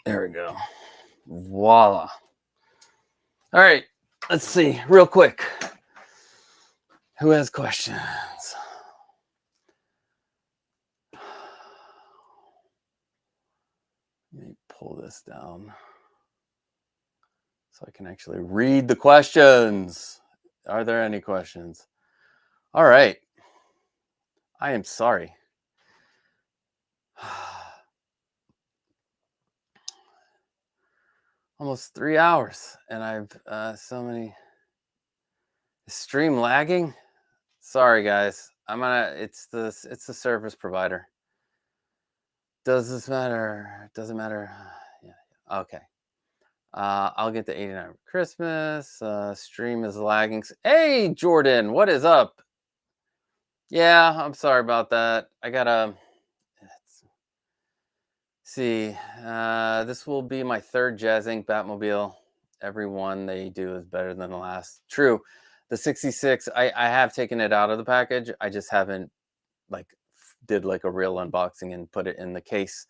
S1: There we go. Voila. All right. Let's see real quick. Who has questions? Let me pull this down so I can actually read the questions. Are there any questions? All right. I am sorry. Almost 3 hours, and I've so many. Is stream lagging? Sorry, guys. It's the service provider. Does this matter? Doesn't matter. Yeah. Okay. I'll get the 89 for Christmas. Stream is lagging. Hey, Jordan, what is up? Yeah, I'm sorry about that. I gotta see. This will be my third Jazz Inc. Batmobile. Every one they do is better than the last. True. The 66, I have taken it out of the package. I just haven't did like a real unboxing and put it in the case.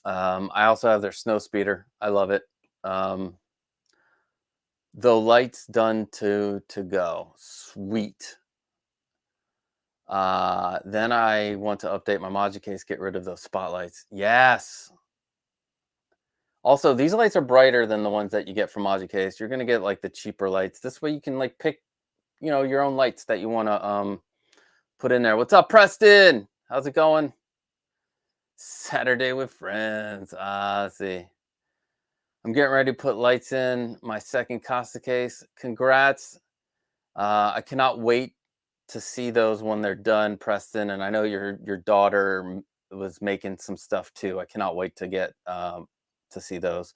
S1: I also have their snow speeder. I love it. The lights done to go. Sweet. Then I want to update my Moji case, get rid of those spotlights. Yes. Also, these lights are brighter than the ones that you get from Moji case. You're going to get like the cheaper lights. This way you can like pick, your own lights that you want to put in there. What's up, Preston? How's it going? Saturday with friends. Let's see. I'm getting ready to put lights in my second Costa case. Congrats. I cannot wait to see those when they're done, Preston. And I know your daughter was making some stuff too. I cannot wait to get to see those.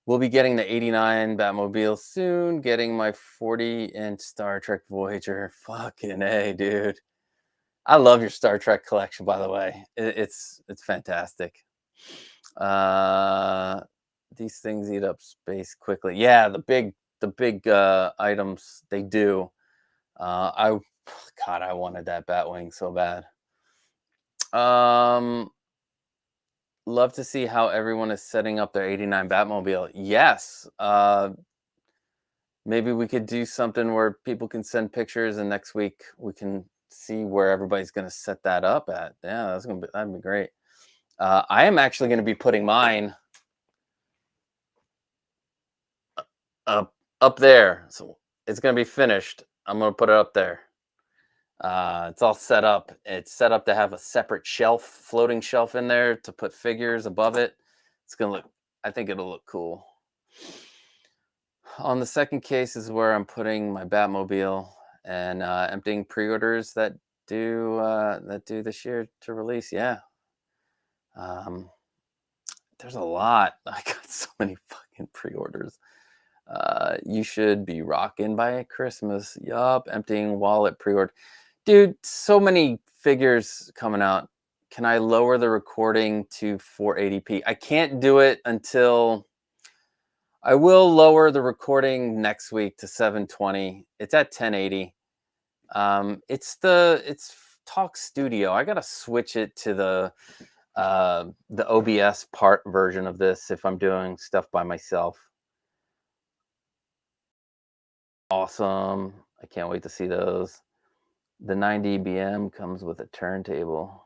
S1: We'll be getting the 89 Batmobile soon. Getting my 40-inch Star Trek Voyager. Fucking A, dude. I love your Star Trek collection, by the way. It's fantastic. These things eat up space quickly. Yeah, the big items, they do. I wanted that Batwing so bad. Love to see how everyone is setting up their 89 Batmobile. Yes. Maybe we could do something where people can send pictures, and next week we can see where everybody's going to set that up at. Yeah, that'd be great. I am actually going to be putting mine up there. So it's going to be finished. I'm going to put it up there. It's all set up. It's set up to have a separate shelf, floating shelf in there to put figures above it. It's going to look, I think it'll look cool. On the second case is where I'm putting my Batmobile and emptying pre-orders that do this year to release. Yeah. There's a lot. I got so many fucking pre-orders. You should be rocking by Christmas. Yup. Emptying wallet pre-order. Dude, so many figures coming out. Can I lower the recording to 480p? I can't do it until... I will lower the recording next week to 720. It's at 1080. It's Talk Studio. I gotta switch it to the OBS part version of this if I'm doing stuff by myself. Awesome. I can't wait to see those. The 90 BM comes with a turntable.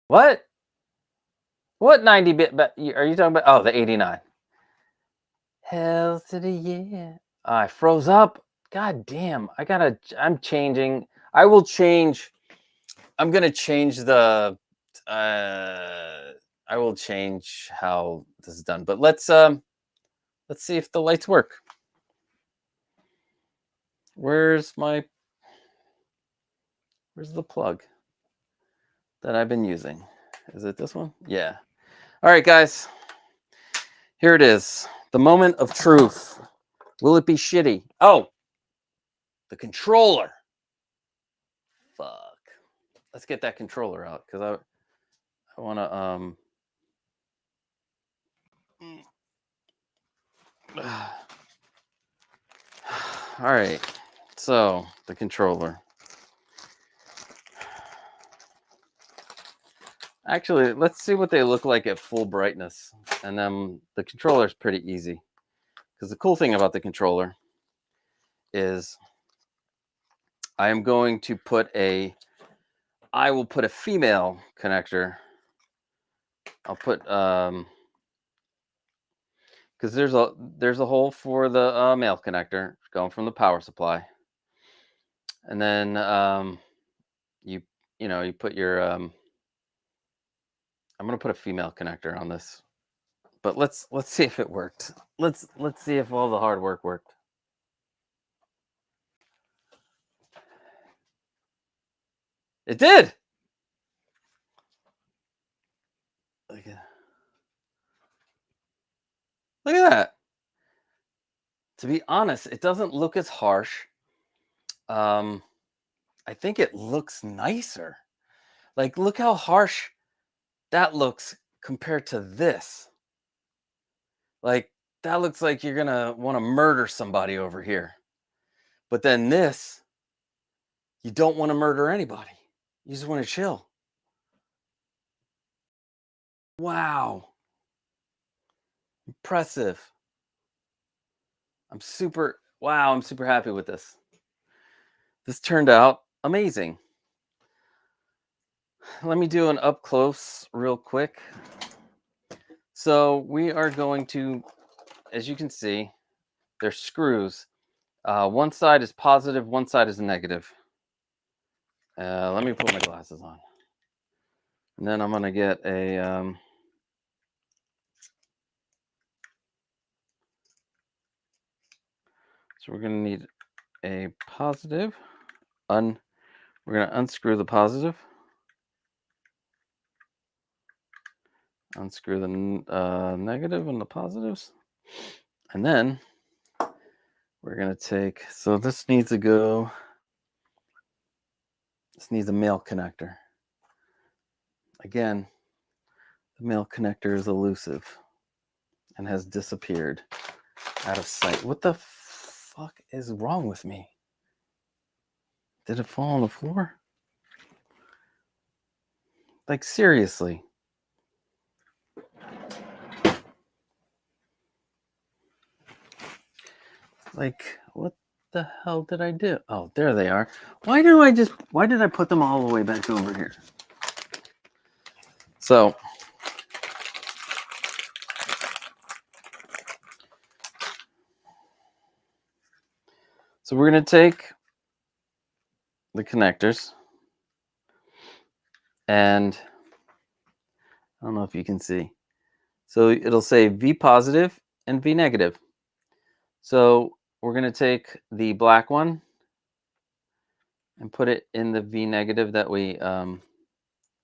S1: What? What 90 bit? Are you talking about? Oh, the 89. Hell to the yeah. I froze up. God damn. I'm changing. I will change. I'm going to change the. I will change how this is done. But let's see if the lights work. Where's the plug that I've been using? Is it this one? Yeah. All right, guys. Here it is. The moment of truth. Will it be shitty? Oh, the controller. Fuck. Let's get that controller out because I want to all right. So the controller. Actually, let's see what they look like at full brightness. And then the controller is pretty easy. Because the cool thing about the controller is I will put a female connector. I'll put because there's a hole for the male connector going from the power supply, and then you put your I'm gonna put a female connector on this, but let's see if it worked. Let's see if all the hard work worked. It did. Look at that. To be honest, it doesn't look as harsh. I think it looks nicer. Like, look how harsh that looks compared to this. Like, that looks like you're gonna want to murder somebody over here. But then this, you don't want to murder anybody. You just want to chill. Wow. Impressive. I'm super happy with this. This turned out amazing. Let me do an up close real quick. So we are going to, as you can see, there's screws. One side is positive, one side is negative. Let me put my glasses on. And then I'm going to get a... so we're going to need a positive. We're going to unscrew the positive. Unscrew the negative and the positives. And then we're going to take... so this needs to go... this needs a male connector. Again, the male connector is elusive and has disappeared out of sight. What the fuck is wrong with me? Did it fall on the floor? Like, seriously. Like, what the hell did I do? Oh, there they are. Why did I put them all the way back over here? So we're going to take the connectors, and I don't know if you can see. So it'll say V positive and V negative. So we're going to take the black one and put it in the V negative that we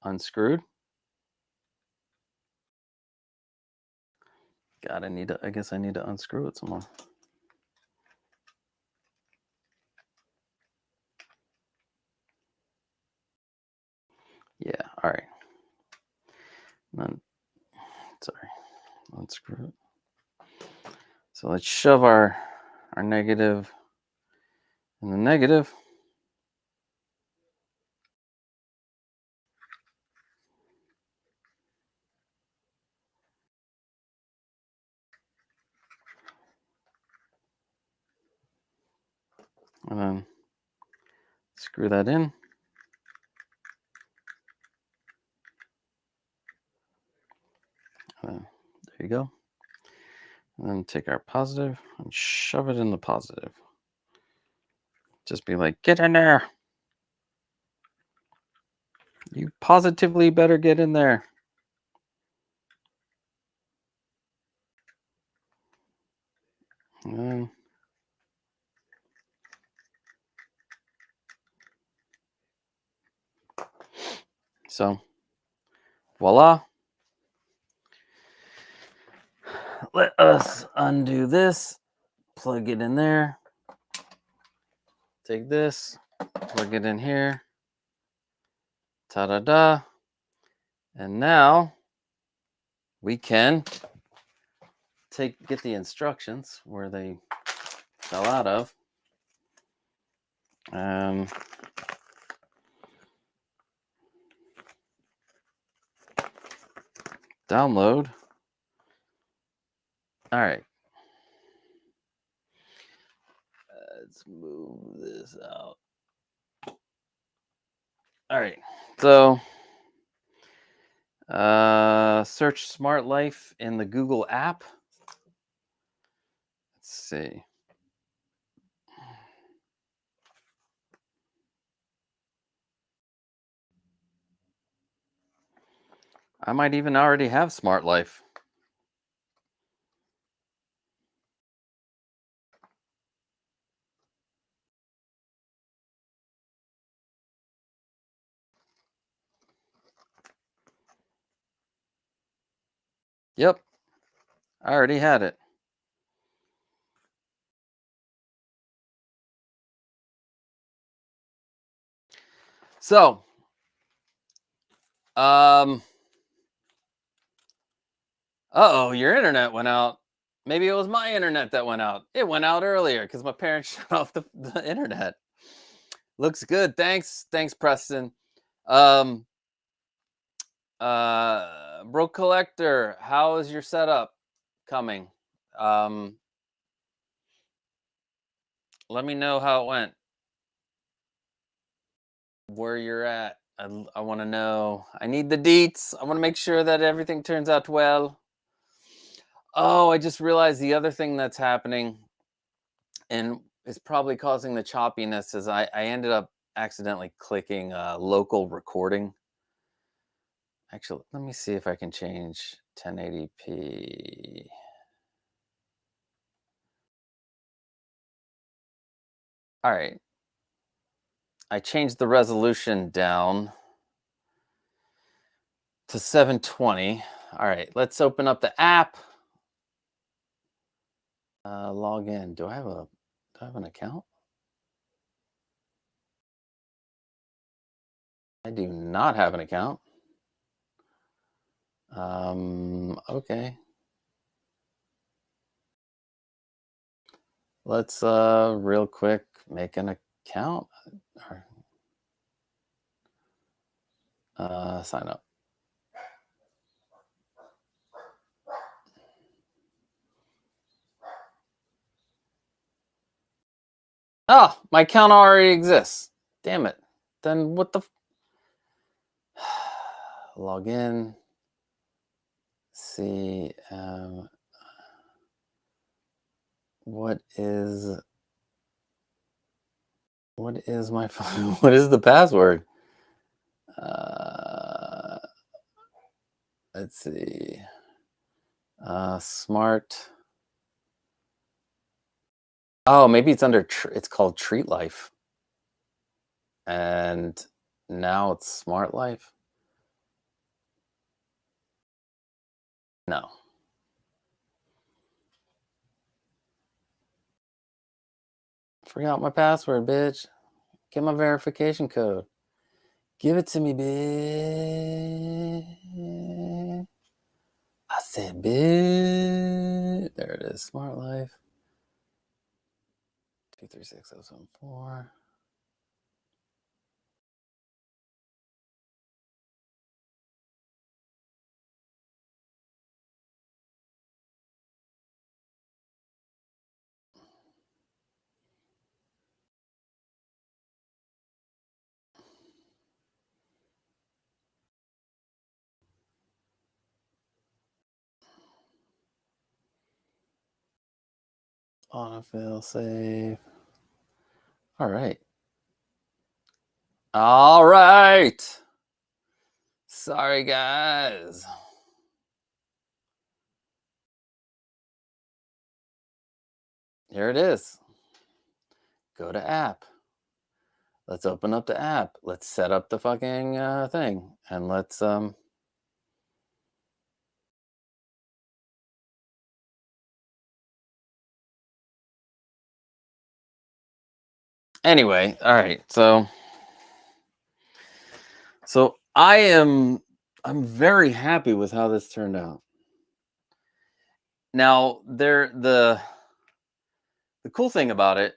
S1: unscrewed. God, I guess I need to unscrew it some more. Yeah, all right. Sorry, unscrew it. So let's shove our negative in the negative. And then screw that in. There you go. And then take our positive and shove it in the positive. Just be like, get in there. You positively better get in there. And then so, voila. Let us undo this, plug it in there. Take this, plug it in here. Ta-da-da. And now we can get the instructions where they fell out of. Download. All right. Let's move this out. All right. So search Smart Life in the Google app. Let's see. I might even already have Smart Life. Yep, I already had it. So, uh-oh, your internet went out. Maybe it was my internet that went out. It went out earlier because my parents shut off the internet. Looks good. Thanks, Preston. Bro Collector, how is your setup coming? Let me know how it went. Where you're at. I want to know. I need the deets. I want to make sure that everything turns out well. Oh, I just realized the other thing that's happening and is probably causing the choppiness is I ended up accidentally clicking local recording. Actually, let me see if I can change 1080p. All right. I changed the resolution down to 720. All right, let's open up the app. Log in. Do I have an account? I do not have an account. Okay. Let's real quick make an account. Sign up. Oh, my account already exists. Damn it. Then what the log in. See what is my phone? What is the password? Let's see. Smart. Oh, maybe it's under. It's called Treat Life, and now it's Smart Life. No. Forgot my password, bitch. Get my verification code. Give it to me, bitch. I said, bitch. There it is. Smart Life. 236074. Autofill save. All right. All right. Sorry, guys. Here it is. Go to app. Let's open up the app. Let's set up the fucking thing. And let's Anyway, all right. So I'm very happy with how this turned out. Now, the cool thing about it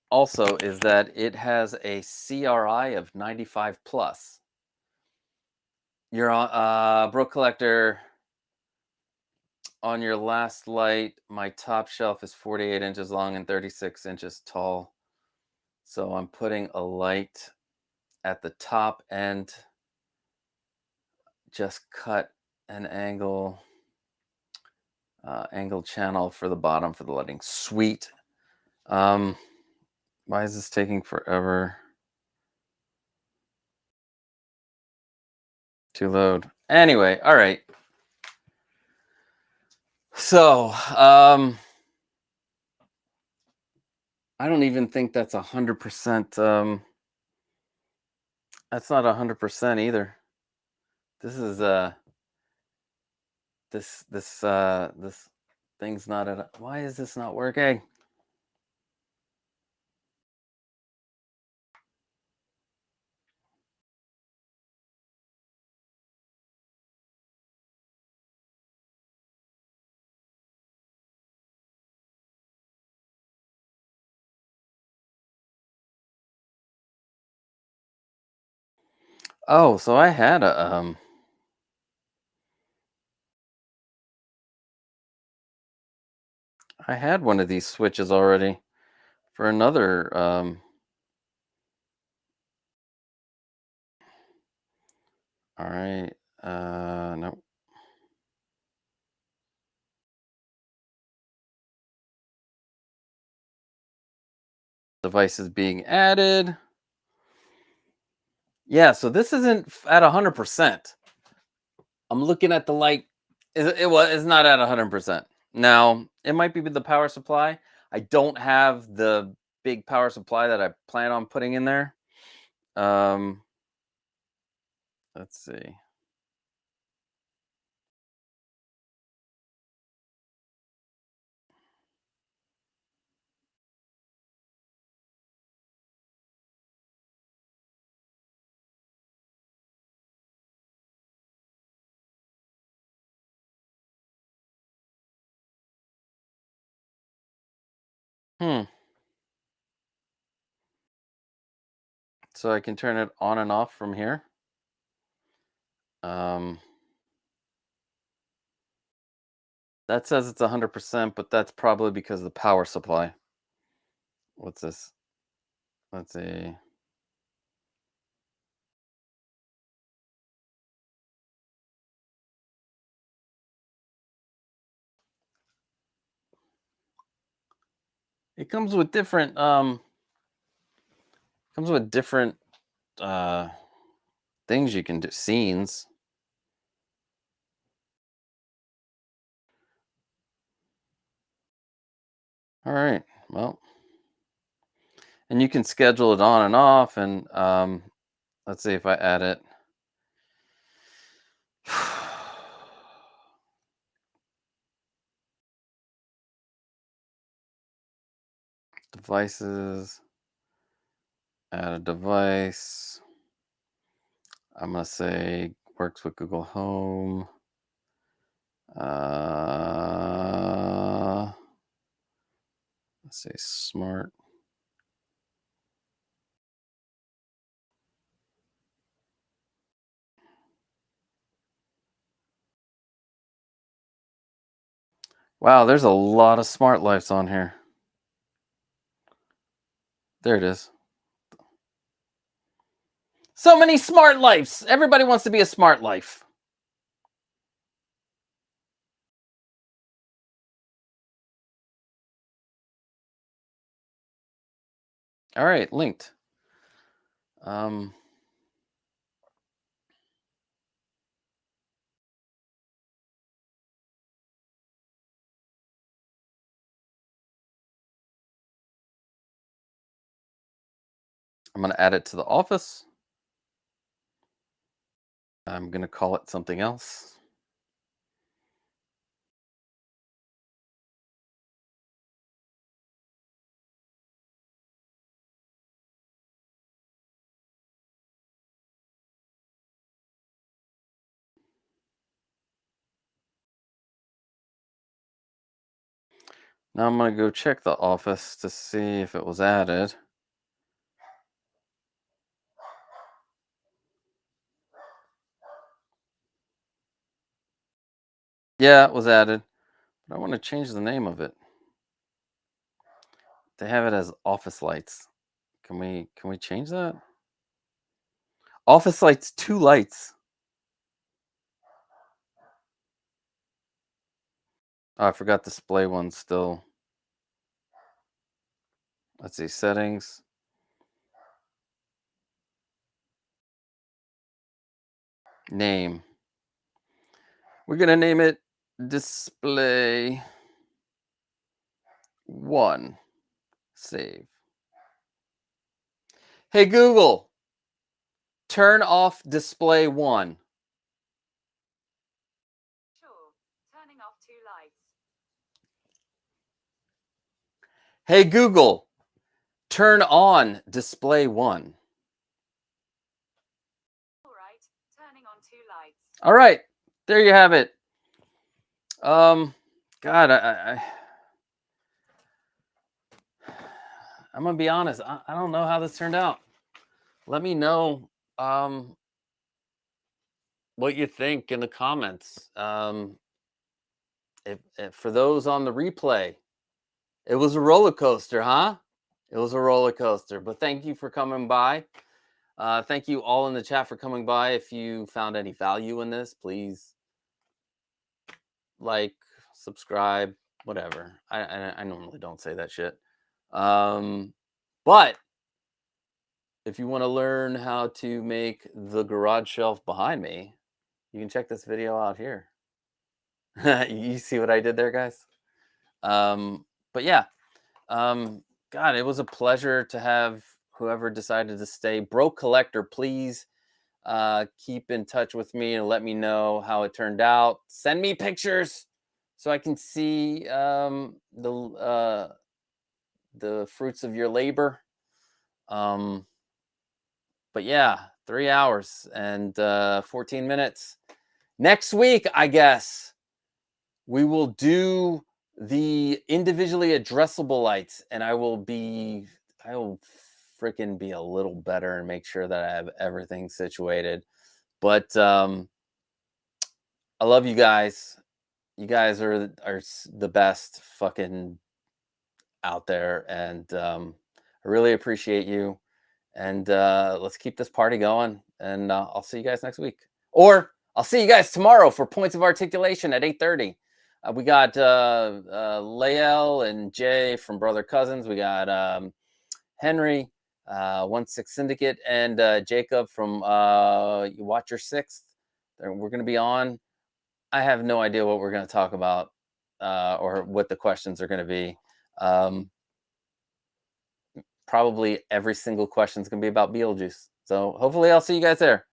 S1: also is that it has a CRI of 95 plus. Your Bro Collector, on your last light, my top shelf is 48 inches long and 36 inches tall. So I'm putting a light at the top end, just cut an angle channel for the bottom for the lighting. Sweet. Why is this taking forever to load? Anyway, all right. So, I don't even think that's 100%. That's not 100% either. This is this thing's not at. Why is this not working? Oh, so I had one of these switches already for another all right. No. Device is being added. Yeah, so this isn't at 100%. I'm looking at the light. It's not at 100%. Now, it might be with the power supply. I don't have the big power supply that I plan on putting in there. Um, let's see. Hmm. So I can turn it on and off from here. Um, that says it's 100%, but that's probably because of the power supply. What's this? Let's see. It comes with different uh things you can do, scenes. All right. Well, and you can schedule it on and off, and let's see if I add it. Devices, add a device. I'm gonna say works with Google Home. Let's say smart. Wow, there's a lot of smart lights on here. There it is. So many smart lives. Everybody wants to be a smart life. All right, linked. Um, I'm going to add it to the office. I'm going to call it something else. Now I'm going to go check the office to see if it was added. Yeah, it was added. But I want to change the name of it. They have it as Office Lights. Can we change that? Office Lights 2 lights. Oh, I forgot display one still. Let's see, settings. Name. We're going to name it Display 1. Save. Hey Google, turn off Display 1.
S3: Sure. Turning off 2 lights.
S1: Hey Google, turn on Display 1.
S3: All right. Turning on 2 lights.
S1: All right, there you have it. God, I'm gonna be honest. I don't know how this turned out. Let me know what you think in the comments. If for those on the replay, it was a roller coaster, huh? It was a roller coaster. But thank you for coming by. Thank you all in the chat for coming by. If you found any value in this, please like, subscribe, whatever. I normally don't say that shit. But if you want to learn how to make the garage shelf behind me, you can check this video out here. You see what I did there, guys? But yeah, God, it was a pleasure to have whoever decided to stay. Broke Collector, please keep in touch with me and let me know how it turned out. Send me pictures so I can see the fruits of your labor. But yeah, 3 hours and 14 minutes. Next week, I guess, we will do the individually addressable lights, and I will freaking be a little better and make sure that I have everything situated. But I love you guys. You guys are the best fucking out there, and I really appreciate you. And let's keep this party going. And I'll see you guys next week, or I'll see you guys tomorrow for Points of Articulation at 8:30. We got Lael and Jay from Brother Cousins. We got Henry, 1/6 Syndicate, and Jacob from You Watch Your Sixth. We're going to be on. I have no idea what we're going to talk about or what the questions are going to be. Probably every single question is going to be about Beetlejuice. So hopefully I'll see you guys there.